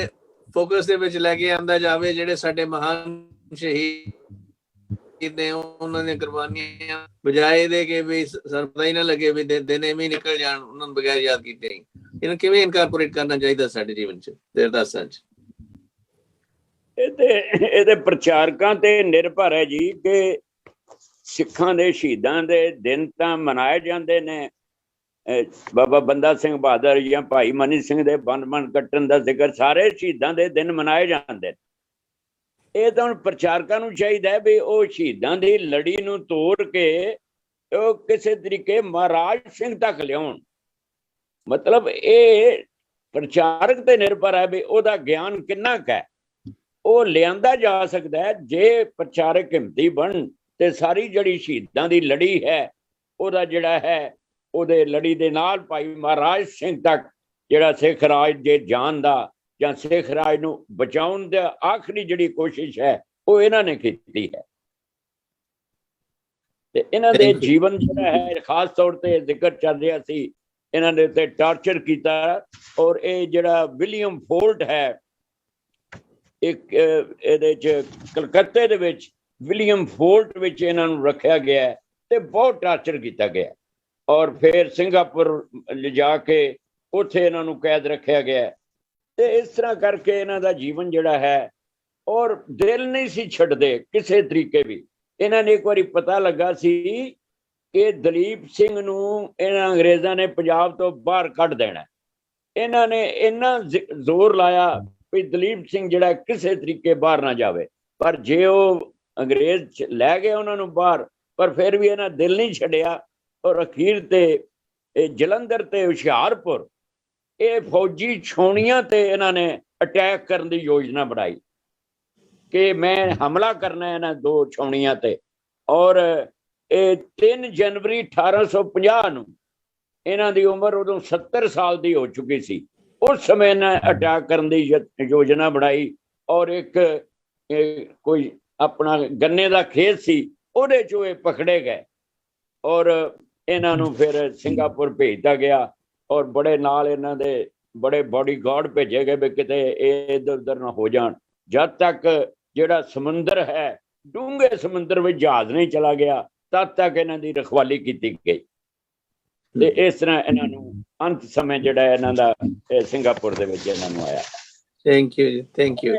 A: ਫੋਕਸ ਦੇ ਵਿੱਚ ਲੈ ਕੇ ਆਂਦਾ ਜਾਵੇ, ਜਿਹੜੇ ਸਾਡੇ ਮਹਾਨ ਸ਼ਹੀਦ ਨੇ, ਉਹਨਾਂ ਦੀਆਂ ਕੁਰਬਾਨੀਆਂ, ਬਜਾਏ ਦੇ ਕਿ ਵੀ ਸਾਨੂੰ ਪਤਾ ਹੀ ਨਾ ਲੱਗੇ ਵੀ ਦਿਨ ਐਵੇਂ ਨਿਕਲ ਜਾਣ ਉਹਨਾਂ ਨੂੰ ਬਗੈਰ ਯਾਦ ਕੀਤੇ ਹੀ। ਇਹਨੂੰ ਕਿਵੇਂ ਇਨਕਾਰਪੋਰੇਟ ਕਰਨਾ ਚਾਹੀਦਾ ਸਾਡੇ ਜੀਵਨ 'ਚ ਤੇ ਅਰਦਾਸਾਂ 'ਚ?
F: ਇਹਦੇ ਪ੍ਰਚਾਰਕਾਂ ਤੇ ਨਿਰਭਰ ਹੈ ਜੀ, ਕਿ ਸਿੱਖਾਂ ਦੇ ਸ਼ਹੀਦਾਂ ਦੇ ਦਿਨ ਤਾਂ ਮਨਾਏ ਜਾਂਦੇ ਨੇ, ਬਾਬਾ ਬੰਦਾ ਸਿੰਘ ਬਹਾਦਰ ਜਾਂ ਭਾਈ ਮਨੀ ਸਿੰਘ ਦੇ ਬੰਨ ਕੱਟਣ ਦਾ ਜ਼ਿਕਰ, ਸਾਰੇ ਸ਼ਹੀਦਾਂ ਦੇ ਦਿਨ ਮਨਾਏ ਜਾਂਦੇ ਨੇ। ਇਹ ਤਾਂ ਹੁਣ ਪ੍ਰਚਾਰਕਾਂ ਨੂੰ ਚਾਹੀਦਾ ਹੈ ਵੀ ਉਹ ਸ਼ਹੀਦਾਂ ਦੀ ਲੜੀ ਨੂੰ ਤੋੜ ਕੇ ਉਹ ਕਿਸੇ ਤਰੀਕੇ ਮਹਾਰਾਜ ਸਿੰਘ ਤੱਕ ਲਿਆਉਣ। ਮਤਲਬ ਇਹ ਪ੍ਰਚਾਰਕ ਤੇ ਨਿਰਭਰ ਹੈ ਵੀ ਉਹਦਾ ਗਿਆਨ ਕਿੰਨਾ ਕੁ ਹੈ, ਉਹ ਲਿਆਂਦਾ ਜਾ ਸਕਦਾ ਹੈ ਜੇ ਪ੍ਰਚਾਰਕ ਹਿੰਮਤੀ ਬਣਨ ਤੇ ਸਾਰੀ ਜਿਹੜੀ ਸ਼ਹੀਦਾਂ ਦੀ ਲੜੀ ਹੈ ਉਹਦਾ ਜਿਹੜਾ ਹੈ, ਉਹਦੇ ਲੜੀ ਦੇ ਨਾਲ ਭਾਈ ਮਹਾਰਾਜ ਸਿੰਘ ਤੱਕ ਜਿਹੜਾ ਸਿੱਖ ਰਾਜ ਦੇ ਜਾਣ ਦਾ ਜਾਂ ਸਿੱਖ ਰਾਜ ਨੂੰ ਬਚਾਉਣ ਦਾ ਆਖਰੀ ਜਿਹੜੀ ਕੋਸ਼ਿਸ਼ ਹੈ ਉਹ ਇਹਨਾਂ ਨੇ ਕੀਤੀ ਹੈ। ਤੇ ਇਹਨਾਂ ਦੇ ਜੀਵਨ ਜਿਹੜਾ ਹੈ, ਖਾਸ ਤੌਰ ਤੇ ਜ਼ਿਕਰ ਚੱਲ ਰਿਹਾ ਸੀ, ਇਹਨਾਂ ਦੇ ਉੱਤੇ ਟਾਰਚਰ ਕੀਤਾ। ਔਰ ਇਹ ਜਿਹੜਾ ਵਿਲੀਅਮ ਫੋਲਟ ਹੈ, ਇੱਕ ਇਹਦੇ 'ਚ ਕਲਕੱਤੇ ਦੇ ਵਿੱਚ ਵਿਲੀਅਮ ਫੋਲਟ ਵਿੱਚ ਇਹਨਾਂ ਨੂੰ ਰੱਖਿਆ ਗਿਆ ਤੇ ਬਹੁਤ ਟਾਰਚਰ ਕੀਤਾ ਗਿਆ, ਔਰ ਫਿਰ ਸਿੰਗਾਪੁਰ ਲਿਜਾ ਕੇ ਉੱਥੇ ਇਹਨਾਂ ਨੂੰ ਕੈਦ ਰੱਖਿਆ ਗਿਆ। ਤੇ ਇਸ ਤਰ੍ਹਾਂ ਕਰਕੇ ਇਹਨਾਂ ਦਾ ਜੀਵਨ ਜਿਹੜਾ ਹੈ, ਔਰ ਦਿਲ ਨਹੀਂ ਸੀ ਛੱਡਦੇ ਕਿਸੇ ਤਰੀਕੇ ਵੀ। ਇਹਨਾਂ ਨੇ ਇੱਕ ਵਾਰੀ ਪਤਾ ਲੱਗਾ ਸੀ ਕਿ ਦਲੀਪ ਸਿੰਘ ਨੂੰ ਇਹਨਾਂ ਅੰਗਰੇਜ਼ਾਂ ਨੇ ਪੰਜਾਬ ਤੋਂ ਬਾਹਰ ਕੱਢ ਦੇਣਾ, ਇਹਨਾਂ ਨੇ ਇੰਨਾ ਜ਼ੋਰ ਲਾਇਆ ਵੀ ਦਲੀਪ ਸਿੰਘ ਜਿਹੜਾ ਕਿਸੇ ਤਰੀਕੇ ਬਾਹਰ ਨਾ ਜਾਵੇ। ਪਰ ਜੇ ਉਹ ਅੰਗਰੇਜ਼ ਲੈ ਗਏ ਉਹਨਾਂ ਨੂੰ ਬਾਹਰ, ਪਰ ਫਿਰ ਵੀ ਇਹਨਾਂ ਦਿਲ ਨਹੀਂ ਛੱਡਿਆ, ਔਰ ਅਖੀਰ ਤੇ ਇਹ ਜਲੰਧਰ ਤੇ ਹੁਸ਼ਿਆਰਪੁਰ ਇਹ ਫੌਜੀ ਛਾਉਣੀਆਂ ਤੇ ਇਹਨਾਂ ਨੇ ਅਟੈਕ ਕਰਨ ਦੀ ਯੋਜਨਾ ਬਣਾਈ ਕਿ ਮੈਂ ਹਮਲਾ ਕਰਨਾ ਇਹਨਾਂ ਦੋ ਛਾਉਣੀਆਂ ਤੇ। ਔਰ ਇਹ 3 ਜਨਵਰੀ 1850 ਨੂੰ, ਇਹਨਾਂ ਦੀ ਉਮਰ ਉਦੋਂ 70 ਸਾਲ ਦੀ ਹੋ ਚੁੱਕੀ ਸੀ, ਉਸ ਸਮੇਂ ਇਹਨਾਂ ਅਟੈਕ ਕਰਨ ਦੀ ਯੋਜਨਾ ਬਣਾਈ। ਔਰ ਇੱਕ ਕੋਈ ਆਪਣਾ ਗੰਨੇ ਦਾ ਖੇਤ ਸੀ, ਉਹਦੇ 'ਚੋਂ ਇਹ ਪਕੜੇ ਗਏ, ਔਰ ਇਹਨਾਂ ਨੂੰ ਫਿਰ ਸਿੰਗਾਪੁਰ ਭੇਜਦਾ ਗਿਆ, ਔਰ ਬੜੇ ਨਾਲ ਇਹਨਾਂ ਦੇ ਬੜੇ ਬਾਡੀਗਾਰਡ ਭੇਜੇ ਗਏ ਵੀ ਕਿਤੇ ਇਹ ਇੱਧਰ ਉੱਧਰ ਨਾ ਹੋ ਜਾਣ। ਜਦ ਤੱਕ ਜਿਹੜਾ ਸਮੁੰਦਰ ਹੈ ਡੂੰਘੇ ਸਮੁੰਦਰ ਵਿੱਚ ਜਹਾਜ਼ ਨਹੀਂ ਚਲਾ ਗਿਆ ਤਦ ਤੱਕ ਇਹਨਾਂ ਦੀ ਰਖਵਾਲੀ ਕੀਤੀ ਗਈ। ਤੇ ਇਸ ਤਰ੍ਹਾਂ ਇਹਨਾਂ ਨੂੰ ਅੰਤ ਸਮੇਂ ਜਿਹੜਾ ਇਹਨਾਂ ਦਾ ਸਿੰਗਾਪੁਰ ਦੇ ਵਿੱਚ ਇਹਨਾਂ ਨੂੰ ਆਇਆ।
A: ਥੈਂਕ ਯੂ ਜੀ, ਥੈਂਕ ਯੂ।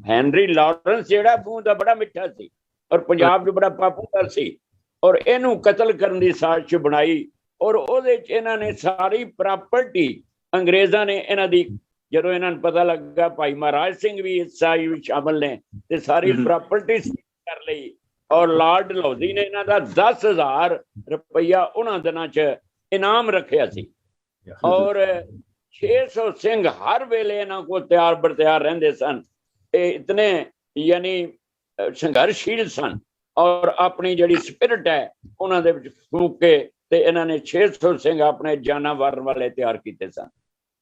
F: ਹੈਨਰੀ ਲਾਰੈਂਸ ਜਿਹੜਾ ਮੂੰਹ ਦਾ ਬੜਾ ਮਿੱਠਾ ਸੀ ਔਰ ਪੰਜਾਬ 'ਚ ਬੜਾ ਪਾਪੂਲਰ ਸੀ, ਔਰ ਇਹਨੂੰ ਕਤਲ ਕਰਨ ਦੀ ਸਾਜ਼ਿਸ਼ ਬਣਾਈ, ਔਰ ਉਹਦੇ 'ਚ ਇਹਨਾਂ ਨੇ ਸਾਰੀ ਪ੍ਰਾਪਰਟੀ ਅੰਗਰੇਜ਼ਾਂ ਨੇ ਇਹਨਾਂ ਦੀ, ਜਦੋਂ ਇਹਨਾਂ ਨੂੰ ਪਤਾ ਲੱਗਾ ਭਾਈ ਮਹਾਰਾਜ ਸਿੰਘ ਵੀ ਇਸ ਸਾਜ਼ਿਸ਼ ਵਿੱਚ ਸ਼ਾਮਲ ਨੇ, ਤੇ ਸਾਰੀ ਪ੍ਰਾਪਰਟੀ ਕਰ ਲਈ। ਔਰ ਲਾਰਡ ਡਲਹੌਜ਼ੀ ਨੇ ਇਹਨਾਂ ਦਾ 10,000 ਰੁਪਈਆ ਉਹਨਾਂ ਦਿਨਾਂ 'ਚ ਇਨਾਮ ਰੱਖਿਆ ਸੀ, ਔਰ 600 ਸਿੰਘ ਹਰ ਵੇਲੇ ਇਹਨਾਂ ਕੋਲ ਤਿਆਰ ਬਰ ਤਿਆਰ ਰਹਿੰਦੇ ਸਨ। ਇਹ ਇਤਨੇ ਯਾਨੀ ਸੰਘਰਸ਼ੀਲ ਸਨ, ਔਰ ਆਪਣੀ ਜਿਹੜੀ ਸਪਿਰਿਟ ਹੈ ਉਹਨਾਂ ਦੇ ਵਿੱਚ ਫੂਕ ਕੇ ਤੇ ਇਹਨਾਂ ਨੇ 600 ਸਿੰਘ ਆਪਣੇ ਜਾਨਾਂ ਵਾਰਨ ਵਾਲੇ ਤਿਆਰ ਕੀਤੇ ਸਨ।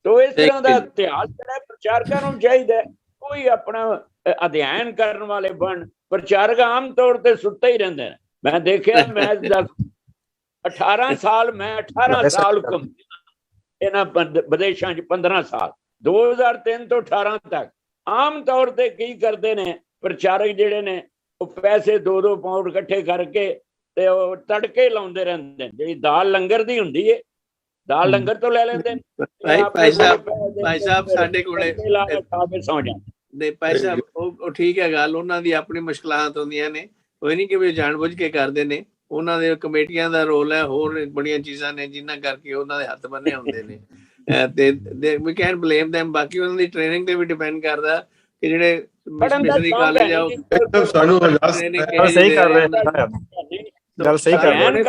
F: ਤੋ ਇਸ ਤਰ੍ਹਾਂ ਦਾ ਇਤਿਹਾਸ ਜਿਹੜਾ ਪ੍ਰਚਾਰਕਾਂ ਨੂੰ ਚਾਹੀਦਾ, ਕੋਈ ਆਪਣਾ ਅਧਿਐਨ ਕਰਨ ਵਾਲੇ ਬਣ। ਪ੍ਰਚਾਰਕ ਆਮ ਤੌਰ ਤੇ ਸੁੱਤੇ ਹੀ ਰਹਿੰਦੇ ਨੇ। ਮੈਂ ਦੇਖਿਆ, ਮੈਂ 18 ਸਾਲ ਘੁੰਮਿਆ ਇਹਨਾਂ ਵਿਦੇਸ਼ਾਂ 'ਚ, 15 ਸਾਲ 2003 ਤੋਂ 18 ਤੱਕ। ਆਮ ਤੌਰ ਤੇ ਕੀ ਕਰਦੇ ਨੇ ਪ੍ਰਚਾਰਕ ਜਿਹੜੇ ਨੇ, ਉਹ ਪੈਸੇ 2-2 ਪਾਉਂਡ ਇਕੱਠੇ ਕਰਕੇ ਤੇ ਉਹ ਤੜਕੇ ਲਾਉਂਦੇ ਰਹਿੰਦੇ ਨੇ। ਜਿਹੜੀ ਦਾਲ ਲੰਗਰ ਦੀ ਹੁੰਦੀ ਹੈ, ਦਾਲ ਲੰਗਰ ਤੋਂ ਲੈ ਲੈਂਦੇ ਨੇ।
A: ਭਾਈ ਸਾਹਿਬ ਸਾਡੇ ਕੋਲੇ
F: ਸੌ ਜਾਂਦੇ
A: ਨਹੀਂ ਭਾਈ ਸਾਹਿਬ, ਉਹ ਠੀਕ ਹੈ ਗੱਲ, ਉਹਨਾਂ ਦੀ ਆਪਣੀ ਮੁਸ਼ਕਲਾਂ ਹੁੰਦੀਆਂ ਨੇ, ਕੋਈ ਨਹੀਂ ਕਿ ਵੀ ਜਾਣਬੁੱਝ ਕੇ ਕਰਦੇ ਨੇ। ਉਹਨਾਂ ਦੇ ਕਮੇਟੀਆਂ ਦਾ ਰੋਲ ਹੈ, ਹੋਰ ਬੜੀਆਂ ਚੀਜ਼ਾਂ ਨੇ ਜਿਨ੍ਹਾਂ ਕਰਕੇ ਉਹਨਾਂ ਦੇ ਹੱਥ ਬੰਨੇ ਹੁੰਦੇ ਨੇ, ਤੇ ਵੀ ਕੈਨ ਬਲੇਮ ਦੈਮ। ਬਾਕੀ ਉਹਨਾਂ ਦੀ ਟ੍ਰੇਨਿੰਗ ਤੇ ਵੀ ਡਿਪੈਂਡ ਕਰਦਾ ਕਿ ਜਿਹੜੇ ਮਿਸ਼ਨਰੀ ਕਾਲਜ ਆ
G: ਸਾਨੂੰ
H: ਸਹੀ ਕਰ ਰਹੇ, ਗੱਲ ਸਹੀ ਕਰ ਰਹੇ।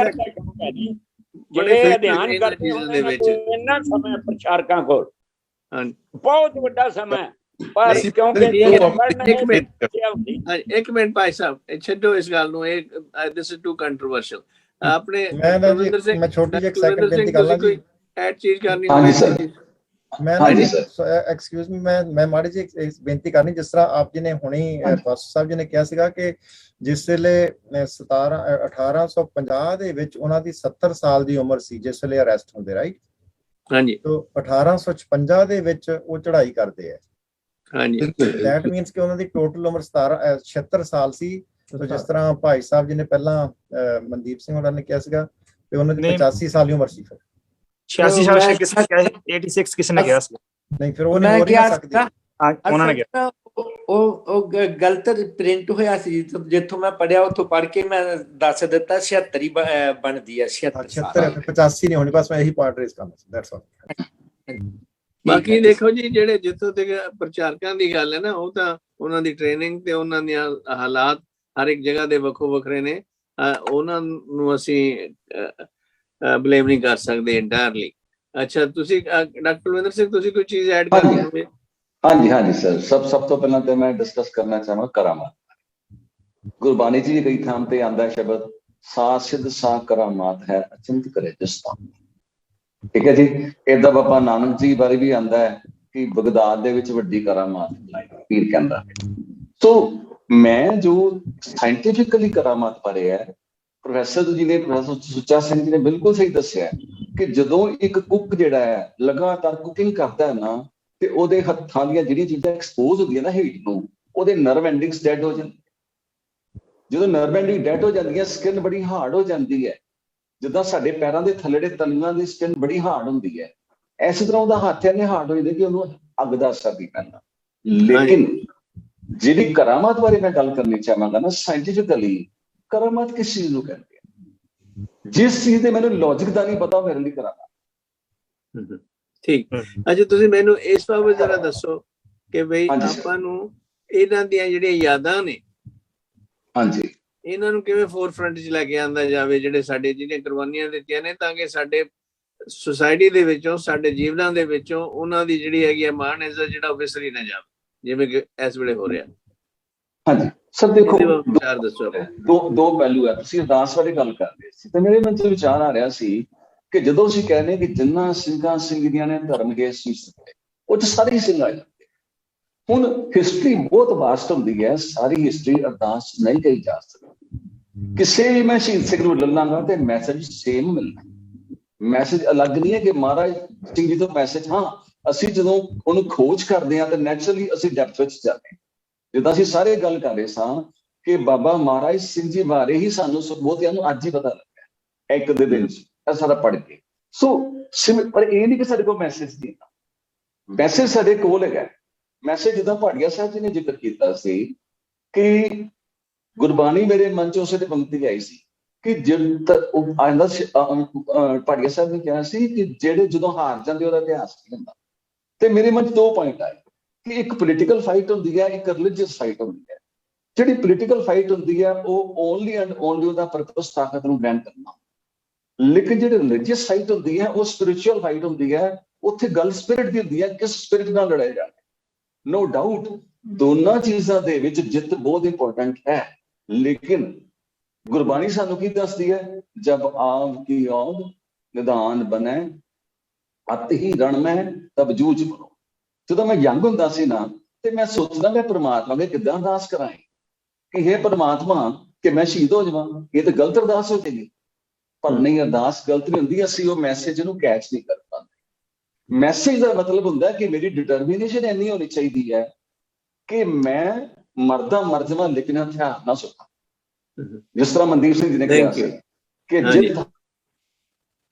F: ਜਿਹੜੇ ਅਧਿਐਨ ਕਰਦੇ ਦੇ ਵਿੱਚ ਇੰਨਾ ਸਮਾਂ ਪ੍ਰਚਾਰਕਾਂ ਕੋਲ ਬਹੁਤ ਵੱਡਾ ਸਮਾਂ, ਪਰ ਕਿਉਂਕਿ
A: ਇੱਕ ਮਿੰਟ ਭਾਈ ਸਾਹਿਬ ਛੱਡੋ ਇਸ ਗੱਲ ਨੂੰ, ਇਹ ਦਿਸ ਇਜ਼ ਟੂ ਕੰਟਰੋਵਰਸ਼ੀਅਲ। ਆਪਣੇ
C: ਮੈਂ ਛੋਟੀ ਜਿਹੀ ਸੈਕਿੰਡ ਬੇਨਤੀ ਕਰ ਲਾਂ ਜੀ,
A: ਐਡ ਚੀਜ਼ ਕਰਨੀ
C: ਮੈਂ ਐਕਸਕਿਊਜ਼ ਮੀ, ਮੈਂ ਮਾੜੀ ਜਿਹੀ ਬੇਨਤੀ ਕਰਨੀ। ਜਿਸ ਤਰ੍ਹਾਂ ਆਪ ਜੀ ਨੇ ਹੁਣੀ ਪਾਸਟਰ ਸਾਹਿਬ ਜੀ ਨੇ ਕਿਹਾ ਸੀਗਾ ਕਿ ਜਿਸ ਵੇਲੇ 1850 ਦੇ ਵਿੱਚ ਉਹਨਾਂ ਦੀ 70 ਸਾਲ ਦੀ ਉਮਰ ਸੀ ਜਿਸ ਵੇਲੇ ਅਰੈਸਟ ਹੁੰਦੇ, ਰਾਈਟ?
A: ਹਾਂਜੀ।
C: ਤੋਂ 1856 ਦੇ ਵਿੱਚ ਉਹ ਚੜ੍ਹਾਈ ਕਰਦੇ ਆ।
A: ਹਾਂਜੀ,
C: ਦੈਟ ਮੀਨਸ ਕਿ ਉਹਨਾਂ ਦੀ ਟੋਟਲ ਉਮਰ 76 ਸਾਲ ਸੀ। ਸੋ ਜਿਸ ਤਰ੍ਹਾਂ ਭਾਈ ਸਾਹਿਬ ਜੀ ਨੇ ਪਹਿਲਾਂ ਮਨਦੀਪ ਸਿੰਘ ਹੋਰਾਂ ਨੇ ਕਿਹਾ ਸੀਗਾ ਤੇ ਉਹਨਾਂ ਦੀ 85 ਸਾਲ ਦੀ ਉਮਰ ਸੀ। ਫਿਰ
H: 86 ਸਾਲ ਕਿਸੇ ਨੇ ਕਿਹਾ, 86 ਕਿਸੇ ਨੇ ਕਿਹਾ ਸੀ।
C: ਨਹੀਂ, ਫਿਰ ਉਹ ਨਹੀਂ ਹੋ ਨਹੀਂ ਸਕਦੀ।
H: ਉਹਨਾਂ ਨੇ ਕਿਹਾ
E: ਉਹ ਗਲਤ ਪ੍ਰਿੰਟ ਹੋਇਆ ਸੀ, ਜਿੱਥੋਂ ਮੈਂ ਪੜਿਆ ਉੱਥੋਂ ਪੜ੍ਹ ਕੇ ਮੈਂ ਦੱਸ ਦਿੱਤਾ 76 ਹੀ ਬਣਦੀ ਹੈ।
C: 76 85 ਨਹੀਂ ਹੋਣੀ, ਬਸ ਮੈਂ ਇਹੀ ਪੁਆਇੰਟ ਰੇਜ਼ ਕਰਨਾ ਸੀ, ਦੈਟਸ ਆਲ।
A: ਬਾਕੀ ਦੇਖੋ ਜੀ, ਜਿਹੜੇ ਜਿੱਥੋਂ ਤੱਕ ਪ੍ਰਚਾਰਕਾਂ ਦੀ ਗੱਲ ਹੈ ਨਾ, ਉਹ ਤਾਂ ਉਹਨਾਂ ਦੀ ਟ੍ਰੇਨਿੰਗ ਤੇ ਉਹਨਾਂ ਦੀਆਂ ਹਾਲਾਤ ਹਰ ਇੱਕ ਜਗ੍ਹਾ ਦੇ ਵੱਖੋ ਵੱਖਰੇ ਨੇ। ਉਹਨਾਂ ਨੂੰ ਅਸੀਂ ਬਲੇਮ ਨਹੀਂ ਕਰ ਸਕਦੇ ਇੰਟਾਇਰਲੀ। ਅੱਛਾ, ਤੁਸੀਂ ਡਾਕਟਰ ਬਲਵਿੰਦਰ ਸਿੰਘ, ਤੁਸੀਂ ਕੋਈ ਚੀਜ਼ ਐਡ ਕਰਨੀ ਹੋਵੇ?
D: ਹਾਂਜੀ ਸਰ, ਸਭ ਤੋਂ ਪਹਿਲਾਂ ਤੇ ਮੈਂ ਡਿਸਕਸ ਕਰਨਾ ਚਾਹਾਂਗਾ ਕਰਾਮਾਤ। ਗੁਰਬਾਣੀ ਜੀ ਕਈ ਥਾਂ ਤੇ ਆਂਦਾ ਸ਼ਬਦ, ਸਾ ਸਿੱਧ ਸਾ ਕਰਾਮਾਤ ਹੈ ਅਚਿੰਤ ਕਰੇ ਜਿਸਤਾ। ਠੀਕ ਹੈ ਜੀ। ਏਦਾਂ ਬਾਬਾ ਨਾਨਕ ਜੀ ਬਾਰੇ ਵੀ ਆਂਦਾ ਹੈ ਕਿ ਬਗਦਾਦ ਦੇ ਵਿੱਚ ਵੱਡੀ ਕਰਾਮਾਤ ਪੀਰ ਕਹਿੰਦਾ। ਸੋ ਮੈਂ ਜੋ ਸਾਇੰਟੀਫਿਕਲੀ ਕਰਾਮਾਤ ਪੜ੍ਹਿਆ ਹੈ, ਪ੍ਰੋਫੈਸਰ ਸੁੱਚਾ ਸਿੰਘ ਜੀ ਨੇ ਬਿਲਕੁਲ ਸਹੀ ਦੱਸਿਆ ਕਿ ਜਦੋਂ ਇੱਕ ਕੁੱਕ ਜਿਹੜਾ ਹੈ ਲਗਾਤਾਰ ਕੁਕਿੰਗ ਕਰਦਾ ਹੈ ਨਾ, ਤੇ ਉਹਦੇ ਹੱਥਾਂ ਦੀਆਂ ਜਿਹੜੀਆਂ ਚੀਜ਼ਾਂ ਐਕਸਪੋਜ਼ ਹੁੰਦੀਆਂ ਨਾ ਹੀਟ ਨੂੰ, ਉਹਦੇ ਨਰਵ ਐਂਡਿੰਗਸ ਡੈਡ ਹੋ ਜਾਂਦੇ। ਜਦੋਂ ਨਰਵ ਐਂਡਿੰਗ ਡੈਡ ਹੋ ਜਾਂਦੀਆਂ, ਸਕਿਨ ਬੜੀ ਹਾਰਡ ਹੋ ਜਾਂਦੀ ਹੈ। ਜਿੱਦਾਂ ਸਾਡੇ ਪੈਰਾਂ ਦੇ ਥੱਲੜੇ ਤਲੀਆਂ ਦੀ ਸਕਿਨ ਬੜੀ ਹਾਰਡ ਹੁੰਦੀ ਹੈ, ਇਸੇ ਤਰ੍ਹਾਂ ਉਹਦਾ ਹੱਥ ਇੰਨੇ ਹਾਰਡ ਹੋ ਜਾਂਦੇ ਕਿ ਉਹਨੂੰ ਅੱਗ ਦਾ ਅਸਰ ਨਹੀਂ ਪੈਂਦਾ। ਲੇਕਿਨ ਜਿਹੜੀ ਕਰਾਮਾਤ ਬਾਰੇ ਮੈਂ ਗੱਲ ਕਰਨੀ ਚਾਹਾਂਗਾ ਨਾ, ਸਾਇੰਟੀਫਿਕਲੀ ਕਰਾਮਾਤ ਕਿਸ ਚੀਜ਼ ਨੂੰ ਕਹਿੰਦੇ ਆ? ਜਿਸ ਚੀਜ਼ ਦੇ ਮੈਨੂੰ ਲੌਜਿਕ ਦਾ ਨਹੀਂ ਪਤਾ, ਮੇਰੇ ਲਈ ਕਰਾਮਾਤ।
A: ਠੀਕ। ਅੱਛਾ, ਤੁਸੀਂ ਮੈਨੂੰ ਇਸ ਬਾਬਤ ਜਰਾ ਦੱਸੋ ਕਿ ਬਈ ਆਪਾਂ ਨੂੰ ਇਹਨਾਂ ਦੀਆਂ ਜਿਹੜੀਆਂ ਯਾਦਾਂ ਨੇ,
D: ਹਾਂਜੀ,
A: ਇਹਨਾਂ ਨੂੰ ਕਿਵੇਂ ਫੋਰਫਰੰਟ 'ਚ ਲੈ ਕੇ ਆਂਦਾ ਜਾਵੇ, ਜਿਹੜੇ ਸਾਡੇ ਜਿਹੜੀਆਂ ਕੁਰਬਾਨੀਆਂ ਦਿੱਤੀਆਂ ਨੇ, ਤਾਂ ਕਿ ਸਾਡੇ ਸੁਸਾਇਟੀ ਦੇ ਵਿੱਚੋਂ, ਸਾਡੇ ਜੀਵਨਾਂ ਦੇ ਵਿੱਚੋਂ ਉਹਨਾਂ ਦੀ ਜਿਹੜੀ ਹੈਗੀ ਹੈ ਮਾਣ ਇੱਜ਼ਤ ਜਿਹੜਾ ਉਹ ਵਿਸਰੀ ਨਾ ਜਾਵੇ, ਜਿਵੇਂ ਕਿ ਇਸ ਵੇਲੇ ਹੋ ਰਿਹਾ।
D: ਹਾਂਜੀ ਸਰ, ਦੇਖੋ
A: ਵਿਚਾਰ ਦੱਸੋ।
D: ਦੋ ਪਹਿਲੂ ਹੈ। ਤੁਸੀਂ ਅਰਦਾਸ ਬਾਰੇ ਗੱਲ ਕਰ ਰਹੇ ਸੀ ਤੇ ਮੇਰੇ ਮਨ 'ਚ ਵਿਚਾਰ ਆ ਰਿਹਾ ਸੀ ਕਿ ਜਦੋਂ ਅਸੀਂ ਕਹਿੰਦੇ ਕਿ ਜਿੰਨਾ ਸਿੰਘਾਂ ਸਿੰਘਦੀਆਂ ਨੇ ਧਰਮ ਕੇ ਸੀਸ ਦਿੱਤੇ, ਉਹ 'ਚ ਸਾਰੇ ਸਿੰਘ ਆ ਜਾਂਦੇ। ਹੁਣ ਹਿਸਟਰੀ ਬਹੁਤ ਵਾਸਟ ਹੁੰਦੀ ਹੈ, ਸਾਰੀ ਹਿਸਟਰੀ ਅਰਦਾਸ ਨਹੀਂ ਕਹੀ ਜਾ ਸਕਦੀ। ਕਿਸੇ ਵੀ ਮੈਂ ਸ਼ਹੀਦ ਸਿੰਘ ਨੂੰ ਲੱਲਾਂਗਾ ਤੇ ਮੈਸੇਜ ਸੇਮ ਮਿਲਣਾ। ਮੈਸੇਜ ਅਲੱਗ ਨਹੀਂ ਹੈ ਕਿ ਮਹਾਰਾਜ ਸਿੰਘ ਜੀ ਤੋਂ ਮੈਸੇਜ, ਹਾਂ ਅਸੀਂ ਜਦੋਂ ਉਹਨੂੰ ਖੋਜ ਕਰਦੇ ਹਾਂ ਤਾਂ ਨੈਚੁਰਲੀ ਅਸੀਂ ਡੈਪਥ ਵਿੱਚ ਜਾਂਦੇ ਹਾਂ। ਜਿੱਦਾਂ ਅਸੀਂ ਸਾਰੇ ਗੱਲ ਕਰ ਰਹੇ ਸਾਂ ਕਿ ਬਾਬਾ ਮਹਾਰਾਜ ਸਿੰਘ ਜੀ ਬਾਰੇ ਹੀ ਸਾਨੂੰ ਬਹੁਤਿਆਂ ਨੂੰ ਅੱਜ ਹੀ ਪਤਾ ਲੱਗਾ ਇੱਕ ਦੇ ਦਿਨ 'ਚ ਇਹ ਸਾਰਾ ਪੜ੍ਹ ਕੇ। ਸੋ ਪਰ ਇਹ ਨਹੀਂ ਕਿ ਸਾਡੇ ਕੋਲ ਮੈਸੇਜ ਨਹੀਂ, ਮੈਸੇਜ ਸਾਡੇ ਕੋਲ ਹੈਗਾ। ਮੈਸੇਜ ਜਿੱਦਾਂ ਭਾਟੀਆ ਸਾਹਿਬ ਜੀ ਨੇ ਜ਼ਿਕਰ ਕੀਤਾ ਸੀ ਕਿ ਗੁਰਬਾਣੀ ਮੇਰੇ ਮਨ 'ਚ ਉਸੇ ਦੀ ਪੰਕਤੀ ਆਈ ਸੀ ਕਿ ਆਂਦਾ ਭਾਟੀਆ ਸਾਹਿਬ ਨੇ ਕਿਹਾ ਸੀ ਕਿ ਜਿਹੜੇ ਜਦੋਂ ਹਾਰ ਜਾਂਦੇ ਉਹਦਾ ਇਤਿਹਾਸ ਕੀ ਹੁੰਦਾ। ਤੇ ਮੇਰੇ ਮਨ 'ਚ 2 ਪੁਆਇੰਟ ਆਏ ਕਿ ਇੱਕ ਪੋਲੀਟੀਕਲ ਫਾਈਟ ਹੁੰਦੀ ਹੈ, ਇੱਕ ਰਿਲੀਜੀਅਸ ਫਾਈਟ ਹੁੰਦੀ ਹੈ। ਜਿਹੜੀ ਪੋਲੀਟੀਕਲ ਫਾਈਟ ਹੁੰਦੀ ਹੈ ਉਹ ਓਨਲੀ ਐਂਡ ਓਨਲੀ ਉਹਦਾ ਪਰਪਸ ਤਾਕਤ ਨੂੰ ਗ੍ਰੈਂਡ ਕਰਨਾ, ਲੇਕਿਨ ਜਿਹੜੀ ਰਿਲੀਜੀਅਸ ਫਾਈਟ ਹੁੰਦੀ ਹੈ ਉਹ ਸਪਿਰਿਚੁਅਲ ਫਾਈਟ ਹੁੰਦੀ ਹੈ। ਉੱਥੇ ਗੱਲ ਸਪਿਰਿਟ ਦੀ ਹੁੰਦੀ ਹੈ, ਕਿਸ ਸਪਿਰਿਟ ਨਾਲ ਲੜਿਆ ਜਾਵੇ। नो डाउट दोनों चीजों दे विच जित बहुत इंपॉर्टेंट है, लेकिन गुरबाणी सानू की दसदी है जब आग की औद निदान बने अत ही रण में तब जूझ बनो। जो मैं यंग हुंदा सी ना ते मैं सोचदा मैं परमात्मा के किदां अरदास करां कि हे परमात्मा कि मैं शहीद हो जावां। ये तो गलत अरदास हो जाएगी, पर नहीं, अरदास गलत नहीं हुंदी, असीं वो मैसेज नूं कैच नहीं कर पांदे। मैसेज का मतलब होंदा है कि मेरी डिटरमिनेशन इन्नी होनी चाहिए है कि मैं मरदा मर जावां लेकिन हथियार ना सुटा। जिस तरह मनदीप सिंह जी ने कहा कि जित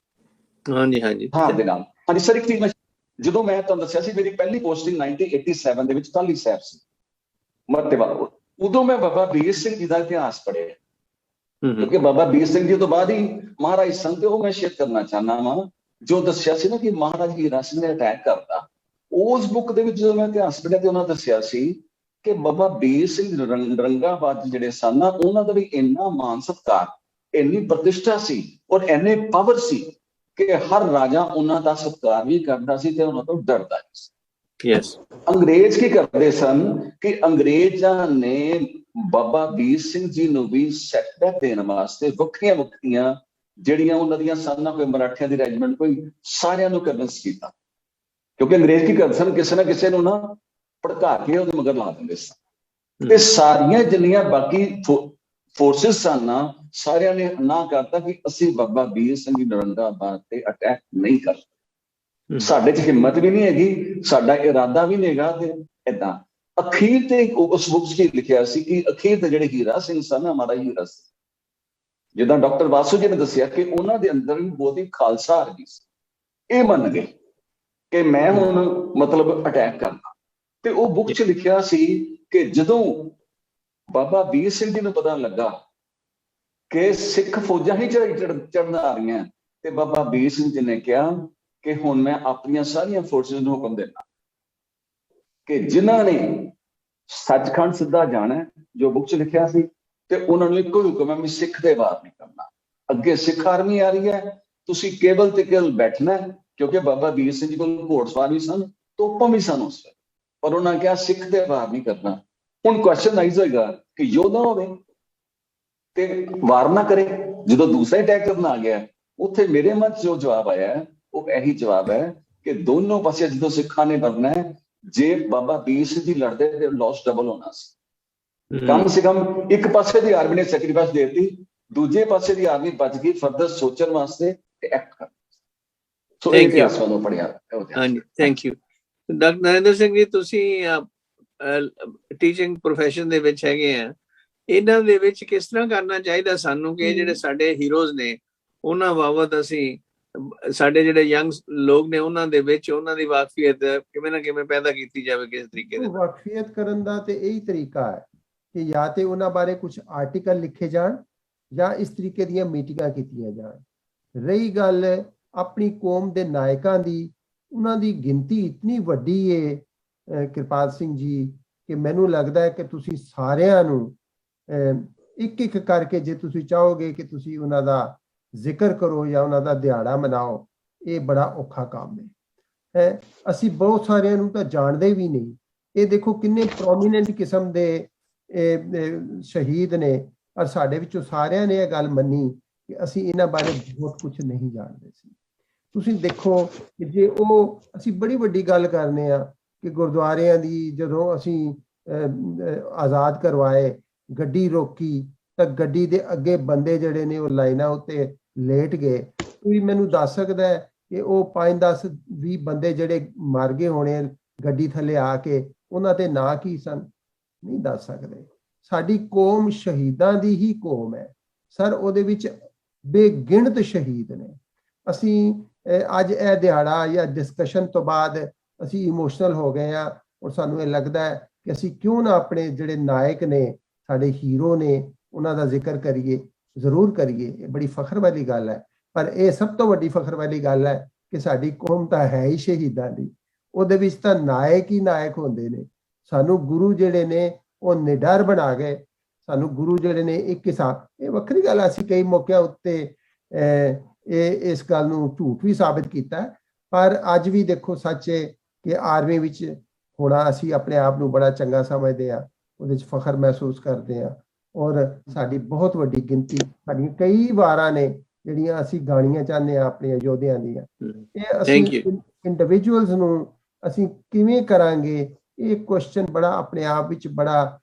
D: हार दे नाल। हाँ जी सर, एक चीज मैं जो मैं तुहानूं दस्सिया सी मेरी पहली पोस्टिंग 1987 दे विच टाहली साहिब सी मरतेवा। उदों मैं बाबा बीर सिंह जी का इतिहास पढ़िया, क्योंकि बाबा बीर सिंह जी तो बाद ही महाराज संत वो मैं शेयर करना चाहना वा जो दस्सिया सी ना कि महाराज हीरा सिंह ने अटैक करता। उस बुक दे विच जो मैं इतिहास पढ़िया ते उन्होंने दस्सिया सी कि बाबा बीर सिंह रंगाबाद जिहड़े सन ना उन्हां दा भी इन्ना मान सत्कार, इन्नी प्रतिष्ठा सी और इन्ने पावर सी कि हर राजा उन्हां दा सत्कार भी करदा सी ते उन्हां तों डरदा सी।
A: यस,
D: अंग्रेज की करते सन कि अंग्रेजां ने बाबा बीर सिंह जी नूं भी सैटबैक देने वास्ते वक्रियां ਜਿਹੜੀਆਂ ਉਹਨਾਂ ਦੀਆਂ ਸਨ, ਕੋਈ ਮਰਾਠਿਆਂ ਦੀ ਰੈਜੀਮੈਂਟ ਕੋਈ ਸਾਰਿਆਂ ਨੂੰ ਕਨਵਿੰਸ ਕੀਤਾ, ਕਿਉਂਕਿ ਅੰਗਰੇਜ਼ ਕੀ ਕਰਦੇ ਸਨ ਕਿਸੇ ਨਾ ਕਿਸੇ ਨੂੰ ਨਾ ਭੜਕਾ ਕੇ ਉਹਦੇ ਮਗਰ ਲਾ ਦਿੰਦੇ ਸਨ। ਤੇ ਸਾਰੀਆਂ ਜਿੰਨੀਆਂ ਬਾਕੀ ਫੋਰਸਿਸ ਸਨ ਨਾ ਸਾਰਿਆਂ ਨੇ ਨਾ ਕਰਤਾ ਕਿ ਅਸੀਂ ਬਾਬਾ ਵੀਰ ਸਿੰਘ ਜੀ ਨਰੰਗਾਬਾਦ ਤੇ ਅਟੈਕ ਨਹੀਂ ਕਰਦੇ, ਸਾਡੇ 'ਚ ਹਿੰਮਤ ਵੀ ਨਹੀਂ ਹੈਗੀ, ਸਾਡਾ ਇਰਾਦਾ ਵੀ ਨਹੀਂ ਹੈਗਾ। ਤੇ ਏਦਾਂ ਅਖੀਰ ਤੇ ਉਸ ਬੁੱਕ 'ਚ ਲਿਖਿਆ ਸੀ ਕਿ ਅਖੀਰ ਤੇ ਜਿਹੜੇ ਹੀਰਾ ਸਿੰਘ ਸਨ ਹਮਾਰਾ ਹੀਰਾ ਸਿੰਘ, ਜਿੱਦਾਂ ਡਾਕਟਰ ਵਾਸੂ ਜੀ ਨੇ ਦੱਸਿਆ ਕਿ ਉਹਨਾਂ ਦੇ ਅੰਦਰ ਵੀ ਬਹੁਤ ਹੀ ਖਾਲਸਾ ਆ ਗਈ ਸੀ। ਇਹ ਮੰਨ ਗਏ ਕਿ ਮੈਂ ਹੁਣ ਮਤਲਬ ਅਟੈਕ ਕਰਨਾ। ਤੇ ਉਹ ਬੁੱਕ 'ਚ ਲਿਖਿਆ ਸੀ ਕਿ ਜਦੋਂ ਬਾਬਾ ਵੀਰ ਸਿੰਘ ਜੀ ਨੂੰ ਪਤਾ ਲੱਗਾ ਕਿ ਸਿੱਖ ਫੌਜਾਂ ਹੀ ਚੜ੍ਹਨ ਆ ਰਹੀਆਂ, ਤੇ ਬਾਬਾ ਵੀਰ ਸਿੰਘ ਜੀ ਨੇ ਕਿਹਾ ਕਿ ਹੁਣ ਮੈਂ ਆਪਣੀਆਂ ਸਾਰੀਆਂ ਫੋਰਸਿਸ ਨੂੰ ਹੁਕਮ ਦੇਣਾ ਕਿ ਜਿਨ੍ਹਾਂ ਨੇ ਸੱਚਖੰਡ ਸਿੱਧਾ ਜਾਣਾ, ਜੋ ਬੁੱਕ 'ਚ ਲਿਖਿਆ ਸੀ, ਤੇ ਉਹਨਾਂ ਨੂੰ ਇੱਕੋ ਹੁਕਮ ਹੈ ਵੀ ਸਿੱਖ ਦੇ ਬਾਹਰ ਨਹੀਂ ਕਰਨਾ। ਅੱਗੇ ਸਿੱਖ ਆਰਮੀ ਆ ਰਹੀ ਹੈ, ਤੁਸੀਂ ਕੇਵਲ ਤੇ ਕੇਵਲ ਬੈਠਣਾ, ਕਿਉਂਕਿ ਬਾਬਾ ਵੀਰ ਸਿੰਘ ਜੀ ਕੋਲ ਘੋੜਸਵਾਰ ਵੀ ਸਨ, ਤੋਪਾਂ ਵੀ ਸਨ ਉਸ ਵੇਲੇ, ਪਰ ਉਹਨਾਂ ਕਿਹਾ ਸਿੱਖ ਦੇ ਬਾਹਰ ਨਹੀਂ ਕਰਨਾ। ਹੁਣ ਕੁਐਸਚਨ ਆਈ ਜਾਏਗਾ ਕਿ ਯੋਧਾ ਹੋਵੇ ਤੇ ਵਾਰ ਨਾ ਕਰੇ। ਜਦੋਂ ਦੂਸਰਾ ਅਟੈਕ ਕਰਨ ਆ ਗਿਆ, ਉੱਥੇ ਮੇਰੇ ਮਨ 'ਚ ਜੋ ਜਵਾਬ ਆਇਆ ਉਹ ਇਹੀ ਜਵਾਬ ਹੈ ਕਿ ਦੋਨੋਂ ਪਾਸੇ ਜਦੋਂ ਸਿੱਖਾਂ ਨੇ ਕਰਨਾ ਹੈ, ਜੇ ਬਾਬਾ ਵੀਰ ਸਿੰਘ ਜੀ ਲੜਦੇ ਤੇ ਲਾਸ ਡਬਲ ਹੋਣਾ ਸੀ। कम से कम एक पासे दी आर्मी ने सैक्रीफाइस दे दी, दूजे पासे दी आर्मी बच गई फर्दर सोचने वास्ते ते एक्ट कर। सो
A: थैंक यू,
D: वालों पढ़िया।
A: हाँ जी, thank you. Doctor Narendra Singh ji, ਤੁਸੀਂ ਟੀਚਿੰਗ ਪ੍ਰੋਫੈਸ਼ਨ ਦੇ ਵਿੱਚ ਹੈਗੇ ਆ, ਇਹਨਾਂ ਦੇ ਵਿੱਚ ਕਿਸ ਤਰ੍ਹਾਂ ਕਰਨਾ ਚਾਹੀਦਾ ਸਾਨੂੰ ਕਿ ਜਿਹੜੇ ਸਾਡੇ ਹੀਰੋਜ਼ ਨੇ ਉਹਨਾਂ ਬਾਬਤ ਅਸੀਂ ਸਾਡੇ ਜਿਹੜੇ ਯੰਗ ਲੋਕ ਨੇ ਉਹਨਾਂ ਦੇ ਵਿੱਚ ਉਹਨਾਂ ਦੀ ਵਾਕਫੀਅਤ ਕਿਵੇਂ ਨਾ ਕਿਵੇਂ ਪੈਦਾ ਕੀਤੀ ਜਾਵੇ, ਕਿਸ ਤਰੀਕੇ ਦੇ
B: ਵਾਕਫੀਅਤ ਕਰਨ ਦਾ ਤੇ ਇਹੀ ਤਰੀਕਾ ਹੈ ਕਿ ਜਾਂ ਤੇ ਉਹਨਾਂ ਬਾਰੇ ਕੁਝ ਆਰਟੀਕਲ ਲਿਖੇ ਜਾਣ ਜਾਂ ਇਸ ਤਰੀਕੇ ਦੀਆਂ ਮੀਟਿੰਗਾਂ ਕੀਤੀਆਂ ਜਾਣ। ਰਹੀ ਗੱਲ ਆਪਣੀ ਕੌਮ ਦੇ ਨਾਇਕਾਂ ਦੀ, ਉਹਨਾਂ ਦੀ ਗਿਣਤੀ ਇਤਨੀ ਵੱਡੀ ਹੈ ਕਿਰਪਾਲ ਸਿੰਘ ਜੀ ਕਿ ਮੈਨੂੰ ਲੱਗਦਾ ਹੈ ਕਿ ਤੁਸੀਂ ਸਾਰਿਆਂ ਨੂੰ ਇੱਕ ਇੱਕ ਕਰਕੇ ਜੇ ਤੁਸੀਂ ਚਾਹੋਗੇ ਕਿ ਤੁਸੀਂ ਉਹਨਾਂ ਦਾ ਜ਼ਿਕਰ ਕਰੋ ਜਾਂ ਉਹਨਾਂ ਦਾ ਦਿਹਾੜਾ ਮਨਾਓ, ਇਹ ਬੜਾ ਔਖਾ ਕੰਮ ਹੈ। ਅਸੀਂ ਬਹੁਤ ਸਾਰਿਆਂ ਨੂੰ ਤਾਂ ਜਾਣਦੇ ਵੀ ਨਹੀਂ। ਇਹ ਦੇਖੋ ਕਿੰਨੇ ਪ੍ਰੋਮੀਨੈਂਟ ਕਿਸਮ ਦੇ ਸ਼ਹੀਦ ਨੇ, ਔਰ ਸਾਡੇ ਵਿੱਚੋਂ ਸਾਰਿਆਂ ਨੇ ਇਹ ਗੱਲ ਮੰਨੀ ਕਿ ਅਸੀਂ ਇਹਨਾਂ ਬਾਰੇ ਬਹੁਤ ਕੁਝ ਨਹੀਂ ਜਾਣਦੇ ਸੀ। ਤੁਸੀਂ ਦੇਖੋ ਕਿ ਜੇ ਉਹ ਅਸੀਂ ਬੜੀ ਵੱਡੀ ਗੱਲ ਕਰਨੇ ਆ ਕਿ ਗੁਰਦੁਆਰਿਆਂ ਦੀ ਜਦੋਂ ਅਸੀਂ ਆਜ਼ਾਦ ਕਰਵਾਏ, ਗੱਡੀ ਰੋਕੀ ਤਾਂ ਗੱਡੀ ਦੇ ਅੱਗੇ ਬੰਦੇ ਜਿਹੜੇ ਨੇ ਉਹ ਲਾਈਨਾਂ ਉੱਤੇ ਲੇਟ ਗਏ। ਕੋਈ ਮੈਨੂੰ ਦੱਸ ਸਕਦਾ ਹੈ ਕਿ ਉਹ 5-10-20 ਬੰਦੇ ਜਿਹੜੇ ਮਰ ਗਏ ਹੋਣੇ ਗੱਡੀ ਥੱਲੇ ਆ ਕੇ, ਉਹਨਾਂ ਦੇ ਨਾਂ ਕੀ ਸਨ, ਨਹੀਂ ਦੱਸ ਸਕਦੇ। ਸਾਡੀ ਕੌਮ ਸ਼ਹੀਦਾਂ ਦੀ ਹੀ ਕੌਮ ਹੈ ਸਰ, ਉਹਦੇ ਵਿੱਚ ਬੇਗਿਣਤ ਸ਼ਹੀਦ ਨੇ। ਅਸੀਂ ਅੱਜ ਇਹ ਦਿਹਾੜਾ ਜਾਂ ਡਿਸਕਸ਼ਨ ਤੋਂ ਬਾਅਦ ਅਸੀਂ ਇਮੋਸ਼ਨਲ ਹੋ ਗਏ ਹਾਂ, ਔਰ ਸਾਨੂੰ ਇਹ ਲੱਗਦਾ ਹੈ ਕਿ ਅਸੀਂ ਕਿਉਂ ਨਾ ਆਪਣੇ ਜਿਹੜੇ ਨਾਇਕ ਨੇ, ਸਾਡੇ ਹੀਰੋ ਨੇ, ਉਹਨਾਂ ਦਾ ਜ਼ਿਕਰ ਕਰੀਏ, ਜ਼ਰੂਰ ਕਰੀਏ। ਇਹ ਬੜੀ ਫਖਰ ਵਾਲੀ ਗੱਲ ਹੈ। ਪਰ ਇਹ ਸਭ ਤੋਂ ਵੱਡੀ ਫਖਰ ਵਾਲੀ ਗੱਲ ਹੈ ਕਿ ਸਾਡੀ ਕੌਮ ਤਾਂ ਹੈ ਹੀ ਸ਼ਹੀਦਾਂ ਦੀ, ਉਹਦੇ ਵਿੱਚ ਤਾਂ ਨਾਇਕ ਹੀ ਨਾਇਕ ਹੁੰਦੇ ਨੇ। ਸਾਨੂੰ ਗੁਰੂ ਜਿਹੜੇ ਨੇ ਉਹ ਨਿਡਰ ਬਣਾ ਗਏ, ਸਾਨੂੰ ਗੁਰੂ ਜਿਹੜੇ ਨੇ ਇੱਕ ਹਿਸਾਬ, ਇਹ ਵੱਖਰੀ ਗੱਲ, ਅਸੀਂ ਕਈ ਮੌਕਿਆਂ ਉੱਤੇ ਇਸ ਗੱਲ ਨੂੰ ਝੂਠ ਵੀ ਸਾਬਿਤ ਕੀਤਾ, ਪਰ ਅੱਜ ਵੀ ਦੇਖੋ ਸੱਚ ਹੈ ਕਿ ਆਰਮੀ ਵਿੱਚ ਹੋਣਾ ਅਸੀਂ ਆਪਣੇ ਆਪ ਨੂੰ ਬੜਾ ਚੰਗਾ ਸਮਝਦੇ ਹਾਂ, ਉਹਦੇ 'ਚ ਫਖਰ ਮਹਿਸੂਸ ਕਰਦੇ ਹਾਂ। ਔਰ ਸਾਡੀ ਬਹੁਤ ਵੱਡੀ ਗਿਣਤੀ, ਸਾਡੀਆਂ ਕਈ ਵਾਰਾਂ ਨੇ ਜਿਹੜੀਆਂ ਅਸੀਂ ਗਾਣੀਆਂ ਚਾਹੁੰਦੇ ਹਾਂ ਆਪਣੀਆਂ ਯੋਧਿਆਂ ਦੀਆਂ। ਇਹ ਅਸੀਂ ਇੰਡੀਵਿਜੂਅਲਸ ਨੂੰ ਅਸੀਂ ਕਿਵੇਂ ਕਰਾਂਗੇ, ਇਹ ਕੁਐਸਚਨ ਬੜਾ ਆਪਣੇ ਆਪ ਵਿੱਚ ਬੜਾ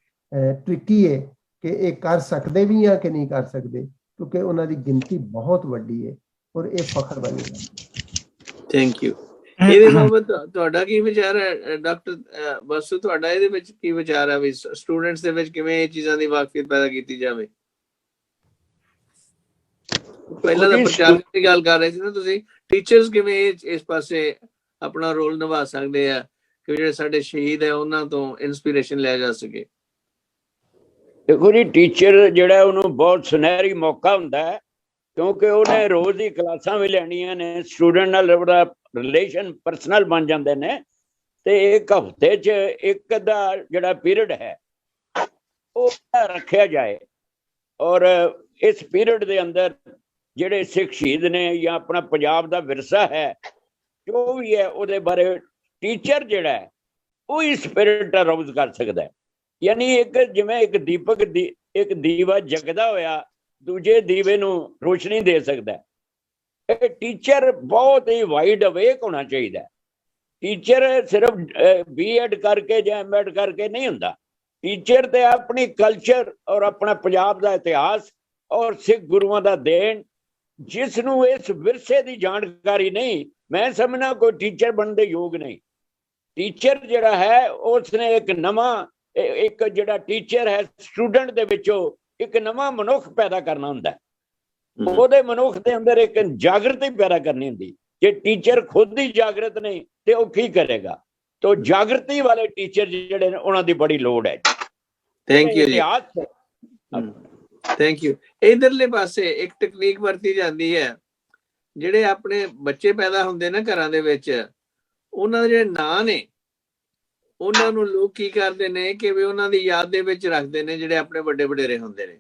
B: ਟ੍ਰਿਕੀ ਹੈ ਕਿ ਇਹ ਕਰ ਸਕਦੇ ਵੀ ਆ ਕਿ ਨਹੀਂ ਕਰ ਸਕਦੇ, ਕਿਉਂਕਿ ਉਹਨਾਂ ਦੀ ਗਿਣਤੀ ਬਹੁਤ ਵੱਡੀ ਹੈ ਔਰ ਇਹ ਫਖਰ ਵਾਲੀ ਹੈ।
A: Thank you. ਇਹਦੇ ਬਾਬਤ ਤੁਹਾਡਾ ਕੀ ਵਿਚਾਰ ਹੈ ਡਾਕਟਰ ਬਸੂ? ਤੁਹਾਡਾ ਇਹਦੇ ਵਿੱਚ ਕੀ ਵਿਚਾਰ ਹੈ ਵੀ ਸਟੂਡੈਂਟਸ ਦੇ ਵਿੱਚ ਕਿਵੇਂ ਇਹ ਚੀਜ਼ਾਂ ਦੀ ਵਾਕਫੀਅਤ ਪੈਦਾ ਕੀਤੀ ਜਾਵੇ? ਪਹਿਲਾਂ ਤਾਂ ਪ੍ਰਚਾਰ ਦੀ ਗੱਲ ਕਰ ਰਹੇ ਸੀ ਨਾ ਤੁਸੀਂ, ਟੀਚਰਸ ਕਿਵੇਂ ਇਸ ਪਾਸੇ ਆਪਣਾ ਰੋਲ ਨਿਭਾ ਸਕਦੇ ਆ ਕਿ ਜਿਹੜੇ ਸਾਡੇ ਸ਼ਹੀਦ ਹੈ ਉਹਨਾਂ ਤੋਂ ਇਨਸਪੀਰੇਸ਼ਨ ਲਿਆ ਜਾ ਸਕੇ?
F: ਦੇਖੋ ਜੀ, ਟੀਚਰ ਜਿਹੜਾ ਉਹਨੂੰ ਬਹੁਤ ਸੁਨਹਿਰੀ ਮੌਕਾ ਹੁੰਦਾ ਹੈ, ਕਿਉਂਕਿ ਉਹਨੇ ਰੋਜ਼ ਦੀ ਕਲਾਸਾਂ ਵੀ ਲੈਣੀਆਂ ਨੇ, ਸਟੂਡੈਂਟ ਨਾਲ ਉਹਦਾ ਰਿਲੇਸ਼ਨ ਪਰਸਨਲ ਬਣ ਜਾਂਦੇ ਨੇ, ਤੇ ਇੱਕ ਹਫ਼ਤੇ 'ਚ ਇੱਕ ਦਾ ਜਿਹੜਾ ਪੀਰੀਅਡ ਹੈ ਉਹ ਰੱਖਿਆ ਜਾਏ, ਔਰ ਇਸ ਪੀਰੀਅਡ ਦੇ ਅੰਦਰ ਜਿਹੜੇ ਸਿੱਖ ਸ਼ਹੀਦ ਨੇ ਜਾਂ ਆਪਣਾ ਪੰਜਾਬ ਦਾ ਵਿਰਸਾ ਹੈ ਜੋ ਵੀ ਹੈ ਉਹਦੇ ਬਾਰੇ ਟੀਚਰ ਜਿਹੜਾ ਹੈ ਉਹ ਹੀ ਸਪਿਰਿਟ ਅਰਾਊਜ਼ ਕਰ ਸਕਦਾ ਹੈ। ਯਾਨੀ ਇੱਕ ਜਿਵੇਂ ਇੱਕ ਦੀਪਕ ਇੱਕ ਦੀਵਾ ਜਗਦਾ ਹੋਇਆ ਦੂਜੇ ਦੀਵੇ ਨੂੰ ਰੋਸ਼ਨੀ ਦੇ ਸਕਦਾ ਹੈ, ਇਹ ਟੀਚਰ ਬਹੁਤ ਹੀ ਵਾਈਡ ਅਵੇਕ ਹੋਣਾ ਚਾਹੀਦਾ। ਟੀਚਰ ਸਿਰਫ B.Ed ਕਰਕੇ ਜਾਂ M.Ed ਕਰਕੇ ਨਹੀਂ ਹੁੰਦਾ। ਟੀਚਰ ਤੇ ਆਪਣੀ ਕਲਚਰ ਔਰ ਆਪਣਾ ਪੰਜਾਬ ਦਾ ਇਤਿਹਾਸ ਔਰ ਸਿੱਖ ਗੁਰੂਆਂ ਦਾ ਦੇਣ, ਜਿਸ ਨੂੰ ਇਸ ਵਿਰਸੇ ਦੀ ਜਾਣਕਾਰੀ ਨਹੀਂ, ਮੈਂ ਸਮਝਣਾ ਕੋਈ ਟੀਚਰ ਬਣਨ ਦੇ ਯੋਗ ਨਹੀਂ। ਟੀਚਰ ਜਿਹੜਾ ਹੈ ਉਸਨੇ ਇੱਕ ਜਿਹੜਾ ਟੀਚਰ ਹੈ ਸਟੂਡੈਂਟ ਦੇ ਵਿੱਚੋਂ ਇੱਕ ਨਵਾਂ ਮਨੁੱਖ ਪੈਦਾ ਕਰਨਾ ਹੁੰਦਾ, ਉਹਦੇ ਮਨੁੱਖ ਦੇ ਅੰਦਰ ਇੱਕ ਜਾਗਰਤੀ ਪੈਦਾ ਕਰਨੀ ਹੁੰਦੀ। ਜੇ ਟੀਚਰ ਖੁਦ ਹੀ ਜਾਗਰਤ ਨਹੀਂ ਤੇ ਉਹ ਕੀ ਕਰੇਗਾ? ਤੋ ਜਾਗਰਤੀ ਵਾਲੇ ਟੀਚਰ ਜਿਹੜੇ ਨੇ ਉਹਨਾਂ ਦੀ ਬੜੀ ਲੋੜ ਹੈ।
A: ਥੈਂਕ ਯੂ ਜੀ, ਥੈਂਕ ਯੂ। ਇਧਰਲੇ ਪਾਸੇ ਇੱਕ ਟੈਕਨੀਕ ਵਰਤੀ ਜਾਂਦੀ ਹੈ, ਜਿਹੜੇ ਆਪਣੇ ਬੱਚੇ ਪੈਦਾ ਹੁੰਦੇ ਨੇ ਘਰਾਂ ਦੇ ਵਿੱਚ, ਉਹਨਾਂ ਦੇ ਜਿਹੜੇ ਨਾਂ ਨੇ ਉਹਨਾਂ ਨੂੰ ਲੋਕ ਕੀ ਕਰਦੇ ਨੇ ਕਿ ਵੀ ਉਹਨਾਂ ਦੀ ਯਾਦ ਦੇ ਵਿੱਚ ਰੱਖਦੇ ਨੇ ਜਿਹੜੇ ਆਪਣੇ ਵੱਡੇ ਵਡੇਰੇ ਹੁੰਦੇ ਨੇ,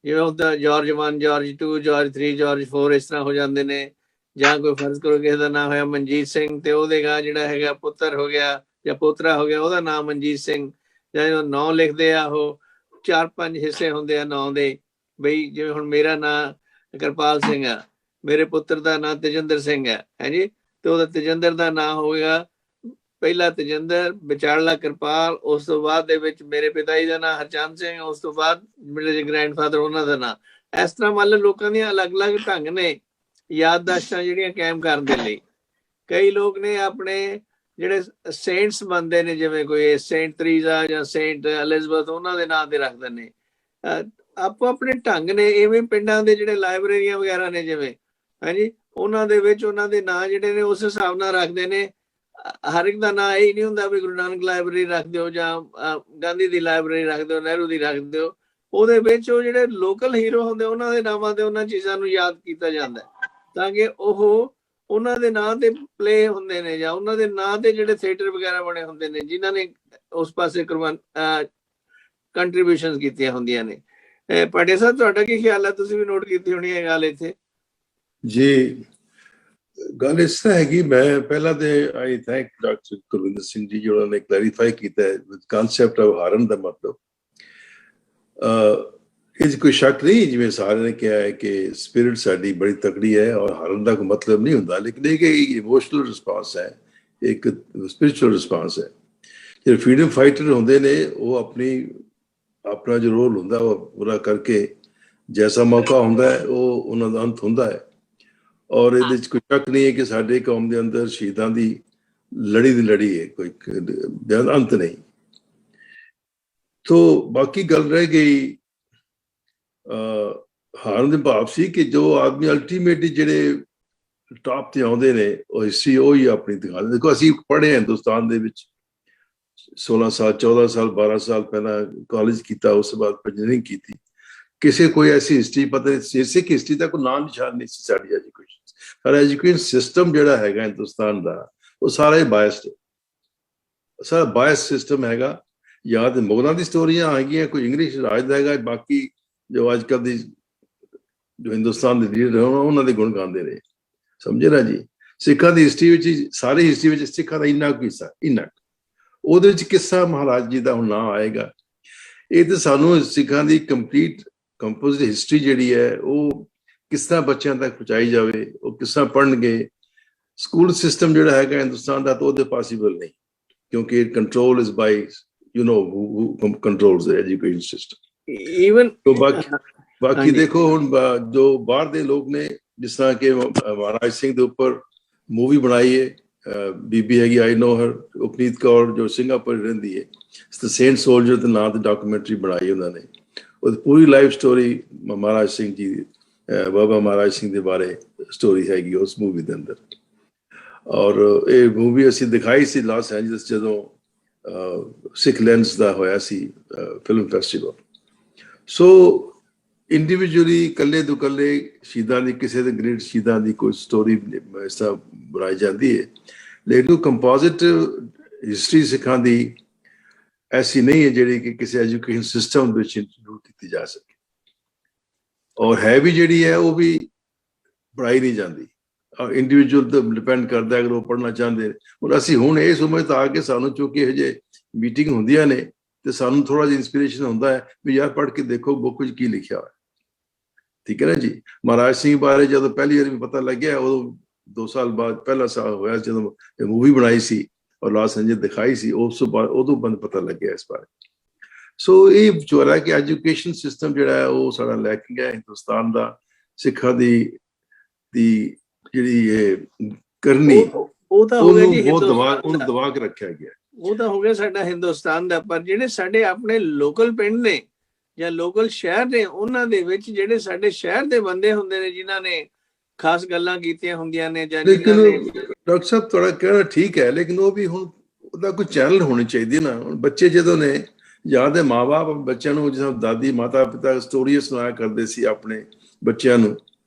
A: ਜਿਵੇਂ ਹੁੰਦਾ ਜਾਰਜ 1, ਜਾਰਜ 2, ਜਾਰਜ 3, ਜਾਰਜ 4, ਇਸ ਤਰ੍ਹਾਂ ਹੋ ਜਾਂਦੇ ਨੇ। ਜਾਂ ਕੋਈ ਫਰਜ਼ ਕਰੋ ਕਿਸੇ ਦਾ ਨਾਮ ਹੋਇਆ ਮਨਜੀਤ ਸਿੰਘ ਤੇ ਉਹਦੇ ਗਾ ਜਿਹੜਾ ਹੈਗਾ ਪੁੱਤਰ ਹੋ ਗਿਆ ਜਾਂ ਪੋਤਰਾ ਹੋ ਗਿਆ, ਉਹਦਾ ਨਾਮ ਮਨਜੀਤ ਸਿੰਘ। ਜਾਂ ਨਾਂ ਲਿਖਦੇ ਆ ਉਹ 4-5 ਹਿੱਸੇ ਹੁੰਦੇ ਆ ਨਾਂ ਦੇ, ਬਈ ਜਿਵੇਂ ਹੁਣ ਮੇਰਾ ਨਾਂ ਕਿਰਪਾਲ ਸਿੰਘ ਆ, ਮੇਰੇ ਪੁੱਤਰ ਦਾ ਨਾਂ ਤੇਜਿੰਦਰ ਸਿੰਘ ਹੈ ਜੀ, ਤੇ ਉਹਦਾ ਤੇਜਿੰਦਰ ਦਾ ਨਾਂ ਹੋਵੇਗਾ ਪਹਿਲਾ ਤੇਜਿੰਦਰ, ਵਿਚਾਰਲਾ ਕਿਰਪਾਲ, ਉਸ ਤੋਂ ਬਾਅਦ ਦੇ ਵਿੱਚ ਮੇਰੇ ਪਿਤਾ ਜੀ ਦਾ ਨਾਂ ਹਰਚੰਦ ਸਿੰਘ, ਉਸ ਤੋਂ ਬਾਅਦ ਮੇਰੇ ਗ੍ਰੈਂਡਫਾਦਰ ਉਹਨਾਂ ਦਾ ਨਾਂ। ਇਸ ਤਰ੍ਹਾਂ ਮੰਨ ਲਓ ਲੋਕਾਂ ਦੀਆਂ ਅਲੱਗ-ਅਲੱਗ ਢੰਗ ਨੇ ਯਾਦਦਾਸ਼ਤਾਂ ਜਿਹੜੀਆਂ ਕਾਇਮ ਕਰਨ ਦੇ ਲਈ। ਕਈ ਲੋਕ ਨੇ ਆਪਣੇ ਜਿਹੜੇ ਸੇਂਟਸ ਬਣਦੇ ਨੇ, ਜਿਵੇਂ ਕੋਈ ਸੇਂਟ ਤਰੀਜ਼ਾ ਜਾਂ ਸੇਂਟ ਐਲਿਜ਼ਬeth, ਉਹਨਾਂ ਦੇ ਨਾਂ ਤੇ ਰੱਖਦੇ ਨੇ। ਆਪੋ ਆਪਣੇ ਢੰਗ ਨੇ। ਇਵੇਂ ਪਿੰਡਾਂ ਦੇ ਜਿਹੜੇ ਲਾਇਬ੍ਰੇਰੀਆਂ ਵਗੈਰਾ ਨੇ ਜਿਵੇਂ, ਹਾਂਜੀ, ਉਹਨਾਂ ਦੇ ਵਿੱਚ ਉਹਨਾਂ ਦੇ ਨਾਂ ਜਿਹੜੇ ਨੇ ਉਸ ਹਿਸਾਬ ਨਾਲ ਰੱਖਦੇ ਨੇ। ਹਰ ਇੱਕ ਦਾ ਨਾਂ ਇਹ ਨਹੀਂ ਹੁੰਦਾ ਵੀ ਗੁਰੂ ਨਾਨਕ ਲਾਇਬ੍ਰੇਰੀ ਰੱਖ ਦਿਓ ਜਾਂ ਗਾਂਧੀ ਦੀ ਲਾਇਬ੍ਰੇਰੀ ਰੱਖ ਦਿਓ, ਨਹਿਰੂ ਦੀ ਰੱਖ ਦਿਓ। ਉਹਦੇ ਵਿੱਚ ਉਹ ਜਿਹੜੇ ਲੋਕਲ ਹੀਰੋ ਹੁੰਦੇ ਉਹਨਾਂ ਦੇ ਨਾਵਾਂ ਤੇ ਉਹਨਾਂ ਚੀਜ਼ਾਂ ਨੂੰ ਯਾਦ ਕੀਤਾ ਜਾਂਦਾ ਤਾਂ ਕਿ ਉਹ ਉਹਨਾਂ ਦੇ ਨਾਂ ਤੇ ਪਲੇ ਹੁੰਦੇ ਨੇ, ਜਾਂ ਉਹਨਾਂ ਦੇ ਨਾਂ ਤੇ ਜਿਹੜੇ ਥੀਏਟਰ ਵਗੈਰਾ ਬਣੇ ਹੁੰਦੇ ਨੇ ਜਿਨ੍ਹਾਂ ਨੇ ਉਸ ਪਾਸੇ ਕੰਟਰੀਬਿਊਸ਼ਨਸ ਕੀਤੀਆਂ ਹੁੰਦੀਆਂ ਨੇ। ਪਾਟਿਆ ਸਾਹਿਬ, ਤੁਹਾਡਾ ਕੀ ਖਿਆਲ ਹੈ? ਤੁਸੀਂ ਵੀ ਨੋਟ ਕੀਤੀ ਹੋਣੀ ਹੈ ਗੱਲ ਇੱਥੇ।
G: ਜੀ, ਗੱਲ ਇਸ ਤਰ੍ਹਾਂ ਹੈਗੀ, ਮੈਂ ਪਹਿਲਾਂ ਤੇ ਆਈ ਥੈਂਕ ਡਾਕਟਰ ਕੁਲਵਿੰਦਰ ਸਿੰਘ ਜੀ ਜਿਹਨਾਂ ਨੇ ਕਲੈਰੀਫਾਈ ਕੀਤਾ ਕਨਸੈਪਟ ਆਫ ਹਾਰਨ ਦਾ ਮਤਲਬ। ਇਹ 'ਚ ਕੋਈ ਸ਼ੱਕ ਨਹੀਂ, ਜਿਵੇਂ ਸਾਰਿਆਂ ਨੇ ਕਿਹਾ ਹੈ ਕਿ ਸਪਿਰਿਟ ਸਾਡੀ ਬੜੀ ਤਕੜੀ ਹੈ ਔਰ ਹਾਰਨ ਦਾ ਕੋਈ ਮਤਲਬ ਨਹੀਂ ਹੁੰਦਾ, ਲੇਕਿਨ ਇਹ ਕਿ ਇਮੋਸ਼ਨਲ ਰਿਸਪਾਂਸ ਹੈ, ਇੱਕ ਸਪਿਰਿਚੁਅਲ ਰਿਸਪਾਂਸ ਹੈ। ਜਿਹੜੇ ਫਰੀडम ਫਾਈਟਰ ਹੁੰਦੇ ਨੇ ਉਹ ਆਪਣਾ ਜੋ ਰੋਲ ਹੁੰਦਾ ਉਹ ਪੂਰਾ ਕਰਕੇ ਜੈਸਾ ਮੌਕਾ ਹੁੰਦਾ ਹੈ ਉਹ ਉਹਨਾਂ ਦਾ ਅੰਤ ਹੁੰਦਾ ਹੈ। ਔਰ ਇਹਦੇ 'ਚ ਕੋਈ ਸ਼ੱਕ ਨਹੀਂ ਹੈ ਕਿ ਸਾਡੇ ਕੌਮ ਦੇ ਅੰਦਰ ਸ਼ਹੀਦਾਂ ਦੀ ਲੜੀ ਹੈ, ਕੋਈ ਅੰਤ ਨਹੀਂ। ਤੋ ਬਾਕੀ ਗੱਲ ਰਹਿ ਗਈ ਹਾਰਨ ਦੇ ਭਾਵ ਸੀ ਕਿ ਜੋ ਆਦਮੀ ਅਲਟੀਮੇਟਲੀ ਜਿਹੜੇ ਟਾਪ ਤੇ ਆਉਂਦੇ ਨੇ ਉਹ ਹਿਸਟਰੀ ਉਹੀ ਆਪਣੀ ਦਿਖਾਉਂਦੇ। ਦੇਖੋ ਅਸੀਂ ਪੜ੍ਹੇ ਹਿੰਦੁਸਤਾਨ ਦੇ ਵਿੱਚ 16 ਸਾਲ 14 ਸਾਲ 12 ਸਾਲ ਪਹਿਲਾਂ ਕਾਲਜ ਕੀਤਾ, ਉਸ ਤੋਂ ਬਾਅਦ ਇੰਜੀਨੀਅਰਿੰਗ ਕੀਤੀ। ਕਿਸੇ ਕੋਈ ਐਸੀ ਹਿਸਟਰੀ ਪਤਾ ਨਹੀਂ, ਸਿੱਖ ਹਿਸਟਰੀ ਦਾ ਕੋਈ ਨਾਂ ਨਿਸ਼ਾਨ ਨਹੀਂ ਸੀ ਸਾਡੀ ਐਜੂਕੇਸ਼ਨ। ਸਾਡਾ ਐਜੂਕੇਸ਼ਨ ਸਿਸਟਮ ਜਿਹੜਾ ਹੈਗਾ ਹਿੰਦੁਸਤਾਨ ਦਾ ਉਹ ਸਾਰਾ ਹੀ ਬਾਇਸਡ, ਸਾਰਾ ਬਾਇਸ ਸਿਸਟਮ ਹੈਗਾ। ਜਾਂ ਤੇ ਮੁਗਲਾਂ ਦੀ ਸਟੋਰੀਆਂ ਆ ਗਈਆਂ, ਕੋਈ ਇੰਗਲਿਸ਼ ਰਾਜ ਦਾ ਹੈਗਾ, ਬਾਕੀ ਜੋ ਅੱਜ ਕੱਲ੍ਹ ਦੀ ਜੋ ਹਿੰਦੁਸਤਾਨ ਦੇ ਲੀਡਰ ਉਹਨਾਂ ਦੇ ਗੁਣ ਗਾਉਂਦੇ ਰਹੇ। ਸਮਝੇ ਨਾ ਜੀ। ਸਿੱਖਾਂ ਦੀ ਹਿਸਟਰੀ ਵਿੱਚ, ਸਾਰੀ ਹਿਸਟਰੀ ਵਿੱਚ ਸਿੱਖਾਂ ਦਾ ਇੰਨਾ ਕੁ ਹਿੱਸਾ, ਇੰਨਾ ਉਹਦੇ ਵਿੱਚ ਕਿੱਸਾ ਮਹਾਰਾਜ ਜੀ ਦਾ ਹੁਣ ਨਾਂ ਆਏਗਾ। ਇਹ ਤਾਂ ਸਾਨੂੰ ਸਿੱਖਾਂ ਦੀ ਕੰਪਲੀਟ ਕੰਪੋਜ਼ਿਟ ਹਿਸਟਰੀ ਜਿਹੜੀ ਹੈ ਉਹ ਕਿਸ ਤਰ੍ਹਾਂ ਬੱਚਿਆਂ ਤੱਕ ਪਹੁੰਚਾਈ ਜਾਵੇ, ਉਹ ਕਿਸ ਤਰ੍ਹਾਂ ਪੜ੍ਹਨਗੇ। ਸਕੂਲ ਸਿਸਟਮ ਜਿਹੜਾ ਹੈਗਾ ਹਿੰਦੁਸਤਾਨ ਦਾ ਤਾਂ ਉਹਦੇ ਪੋਸੀਬਲ ਨਹੀਂ, ਕਿਉਂਕਿ control is by who controls the education system
A: even
G: ਬਾਕੀ ਦੇਖੋ ਹੁਣ ਜੋ ਬਾਹਰ ਦੇ ਲੋਕ ਨੇ, ਜਿਸ ਤਰ੍ਹਾਂ ਕਿ ਮਹਾਰਾਜ ਸਿੰਘ ਦੇ ਉੱਪਰ ਮੂਵੀ ਬਣਾਈ ਹੈ, ਬੀਬੀ ਹੈਗੀ ਆਈ ਨੋ ਹਰ, ਉਪਨੀਤ ਕੌਰ ਜੋ ਸਿੰਗਾਪੁਰ ਰਹਿੰਦੀ ਹੈ, ਸੇਂਟ ਸੋਲਜਰ ਦੇ ਨਾਂ ਤੇ ਡਾਕੂਮੈਂਟਰੀ ਬਣਾਈ ਉਹਨਾਂ ਨੇ। ਉਹ ਪੂਰੀ ਲਾਈਫ ਸਟੋਰੀ ਮਹਾਰਾਜ ਸਿੰਘ ਜੀ, ਬਾਬਾ ਮਹਾਰਾਜ ਸਿੰਘ ਦੇ ਬਾਰੇ ਸਟੋਰੀ ਹੈਗੀ ਉਸ ਮੂਵੀ ਦੇ ਅੰਦਰ। ਔਰ ਇਹ ਮੂਵੀ ਅਸੀਂ ਦਿਖਾਈ ਸੀ ਲਾਸ ਐਂਜਲਸ ਜਦੋਂ ਸਿੱਖ ਲੈਂਸ ਦਾ ਹੋਇਆ ਸੀ ਫਿਲਮ ਫੈਸਟੀਵਲ। ਸੋ ਇੰਡੀਵਿਜੂਅਲੀ ਇਕੱਲੇ ਤੋਂ ਇਕੱਲੇ ਸ਼ਹੀਦਾਂ ਦੀ, ਕਿਸੇ ਦੇ ਗ੍ਰੇਟ ਸ਼ਹੀਦਾਂ ਦੀ ਕੋਈ ਸਟੋਰੀ ਇਸ ਤਰ੍ਹਾਂ ਬਣਾਈ ਜਾਂਦੀ ਹੈ, ਲੇਕਿਨ ਕੰਪੋਜ਼ਿਟ ਹਿਸਟਰੀ ਸਿੱਖਾਂ ਦੀ ਐਸੀ ਨਹੀਂ ਹੈ ਜਿਹੜੀ ਕਿ ਕਿਸੇ ਐਜੂਕੇਸ਼ਨ ਸਿਸਟਮ ਵਿੱਚ ਇੰਟਰੋਡਿਊਸ ਕੀਤੀ ਜਾ ਸਕੇ। ਔਰ ਹੈ ਵੀ ਜਿਹੜੀ ਹੈ ਉਹ ਵੀ ਪੜ੍ਹਾਈ ਨਹੀਂ ਜਾਂਦੀ, ਇੰਡੀਵਿਜੂਅਲ ਤੇ ਡਿਪੈਂਡ ਕਰਦਾ ਅਗਰ ਉਹ ਪੜ੍ਹਨਾ ਚਾਹੁੰਦੇ। ਹੁਣ ਅਸੀਂ ਹੁਣ ਇਸ ਉਮਰ ਤਾਂ ਆ ਕੇ ਸਾਨੂੰ ਚੁੱਕੇ ਇਹੋ ਜਿਹੇ ਮੀਟਿੰਗ ਹੁੰਦੀਆਂ ਨੇ ਤੇ ਸਾਨੂੰ ਥੋੜਾ ਜਿਹਾ ਇੰਸਪੀਰੇਸ਼ਨ ਹੁੰਦਾ ਹੈ ਵੀ ਯਾਰ ਪੜ੍ਹ ਕੇ ਦੇਖੋ ਬੁੱਕ ਵਿੱਚ ਕੀ ਲਿਖਿਆ ਹੋਇਆ। ਠੀਕ ਹੈ ਨਾ ਜੀ। ਮਹਾਰਾਜ ਸਿੰਘ ਬਾਰੇ ਜਦੋਂ ਪਹਿਲੀ ਵਾਰੀ ਪਤਾ ਲੱਗਿਆ, ਉਦੋਂ 2 ਸਾਲ ਬਾਅਦ ਪਹਿਲਾ ਸਾਲ ਹੋਇਆ ਜਦੋਂ ਮੂਵੀ ਬਣਾਈ ਸੀ ਔਰ ਲਾਸ ਐਂਜਲਸ ਦਿਖਾਈ ਸੀ, ਉਸ ਤੋਂ ਬਾਅਦ ਉਦੋਂ ਬੰਦ ਪਤਾ ਲੱਗਿਆ ਇਸ ਬਾਰੇ। ਸੋ ਇਹ ਵਿਚਾਰਾ ਕਿ ਐਜੂਕੇਸ਼ਨ ਸਿਸਟਮ ਜਿਹੜਾ ਹੈ ਉਹ ਸਾਡਾ ਲੈ ਕੇ ਗਿਆ ਹਿੰਦੁਸਤਾਨ ਦਾ। ਸਿੱਖਾਂ ਦੀ ਜਿਹੜੀ ਇਹ ਕਰਨੀ
A: ਉਹ ਤਾਂ ਹੋ ਗਿਆ ਜੀ,
G: ਉਹਨੂੰ ਦਬਾ ਕੇ ਰੱਖਿਆ ਗਿਆ।
A: ਉਹ ਤਾਂ ਹੋ ਗਿਆ ਸਾਡਾ ਹਿੰਦੁਸਤਾਨ ਦਾ। ਪਰ ਜਿਹੜੇ ਸਾਡੇ ਆਪਣੇ ਲੋਕਲ ਪਿੰਡ ਨੇ ਜਾਂ ਲੋਕਲ ਸ਼ਹਿਰ ਨੇ, ਉਹਨਾਂ ਦੇ ਵਿੱਚ ਜਿਹੜੇ ਸਾਡੇ ਸ਼ਹਿਰ ਦੇ ਬੰਦੇ ਹੁੰਦੇ ਨੇ ਜਿਨ੍ਹਾਂ ਨੇ ਖਾਸ ਗੱਲਾਂ ਕੀਤੀਆਂ ਹੁੰਦੀਆਂ ਨੇ ਜਾਂ
G: ਲੇਕਿਨ ਡਾਕਟਰ ਸਾਹਿਬ ਤੁਹਾਡਾ ਕਹਿਣਾ ਠੀਕ ਹੈ, ਲੇਕਿਨ ਉਹ ਵੀ ਹੁਣ ਉਹਦਾ ਕੋਈ ਚੈਨਲ ਹੋਣੀ ਚਾਹੀਦੀ ਨਾ। ਹੁਣ ਬੱਚੇ ਜਦੋਂ ਨੇ ਜਾਂ ਦੇ ਮਾਂ-ਬਾਪ ਬੱਚਿਆਂ ਨੂੰ, ਜਿਸ ਦਾਦੀ ਮਾਤਾ ਪਿਤਾ ਸਟੋਰੀਆਂ ਸੁਣਾਇਆ ਕਰਦੇ ਸੀ ਆਪਣੇ ਬੱਚਿਆਂ ਨੂੰ।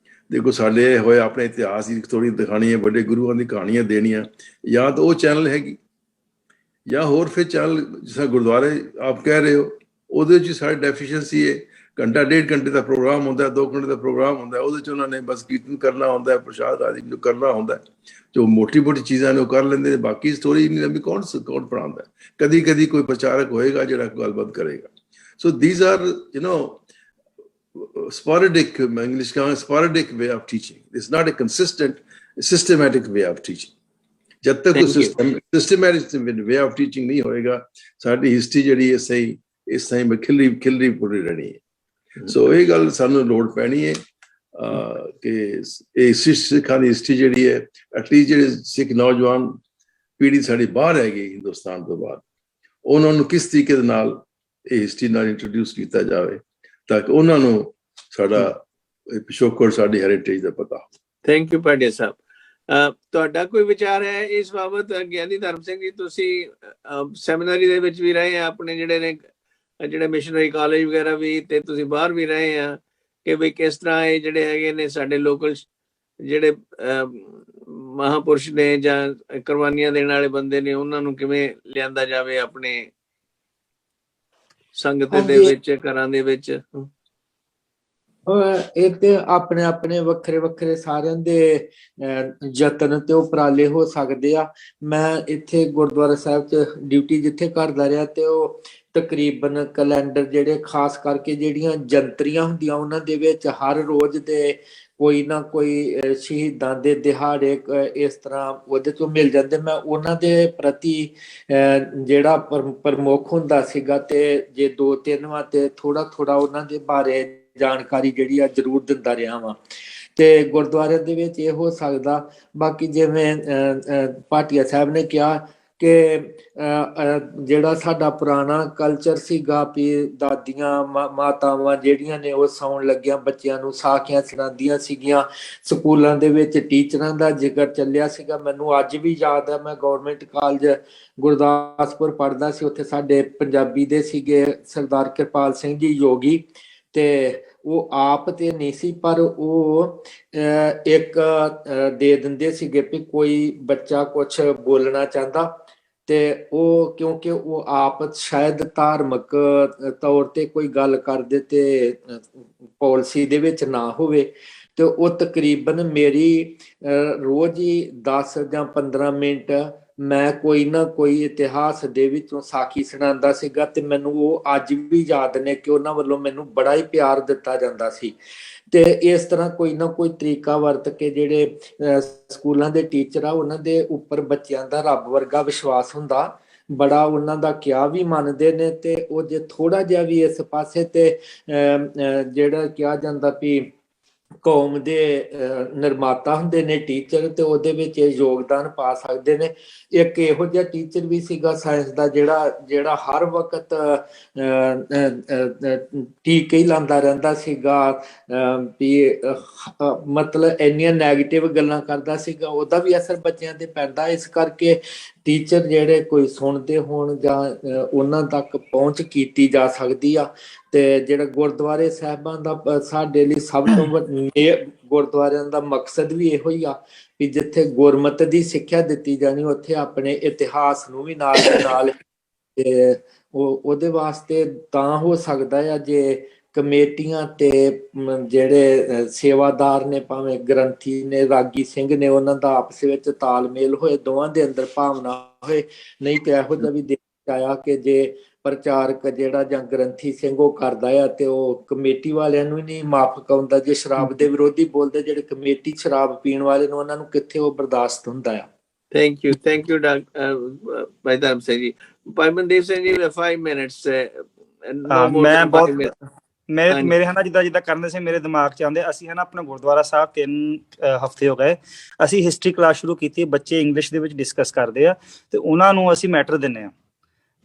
G: ਦੇਖੋ ਸਾਡੇ ਹੋਏ ਆਪਣੇ ਇਤਿਹਾਸ ਦੀ ਥੋੜੀ ਦਿਖਾਣੀ ਹੈ, ਵੱਡੇ ਗੁਰੂਆਂ ਦੀ ਕਹਾਣੀਆਂ ਦੇਣੀਆਂ, ਜਾਂ ਤਾਂ ਉਹ ਚੈਨਲ ਹੈਗੀ ਜਾਂ ਹੋਰ ਫਿਰ ਚੈਨਲ ਜਿਸ ਤਰ੍ਹਾਂ ਗੁਰਦੁਆਰੇ ਆਪ ਕਹਿ ਰਹੇ ਹੋ, ਉਹਦੇ 'ਚ ਸਾਡੀ ਡੈਫੀਸ਼ੀਐਂਸੀ ਹੈ। ਘੰਟਾ 1.5 ਘੰਟੇ ਦਾ ਪ੍ਰੋਗਰਾਮ ਹੁੰਦਾ, 2 ਘੰਟੇ ਦਾ ਪ੍ਰੋਗਰਾਮ ਹੁੰਦਾ, ਉਹਦੇ 'ਚ ਉਹਨਾਂ ਨੇ ਬਸ ਕੀਰਤਨ ਕਰਨਾ ਹੁੰਦਾ, ਪ੍ਰਸ਼ਾਦ ਆਦਿ ਜੋ ਕਰਨਾ ਹੁੰਦਾ, ਜੋ ਮੋਟੀ ਚੀਜ਼ਾਂ ਨੇ ਉਹ ਕਰ ਲੈਂਦੇ ਨੇ। ਬਾਕੀ ਸਟੋਰੀ ਇੰਨੀ ਲੰਬੀ ਕੌਣ ਪੜ੍ਹਾਉਂਦਾ? ਕਦੀ ਕੋਈ ਪ੍ਰਚਾਰਕ ਹੋਏਗਾ ਜਿਹੜਾ ਗੱਲਬਾਤ ਕਰੇਗਾ। So these are sporadic, English sporadic way of teaching. It's not a consistent, systematic way of teaching. जब तक systematic way of teaching नहीं होएगा, साड़ी history जड़ी है सही इस टाइम में खिलरी पूरी रहनी है। So ये गल सानू लोड पैनी है कि ये सिखां दी history जड़ी है, at least ਜਿਹੜੇ ਸਿੱਖ ਨੌਜਵਾਨ ਪੀੜ੍ਹੀ ਸਾਡੀ ਬਾਹਰ ਹੈਗੀ ਹਿੰਦੁਸਤਾਨ ਤੋਂ ਬਾਅਦ, ਉਹਨਾਂ ਨੂੰ ਕਿਸ ਤਰੀਕੇ ਦੇ ਨਾਲ ਇਹ ਹਿਸਟਰੀ ਨਾਲ ਇੰਟਰੋਡਿਊਸ ਕੀਤਾ ਜਾਵੇ ਤਾਂ ਕਿ ਉਹਨਾਂ ਨੂੰ ਸਾਡਾ ਪਿਛੋਕੜ, ਸਾਡੀ ਹੈਰੀਟੇਜ ਦਾ ਪਤਾ।
A: ਥੈਂਕ ਯੂ ਪਾਂਡਿਆ ਸਾਹਿਬ। ਤੁਹਾਡਾ ਕੋਈ ਵਿਚਾਰ ਹੈ ਇਸ ਬਾਬਤ? ਗਿਆਨੀ ਧਰਮ ਸਿੰਘ ਜੀ, ਤੁਸੀਂ ਸੈਮੀਨਾਰੀ ਦੇ ਵਿੱਚ ਵੀ ਰਹੇ ਆ, ਆਪਣੇ ਜਿਹੜੇ ਮਿਸ਼ਨਰੀ ਕਾਲਜ ਵਗੈਰਾ ਵੀ, ਤੇ ਤੁਸੀਂ ਬਾਹਰ ਵੀ ਰਹੇ ਆ, ਕਿ ਵੀ ਕਿਸ ਤਰ੍ਹਾਂ ਇਹ ਜਿਹੜੇ ਹੈਗੇ ਨੇ ਸਾਡੇ ਲੋਕਲ ਜਿਹੜੇ ਮਹਾਂਪੁਰਸ਼ ਨੇ ਜਾਂ ਕੁਰਬਾਨੀਆਂ ਦੇਣ ਵਾਲੇ ਬੰਦੇ ਨੇ, ਉਹਨਾਂ ਨੂੰ ਕਿਵੇਂ ਲਿਆਂਦਾ ਜਾਵੇ ਆਪਣੇ ਸੰਗਤ ਦੇ ਵਿੱਚ, ਘਰਾਂ ਦੇ ਵਿੱਚ?
E: ਇਹ ਤੇ ਆਪਣੇ ਵੱਖਰੇ ਸਾਰਿਆਂ ਦੇ ਯਤਨ ਤੇ ਉਪਰਾਲੇ ਹੋ ਸਕਦੇ ਆ। ਮੈਂ ਇੱਥੇ ਗੁਰਦੁਆਰਾ ਸਾਹਿਬ 'ਚ ਡਿਊਟੀ ਜਿੱਥੇ ਕਰਦਾ ਰਿਹਾ, ਤੇ ਉਹ ਤਕਰੀਬਨ ਕੈਲੰਡਰ ਜਿਹੜੇ ਖਾਸ ਕਰਕੇ ਜਿਹੜੀਆਂ ਜੰਤਰੀਆਂ ਹੁੰਦੀਆਂ ਉਹਨਾਂ ਦੇ ਵਿੱਚ ਹਰ ਰੋਜ਼ ਦੇ ਕੋਈ ਨਾ ਕੋਈ ਸ਼ਹੀਦਾਂ ਦੇ ਦਿਹਾੜੇ ਇਸ ਤਰ੍ਹਾਂ ਉਹਦੇ ਤੋਂ ਮਿਲ ਜਾਂਦੇ। ਮੈਂ ਉਹਨਾਂ ਦੇ ਪ੍ਰਤੀ ਜਿਹੜਾ ਪ੍ਰਮੁੱਖ ਹੁੰਦਾ ਸੀਗਾ, ਤੇ ਜੇ 2-3 ਵਾਰ ਤੇ ਥੋੜਾ ਉਹਨਾਂ ਦੇ ਬਾਰੇ ਜਾਣਕਾਰੀ ਜਿਹੜੀ ਆ ਜ਼ਰੂਰ ਦਿੰਦਾ ਰਿਹਾ ਵਾਂ। ਤੇ ਗੁਰਦੁਆਰੇ ਦੇ ਵਿੱਚ ਇਹ ਹੋ ਸਕਦਾ। ਬਾਕੀ ਜਿਵੇਂ ਭਾਟੀਆ ਸਾਹਿਬ ਨੇ ਕਿਹਾ ਕਿ ਜਿਹੜਾ ਸਾਡਾ ਪੁਰਾਣਾ ਕਲਚਰ ਸੀਗਾ ਵੀ ਦਾਦੀਆਂ ਮਾਤਾਵਾਂ ਜਿਹੜੀਆਂ ਨੇ ਉਹ ਸੌਣ ਲੱਗਿਆਂ ਬੱਚਿਆਂ ਨੂੰ ਸਾਖੀਆਂ ਸੁਣਾਉਂਦੀਆਂ ਸੀਗੀਆਂ, ਸਕੂਲਾਂ ਦੇ ਵਿੱਚ ਟੀਚਰਾਂ ਦਾ ਜ਼ਿਕਰ ਚੱਲਿਆ ਸੀਗਾ। ਮੈਨੂੰ ਅੱਜ ਵੀ ਯਾਦ ਹੈ, ਮੈਂ ਗਵਰਨਮੈਂਟ ਕਾਲਜ ਗੁਰਦਾਸਪੁਰ ਪੜ੍ਹਦਾ ਸੀ, ਉੱਥੇ ਸਾਡੇ ਪੰਜਾਬੀ ਦੇ ਸੀਗੇ ਸਰਦਾਰ ਕਿਰਪਾਲ ਸਿੰਘ ਜੀ ਯੋਗੀ, ਤੇ ਉਹ ਆਪ ਤੇ ਨਹੀਂ ਸੀ ਪਰ ਉਹ ਇੱਕ ਦੇ ਦਿੰਦੇ ਸੀਗੇ ਵੀ ਕੋਈ ਬੱਚਾ ਕੁਛ ਬੋਲਣਾ ਚਾਹੁੰਦਾ ਤੇ ਉਹ ਕਿਉਂਕਿ ਉਹ ਆਪ ਸ਼ਾਇਦ ਧਾਰਮਿਕ ਤੌਰ ਤੇ ਕੋਈ ਗੱਲ ਕਰਦੇ ਤੇ ਪਾਲਿਸੀ ਦੇ ਵਿੱਚ ਨਾ ਹੋਵੇ, ਤੇ ਉਹ ਤਕਰੀਬਨ ਮੇਰੀ ਰੋਜ਼ ਹੀ 10 ਜਾਂ 15 ਮਿੰਟ ਮੈਂ ਕੋਈ ਨਾ ਕੋਈ ਇਤਿਹਾਸ ਦੇ ਵਿੱਚੋਂ ਸਾਖੀ ਸੁਣਾਉਂਦਾ ਸੀਗਾ। ਤੇ ਮੈਨੂੰ ਉਹ ਅੱਜ ਵੀ ਯਾਦ ਨੇ ਕਿ ਉਹਨਾਂ ਵੱਲੋਂ ਮੈਨੂੰ ਬੜਾ ਹੀ ਪਿਆਰ ਦਿੱਤਾ ਜਾਂਦਾ ਸੀ। ਤੇ ਇਸ ਤਰ੍ਹਾਂ ਕੋਈ ਨਾ ਕੋਈ ਤਰੀਕਾ ਵਰਤ ਕੇ ਜਿਹੜੇ ਸਕੂਲਾਂ ਦੇ ਟੀਚਰ ਆ ਉਹਨਾਂ ਦੇ ਉੱਪਰ ਬੱਚਿਆਂ ਦਾ ਰੱਬ ਵਰਗਾ ਵਿਸ਼ਵਾਸ ਹੁੰਦਾ, ਬੜਾ ਉਹਨਾਂ ਦਾ ਕਿਹਾ ਵੀ ਮੰਨਦੇ ਨੇ। ਤੇ ਉਹ ਜੇ ਥੋੜਾ ਜਿਹਾ ਵੀ ਇਸ ਪਾਸੇ ਤੇ ਜਿਹੜਾ ਕਿਹਾ ਜਾਂਦਾ ਵੀ ਕੌਮ ਦੇ ਨਿਰਮਾਤਾ ਹੁੰਦੇ ਨੇ ਟੀਚਰ, ਤੇ ਉਹਦੇ ਵਿੱਚ ਯੋਗਦਾਨ ਪਾ ਸਕਦੇ ਨੇ। ਇੱਕ ਇਹੋ ਜਿਹਾ ਟੀਚਰ ਵੀ ਸੀਗਾ ਸਾਇੰਸ ਦਾ ਜਿਹੜਾ ਹਰ ਵਕਤ ਟੀਕੇ ਹੀ ਲਾਉਂਦਾ ਰਹਿੰਦਾ ਸੀਗਾ, ਵੀ ਮਤਲਬ ਇੰਨੀਆਂ ਨੈਗੇਟਿਵ ਗੱਲਾਂ ਕਰਦਾ ਸੀਗਾ, ਉਹਦਾ ਵੀ ਅਸਰ ਬੱਚਿਆਂ ਤੇ ਪੈਂਦਾ। ਇਸ ਕਰਕੇ ਟੀਚਰ ਜਿਹੜੇ ਕੋਈ ਸੁਣਦੇ ਹੋਣ ਜਾਂ ਉਹਨਾਂ ਤੱਕ ਪਹੁੰਚ ਕੀਤੀ ਜਾ ਸਕਦੀ ਆ। ਤੇ ਜਿਹੜਾ ਗੁਰਦੁਆਰੇ ਸਾਹਿਬਾਂ ਦਾ ਸਾਡੇ ਲਈ ਸਭ ਤੋਂ ਗੁਰਦੁਆਰਿਆਂ ਦਾ ਮਕਸਦ ਵੀ ਇਹੋ ਹੀ ਆ ਵੀ ਜਿੱਥੇ ਗੁਰਮਤਿ ਦੀ ਸਿੱਖਿਆ ਦਿੱਤੀ ਜਾਣੀ ਉੱਥੇ ਆਪਣੇ ਇਤਿਹਾਸ ਨੂੰ ਵੀ ਨਾਲ ਦੇ ਨਾਲ ਤੇ ਉਹਦੇ ਵਾਸਤੇ ਤਾਂ ਹੋ ਸਕਦਾ ਆ ਜੇ ਕਮੇਟੀਆਂ ਤੇ ਜਿਹੜੇ ਸੇਵਾਦਾਰ ਨੇ, ਭਾਵੇਂ ਗ੍ਰੰਥੀ ਨੇ, ਰਾਗੀ ਸਿੰਘ ਨੇ, ਉਹਨਾਂ ਦਾ ਆਪਸ ਵਿੱਚ ਤਾਲਮੇਲ ਹੋਏ, ਦੋਵਾਂ ਦੇ ਅੰਦਰ ਭਾਵਨਾ ਹੋਏ। ਨਹੀਂ ਤੇ ਇਹੋ ਜਿਹਾ ਵੀ ਦੇਖ ਆਇਆ ਕਿ ਜੇ ਪ੍ਰਚਾਰਕ ਜਿਹੜਾ ਜਾਂ ਗ੍ਰੰਥੀ ਸਿੰਘ ਉਹ ਕਰਦਾ ਆ ਤੇ ਉਹ ਕਮੇਟੀ ਵਾਲਿਆਂ ਨੂੰ ਨਹੀਂ ਮਾਫਕ ਆਉਂਦਾ। ਜੇ ਸ਼ਰਾਬ ਦੇ ਵਿਰੋਧੀ ਬੋਲਦੇ, ਜਿਹੜੇ ਕਮੇਟੀ ਸ਼ਰਾਬ ਪੀਣ ਵਾਲੇ ਨੂੰ, ਉਹਨਾਂ ਨੂੰ ਕਿੱਥੇ ਉਹ ਬਰਦਾਸ਼ਤ ਹੁੰਦਾ ਆ।
A: ਥੈਂਕ ਯੂ ਭਾਈ ਧਰਮ ਸਿੰਘ ਜੀ। ਭਾਈ ਮਨਦੀਪ ਸਿੰਘ ਜੀ 5 ਮਿੰਟਸ
H: ਮੈਂ ਬਹੁਤ ਮੇਰੇ ਹਨਾ ਜਿੱਦਾਂ ਕਰਦੇ ਸੀ ਮੇਰੇ ਦਿਮਾਗ 'ਚ ਆਉਂਦੇ। ਅਸੀਂ ਹਨਾ ਆਪਣਾ ਗੁਰਦੁਆਰਾ ਸਾਹਿਬ 3 ਹਫ਼ਤੇ ਹੋ ਗਏ, ਅਸੀਂ ਹਿਸਟਰੀ ਕਲਾਸ ਸ਼ੁਰੂ ਕੀਤੀ। ਬੱਚੇ ਇੰਗਲਿਸ਼ ਦੇ ਵਿੱਚ ਡਿਸਕਸ ਕਰਦੇ ਆ ਤੇ ਉਹਨਾਂ ਨੂੰ ਅਸੀਂ ਮੈਟਰ ਦਿੰਦੇ ਹਾਂ।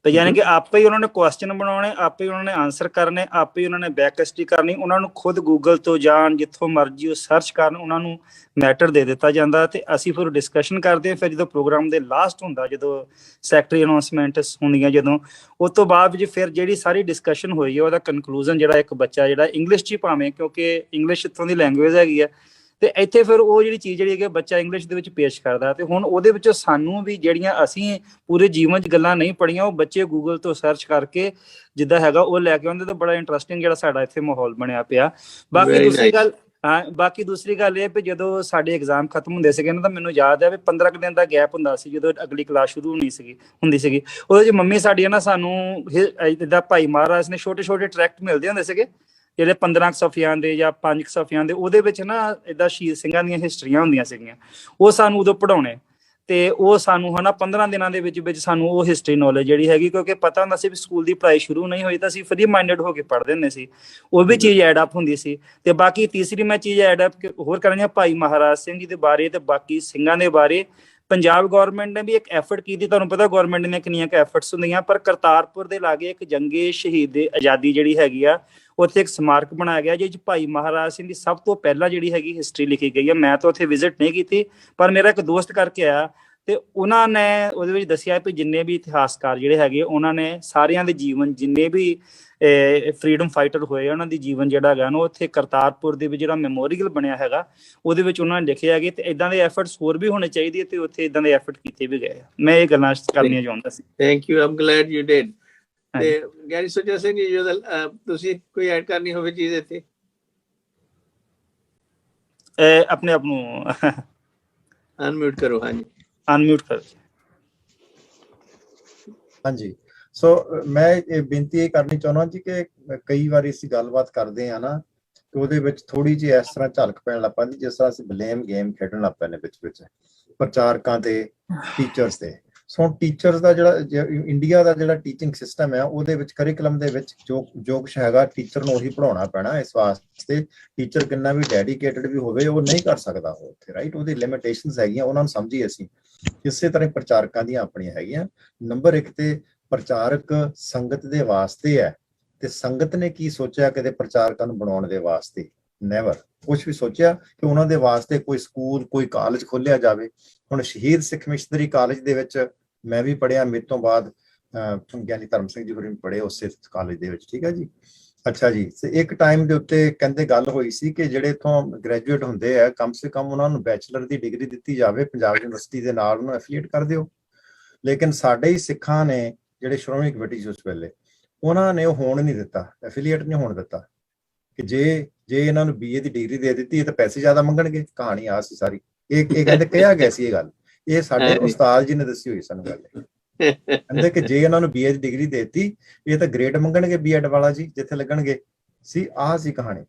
H: ਤੇ ਯਾਨੀ ਕਿ ਆਪੇ ਹੀ ਉਹਨਾਂ ਨੇ ਕੁਐਸਚਨ ਬਣਾਉਣੇ, ਆਪੇ ਹੀ ਉਹਨਾਂ ਨੇ ਆਨਸਰ ਕਰਨੇ, ਆਪੇ ਹੀ ਉਹਨਾਂ ਨੇ ਬੈਕ ਹਿਸਟਰੀ ਕਰਨੀ। ਉਹਨਾਂ ਨੂੰ ਖੁਦ ਗੂਗਲ ਤੋਂ ਜਾਣ ਜਿੱਥੋਂ ਮਰਜ਼ੀ ਉਹ ਸਰਚ ਕਰਨ, ਉਹਨਾਂ ਨੂੰ ਮੈਟਰ ਦੇ ਦਿੱਤਾ ਜਾਂਦਾ ਤੇ ਅਸੀਂ ਫਿਰ ਡਿਸਕਸ਼ਨ ਕਰਦੇ ਹਾਂ। ਫਿਰ ਜਦੋਂ ਪ੍ਰੋਗਰਾਮ ਦੇ ਲਾਸਟ ਹੁੰਦਾ, ਜਦੋਂ ਸੈਕਟਰੀ ਅਨਾਉਂਸਮੈਂਟਸ ਹੁੰਦੀਆਂ, ਜਦੋਂ ਉਸ ਤੋਂ ਬਾਅਦ ਵਿੱਚ ਫਿਰ ਜਿਹੜੀ ਸਾਰੀ ਡਿਸਕਸ਼ਨ ਹੋਈ ਹੈ ਉਹਦਾ ਕਨਕਲੂਜਨ ਜਿਹੜਾ ਇੱਕ ਬੱਚਾ ਜਿਹੜਾ ਇੰਗਲਿਸ਼ 'ਚ ਹੀ ਭਾਵੇਂ, ਕਿਉਂਕਿ ਇੰਗਲਿਸ਼ ਇੱਥੋਂ ਦੀ ਲੈਂਗੁਏਜ ਹੈਗੀ ਆ, ਤੇ ਇੱਥੇ ਫਿਰ ਉਹ ਜਿਹੜੀ ਚੀਜ਼ ਜਿਹੜੀ ਹੈਗੀ ਬੱਚਾ ਇੰਗਲਿਸ਼ ਦੇ ਵਿੱਚ ਪੇਸ਼ ਕਰਦਾ। ਤੇ ਹੁਣ ਉਹਦੇ ਵਿੱਚੋਂ ਸਾਨੂੰ ਵੀ ਜਿਹੜੀਆਂ ਅਸੀਂ ਪੂਰੇ ਜੀਵਨ 'ਚ ਗੱਲਾਂ ਨਹੀਂ ਪੜ੍ਹੀਆਂ, ਉਹ ਬੱਚੇ ਗੂਗਲ ਤੋਂ ਸਰਚ ਕਰਕੇ ਜਿੱਦਾਂ ਹੈਗਾ ਉਹ ਲੈ ਕੇ ਆਉਂਦੇ। ਤਾਂ ਬੜਾ ਇੰਟਰਸਟਿੰਗ ਜਿਹੜਾ ਸਾਡਾ ਇੱਥੇ ਮਾਹੌਲ ਬਣਿਆ ਪਿਆ। ਬਾਕੀ ਦੂਸਰੀ ਗੱਲ ਇਹ ਵੀ ਜਦੋਂ ਸਾਡੇ ਐਗਜ਼ਾਮ ਖਤਮ ਹੁੰਦੇ ਸੀਗੇ ਨਾ, ਤਾਂ ਮੈਨੂੰ ਯਾਦ ਹੈ ਵੀ 15 ਕੁ ਦਿਨ ਦਾ ਗੈਪ ਹੁੰਦਾ ਸੀ ਜਦੋਂ ਅਗਲੀ ਕਲਾਸ ਸ਼ੁਰੂ ਹੁੰਦੀ ਸੀਗੀ। ਉਹਦੇ 'ਚ ਮੰਮੀ ਸਾਡੀ ਨਾ ਸਾਨੂੰ ਜਿੱਦਾਂ ਭਾਈ ਮਹਾਰਾਜ ਨੇ ਛੋਟੇ ਛੋਟੇ ਟਰੈਕਟ ਮਿਲਦੇ ਹੁੰਦੇ ਸੀਗੇ, ਜਿਹੜੇ 15 ਸਫ਼ਿਆਂ ਦੇ ਜਾਂ 5 ਸਫ਼ਿਆਂ ਦੇ, ਉਹਦੇ ਵਿੱਚ ਨਾ ਏਦਾਂ ਸ਼ਹੀਦ ਸਿੰਘਾਂ ਦੀਆਂ ਹਿਸਟਰੀਆਂ ਹੁੰਦੀਆਂ ਸੀਗੀਆਂ। ਉਹ ਸਾਨੂੰ ਉਦੋਂ ਪੜ੍ਹਾਉਣੇ ਤੇ ਉਹ ਸਾਨੂੰ ਹਨਾ 15 ਦਿਨਾਂ ਦੇ ਵਿੱਚ ਸਾਨੂੰ ਉਹ ਹਿਸਟਰੀ ਨੌਲੇਜ ਜਿਹੜੀ ਹੈਗੀ, ਕਿਉਂਕਿ ਪਤਾ ਹੁੰਦਾ ਸੀ ਵੀ ਸਕੂਲ ਦੀ ਪੜ੍ਹਾਈ ਸ਼ੁਰੂ ਨਹੀਂ ਹੋਈ ਤਾਂ ਅਸੀਂ ਫਰੀ ਮਾਈਂਡਡ ਹੋ ਕੇ ਪੜ੍ਹਦੇ ਹੁੰਦੇ ਸੀ। ਉਹ ਵੀ ਚੀਜ਼ ਐਡ ਅਪ ਹੁੰਦੀ ਸੀ। ਤੇ ਬਾਕੀ ਤੀਸਰੀ ਮੈਂ ਚੀਜ਼ ਐਡ ਅਪ ਹੋਰ ਕਰਨੀ ਆ ਭਾਈ ਮਹਾਰਾਜ ਸਿੰਘ ਜੀ ਦੇ ਬਾਰੇ ਤੇ ਬਾਕੀ ਸਿੰਘਾਂ ਦੇ ਬਾਰੇ। ਪੰਜਾਬ ਗੌਰਮੈਂਟ ਨੇ ਵੀ ਇੱਕ ਐਫਰਟ ਕੀਤੀ। ਤੁਹਾਨੂੰ ਪਤਾ ਗੌਰਮੈਂਟ ਨੇ ਕਿੰਨੀਆਂ ਕੁ ਐਫਰਟਸ ਹੁੰਦੀਆਂ, ਪਰ ਕਰਤਾਰਪੁਰ ਦੇ ਲਾਗੇ ਇੱਕ ਜੰਗੇ ਸ਼ਹੀਦ ਦੇ ਆਜ਼ਾਦੀ ਜਿਹੜੀ ਹੈਗੀ ਆ, ਉੱਥੇ ਇੱਕ ਸਮਾਰਕ ਬਣਾਇਆ ਗਿਆ ਜਿਸ 'ਚ ਭਾਈ ਮਹਾਰਾਜ ਸਿੰਘ ਦੀ ਸਭ ਤੋਂ ਪਹਿਲਾਂ ਜਿਹੜੀ ਹੈਗੀ ਹਿਸਟਰੀ ਲਿਖੀ ਗਈ ਹੈ। ਮੈਂ ਤਾਂ ਉੱਥੇ ਵਿਜ਼ਿਟ ਨਹੀਂ ਕੀਤੀ, ਪਰ ਮੇਰਾ ਇੱਕ ਦੋਸਤ ਕਰਕੇ ਆਇਆ ਤੇ ਉਹਨਾਂ ਨੇ ਉਹਦੇ ਵਿੱਚ ਦੱਸਿਆ ਵੀ ਜਿੰਨੇ ਵੀ ਇਤਿਹਾਸਕਾਰ ਜਿਹੜੇ ਹੈਗੇ ਉਹਨਾਂ ਨੇ ਸਾਰਿਆਂ ਦੇ ਜੀਵਨ, ਜਿੰਨੇ ਵੀ ਫਰੀਡਮ ਫਾਈਟਰ ਹੋਏ ਉਹਨਾਂ ਦੀ ਜੀਵਨ ਜਿਹੜਾ ਹੈਗਾ ਨਾ, ਉੱਥੇ ਕਰਤਾਰਪੁਰ ਦੇ ਵਿੱਚ ਜਿਹੜਾ ਮੈਮੋਰੀਅਲ ਬਣਿਆ ਹੈਗਾ ਉਹਦੇ ਵਿੱਚ ਉਹਨਾਂ ਨੇ ਲਿਖੇ ਹੈਗੇ। ਤੇ ਇਦਾਂ ਦੇ ਐਫਰਟਸ ਹੋਰ ਵੀ ਹੋਣੇ ਚਾਹੀਦੇ ਤੇ ਉੱਥੇ ਇਦਾਂ ਦੇ ਐਫਰਟ ਕੀਤੇ ਵੀ ਗਏ। ਮੈਂ ਇਹ ਗੱਲਾਂ ਕਰਨੀਆਂ ਚਾਹੁੰਦਾ ਸੀ।
A: Thank you, I'm glad you did. ਤੇ ਗਿਆਨੀ ਸੁੱਚਾ ਸਿੰਘ ਜੀ, ਜਦੋਂ ਤੁਸੀਂ ਕੋਈ ਐਡ ਕਰਨੀ ਹੋਵੇ ਚੀਜ਼ ਇੱਥੇ
H: ਆਪਣੇ ਆਪ ਨੂੰ
A: ਅਨਮਿਊਟ ਕਰੋ। ਹਾਂਜੀ,
H: ਅਨਮਿਊਟ ਕਰੋ।
C: ਹਾਂਜੀ, ਸੋ ਮੈਂ ਇਹ ਬੇਨਤੀ ਇਹ ਕਰਨੀ ਚਾਹੁੰਦਾ ਜੀ ਕਿ ਕਈ ਵਾਰੀ ਅਸੀਂ ਗੱਲਬਾਤ ਕਰਦੇ ਆ ਨਾ ਤੇ ਉਹਦੇ ਵਿੱਚ ਥੋੜੀ ਜਿਹੀ ਇਸ ਤਰ੍ਹਾਂ ਝਲਕ ਪੈਣ ਲੱਗ ਪੈਂਦੀ ਜਿਸ ਤਰ੍ਹਾਂ ਅਸੀਂ ਬਲੇਮ ਗੇਮ ਖੇਡਣ ਲੱਗ ਪੈਂਦੇ ਵਿੱਚ ਪ੍ਰਚਾਰਕਾਂ ਤੇ ਟੀਚਰਸ ਤੇ। ਸੋ ਟੀਚਰਸ ਦਾ ਜਿਹੜਾ ਇੰਡੀਆ ਦਾ ਜਿਹੜਾ ਟੀਚਿੰਗ ਸਿਸਟਮ ਹੈ ਉਹਦੇ ਵਿੱਚ ਕਰਿਕੂਲਮ ਦੇ ਵਿੱਚ ਜੋ ਕੁਛ ਹੈਗਾ ਟੀਚਰ ਨੂੰ ਉਹੀ ਪੜਾਉਣਾ ਪੈਣਾ। ਇਸ ਵਾਸਤੇ ਟੀਚਰ ਕਿੰਨਾ ਵੀ ਡੈਡੀਕੇਟਡ ਵੀ ਹੋਵੇ ਉਹ ਨਹੀਂ ਕਰ ਸਕਦਾ ਉਹ ਉੱਥੇ, ਰਾਈਟ। ਉਹਦੀ ਲਿਮਿਟੇਸ਼ਨਸ ਹੈਗੀਆਂ, ਉਹਨਾਂ ਨੂੰ ਸਮਝੀ ਅਸੀਂ। ਇਸੇ ਤਰ੍ਹਾਂ ਪ੍ਰਚਾਰਕਾਂ ਦੀਆਂ ਆਪਣੀਆਂ ਹੈਗੀਆਂ। ਨੰਬਰ 1 ਤੇ ਪ੍ਰਚਾਰਕ ਸੰਗਤ ਦੇ ਵਾਸਤੇ ਹੈ, ਤੇ ਸੰਗਤ ਨੇ ਕੀ ਸੋਚਿਆ ਕਦੇ ਪ੍ਰਚਾਰਕਾਂ ਨੂੰ ਬਣਾਉਣ ਦੇ ਵਾਸਤੇ? ਨੈਵਰ ਕੁਛ ਵੀ ਸੋਚਿਆ ਕਿ ਉਹਨਾਂ ਦੇ ਵਾਸਤੇ ਕੋਈ ਸਕੂਲ ਕੋਈ ਕਾਲਜ ਖੋਲਿਆ ਜਾਵੇ। ਹੁਣ ਸ਼ਹੀਦ ਸਿੱਖ ਮਿਸ਼ਨਰੀ ਕਾਲਜ ਦੇ ਵਿੱਚ ਮੈਂ ਵੀ ਪੜ੍ਹਿਆ, ਮੇਰੇ ਤੋਂ ਬਾਅਦ ਗਿਆਨੀ ਧਰਮ ਸਿੰਘ ਜੀ ਹੋਰੀ ਵੀ ਪੜ੍ਹੇ ਉਸੇ ਕਾਲਜ ਦੇ ਵਿੱਚ, ਠੀਕ ਹੈ ਜੀ। ਅੱਛਾ ਜੀ, ਤੇ ਇੱਕ ਟਾਈਮ ਦੇ ਉੱਤੇ ਕਹਿੰਦੇ ਗੱਲ ਹੋਈ ਸੀ ਕਿ ਜਿਹੜੇ ਇੱਥੋਂ ਗ੍ਰੈਜੂਏਟ ਹੁੰਦੇ ਆ ਕਮ ਸੇ ਕਮ ਉਹਨਾਂ ਨੂੰ ਬੈਚਲਰ ਦੀ ਡਿਗਰੀ ਦਿੱਤੀ ਜਾਵੇ, ਪੰਜਾਬ ਯੂਨੀਵਰਸਿਟੀ ਦੇ ਨਾਲ ਉਹਨੂੰ ਐਫੀਲੀਏਟ ਕਰ ਦਿਓ। ਲੇਕਿਨ ਸਾਡੇ ਹੀ ਸਿੱਖਾਂ ਨੇ ਜਿਹੜੇ ਸ਼੍ਰੋਮਣੀ ਕਮੇਟੀ ਸੀ ਉਸ ਵੇਲੇ, ਉਹਨਾਂ ਨੇ ਉਹ ਹੋਣ ਨਹੀਂ ਦਿੱਤਾ, ਐਫੀਲੀਏਟ ਨਹੀਂ ਹੋਣ ਦਿੱਤਾ ਕਿ ਜੇ ਇਹਨਾਂ ਨੂੰ BA ਦੀ ਡਿਗਰੀ ਦੇ ਦਿੱਤੀ ਇਹ ਤਾਂ ਪੈਸੇ ਜ਼ਿਆਦਾ ਮੰਗਣਗੇ। ਕਹਾਣੀ ਆ ਸੀ ਸਾਰੀ, ਇਹ ਕਹਿੰਦੇ ਕਿਹਾ ਗਿਆ ਸੀ ਇਹ ਗੱਲ, ਇਹ ਸਾਡੇ ਉਸਤਾਦ ਜੀ ਨੇ ਦੱਸੀ ਹੋਈ ਸਾਨੂੰ ਗੱਲ। ਕਹਿੰਦੇ ਕਿ ਜੇ ਇਹਨਾਂ ਨੂੰ BA ਦੀ ਡਿਗਰੀ ਦੇ ਦਿੱਤੀ ਇਹ ਤਾਂ ਗ੍ਰੇਡ ਮੰਗਣਗੇ B.Ed ਵਾਲਾ ਜੀ ਜਿੱਥੇ ਲੱਗਣਗੇ ਸੀ। ਆਹ ਸੀ ਕਹਾਣੀ।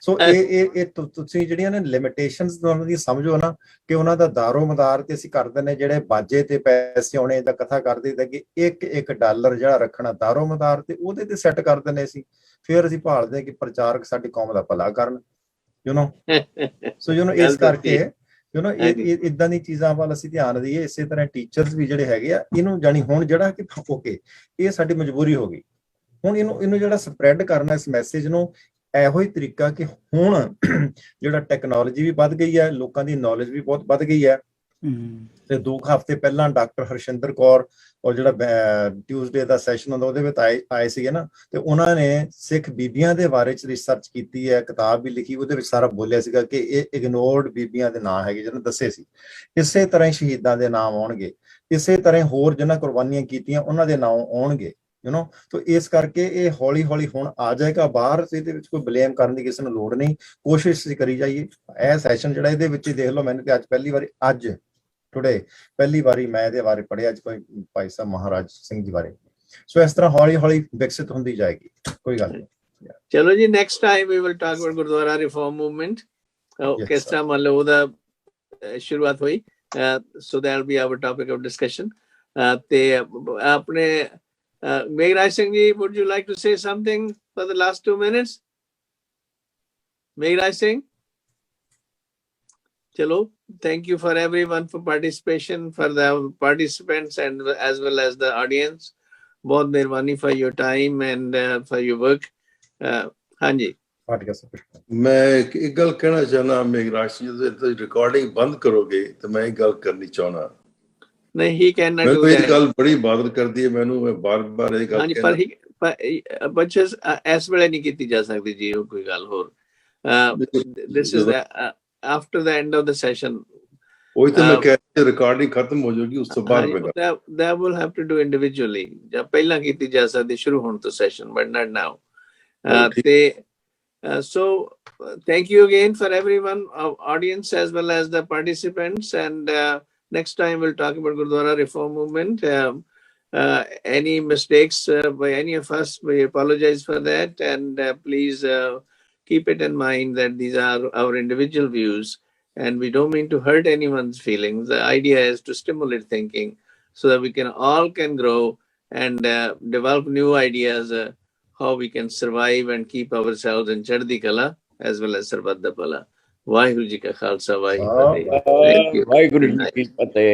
C: ਸੋ ਇਹ ਤੁਸੀਂ ਜਿਹੜੀਆਂ ਨੇ ਲਿਮਿਟੇਸ਼ਨਸ ਉਹਨਾਂ ਦੀ ਸਮਝੋ ਨਾ, ਕਿ ਉਹਨਾਂ ਦਾ ਦਾਰੋ ਮਦਾਰ ਤੇ ਅਸੀਂ ਕਰਦੇ ਨੇ ਜਿਹੜੇ ਬਾਜੇ ਤੇ ਪੈਸੇ ਆਉਣੇ ਜਾਂ ਕਥਾ ਕਰਦੇ ਤਾਂ ਕਿ $1 ਜਿਹੜਾ ਰੱਖਣਾ ਦਾਰੋ ਮਦਾਰ ਤੇ ਉਹਦੇ ਤੇ ਸੈੱਟ ਕਰ ਦਿੰਦੇ ਸੀ। ਫਿਰ ਅਸੀਂ ਭਾਲਦੇ ਕਿ ਪ੍ਰਚਾਰਕ ਸਾਡੀ ਕੌਮ ਦਾ ਭਲਾ ਕਰਨ, ਸੋ ਇਸ ਕਰਕੇ ਇਦਾਂ ਦੀ ਚੀਜ਼ਾਂ ਵੱਲ ਅਸੀਂ ਧਿਆਨ ਦਈਏ। ਇਸੇ ਤਰ੍ਹਾਂ ਟੀਚਰਸ ਵੀ ਜਿਹੜੇ ਹੈਗੇ ਆ, ਇਹਨੂੰ ਜਾਣੀ ਹੁਣ ਜਿਹੜਾ ਕਿ ਓਕੇ ਇਹ ਸਾਡੀ ਮਜਬੂਰੀ ਹੋ ਗਈ, ਹੁਣ ਇਹਨੂੰ ਜਿਹੜਾ ਸਪਰੈਡ ਕਰਨਾ ਇਸ ਮੈਸੇਜ ਨੂੰ ਇਹੋ ਹੀ ਤਰੀਕਾ ਕਿ ਹੁਣ ਜਿਹੜਾ ਟੈਕਨੋਲੋਜੀ ਵੀ ਵੱਧ ਗਈ ਹੈ, ਲੋਕਾਂ ਦੀ ਨੌਲੇਜ ਵੀ ਬਹੁਤ ਵੱਧ ਗਈ ਹੈ। ਤੇ 2 ਹਫ਼ਤੇ ਪਹਿਲਾਂ ਡਾਕਟਰ ਹਰਸ਼ਿੰਦਰ ਕੌਰ ਔਰ ਜਿਹੜਾ ਟਿਊਜ਼ਡੇ ਦਾ ਸੈਸ਼ਨ ਹੁੰਦਾ ਉਹਦੇ ਵਿੱਚ ਆਏ ਸੀਗੇ ਨਾ, ਤੇ ਉਹਨਾਂ ਨੇ ਸਿੱਖ ਬੀਬੀਆਂ ਦੇ ਬਾਰੇ ਚ ਰਿਸਰਚ ਕੀਤੀ ਹੈ, ਕਿਤਾਬ ਵੀ ਲਿਖੀ, ਉਹਦੇ ਵਿੱਚ ਸਾਰਾ ਬੋਲਿਆ ਸੀਗਾ ਕਿ ਇਹ ਇਗਨੋਰਡ ਬੀਬੀਆਂ ਦੇ ਨਾਂ ਹੈਗੇ ਜਿਹਨਾਂ ਦੱਸੇ ਸੀ। ਇਸੇ ਤਰ੍ਹਾਂ ਹੀ ਸ਼ਹੀਦਾਂ ਦੇ ਨਾਮ ਆਉਣਗੇ, ਇਸੇ ਤਰ੍ਹਾਂ ਹੋਰ ਜਿਹਨਾਂ ਕੁਰਬਾਨੀਆਂ ਕੀਤੀਆਂ ਉਹਨਾਂ ਦੇ ਨਾਮ ਆਉਣਗੇ। ਤੋ ਇਸ ਕਰਕੇ ਇਹ ਹੌਲੀ ਹੌਲੀ ਹੁਣ ਆ ਜਾਏਗਾ ਬਾਹਰ। ਇਹਦੇ ਵਿੱਚ ਕੋਈ ਬਲੇਮ ਕਰਨ ਦੀ ਕਿਸੇ ਨੂੰ ਲੋੜ ਨਹੀਂ, ਕੋਸ਼ਿਸ਼ ਕਰੀ ਜਾਈਏ। ਇਹ ਸੈਸ਼ਨ ਜਿਹੜਾ ਇਹਦੇ ਵਿੱਚ ਦੇਖ ਲਓ, ਮੈਨੂੰ ਤੇ ਅੱਜ ਪਹਿਲੀ ਵਾਰੀ ਮੈਂ ਇਹਦੇ ਬਾਰੇ ਪੜ੍ਹਿਆ, ਅੱਜ ਕੋਈ ਭਾਈ ਸਾਹਿਬ ਮਹਾਰਾਜ ਸਿੰਘ ਜੀ ਬਾਰੇ। ਸੋ ਇਸ ਤਰ੍ਹਾਂ ਹੌਲੀ ਹੌਲੀ ਵਿਕਸਿਤ ਹੁੰਦੀ ਜਾਏਗੀ, ਕੋਈ ਗੱਲ ਨਹੀਂ।
A: ਚਲੋ ਜੀ, next time we will talk about Gurdwara reform movement, ਕਿਸ ਤਰ੍ਹਾਂ ਮਤਲਬ ਉਹਦਾ ਸ਼ੁਰੂਆਤ ਹੋਈ। So that will be our topic of discussion. ਤੇ ਆਪਣੇ Meghraj Singh ji, would you like to say something for the last 2 minutes? Meghraj Singh? Chalo, thank you for everyone for participation, for the participants and as well as the audience. Bahut mehrbani for your time and for your work. haan ji,
G: मैं एक गल कहना चाहना मेघराज सिंह, जो recording बंद करोगे तो मैं एक गल करनी चाहना
A: नहीं, he cannot do
G: that।
A: that।
G: ਗੱਲ ਬੜੀ ਬਾਦਲ ਕਰਦੀ ਹੈ ਮੈਨੂੰ, ਮੈਂ ਬਾਰ-ਬਾਰ ਇਹ ਗੱਲ
A: ਪਰ ਬੱਚੇ ਇਸ ਵੇਲੇ ਨਹੀਂ ਕੀਤੀ ਜਾ ਸਕਦੀ ਜੀ ਉਹ ਕੋਈ ਗੱਲ ਹੋਰ। this is after the end of the session।
G: ਉਹੀ ਤਾਂ ਮੈਂ ਕਹਿ ਰਿਹਾ, ਰਿਕਾਰਡਿੰਗ ਖਤਮ ਹੋ ਜਾਊਗੀ ਉਸ ਤੋਂ ਬਾਅਦ
A: that will have to do individually, ਜਾਂ ਪਹਿਲਾਂ ਕੀਤੀ ਜਾ ਸਕਦੀ ਸ਼ੁਰੂ ਹੋਣ ਤੋਂ ਸੈਸ਼ਨ, but not now। ਤੇ so thank you again for everyone, audience as well as the participants, and next time we'll talk about Gurdwara Reform Movement. Any mistakes by any of us, we apologize for that, and please keep it in mind that these are our individual views and we don't mean to hurt anyone's feelings. The idea is to stimulate thinking so that we all can grow and develop new ideas how we can survive and keep ourselves in Chardhi Kala as well as Sarbat da Pala. Vaheguru ji ka Khalsa, Vaheguru ji ki Fateh.
F: Vaheguru ji ki Fateh.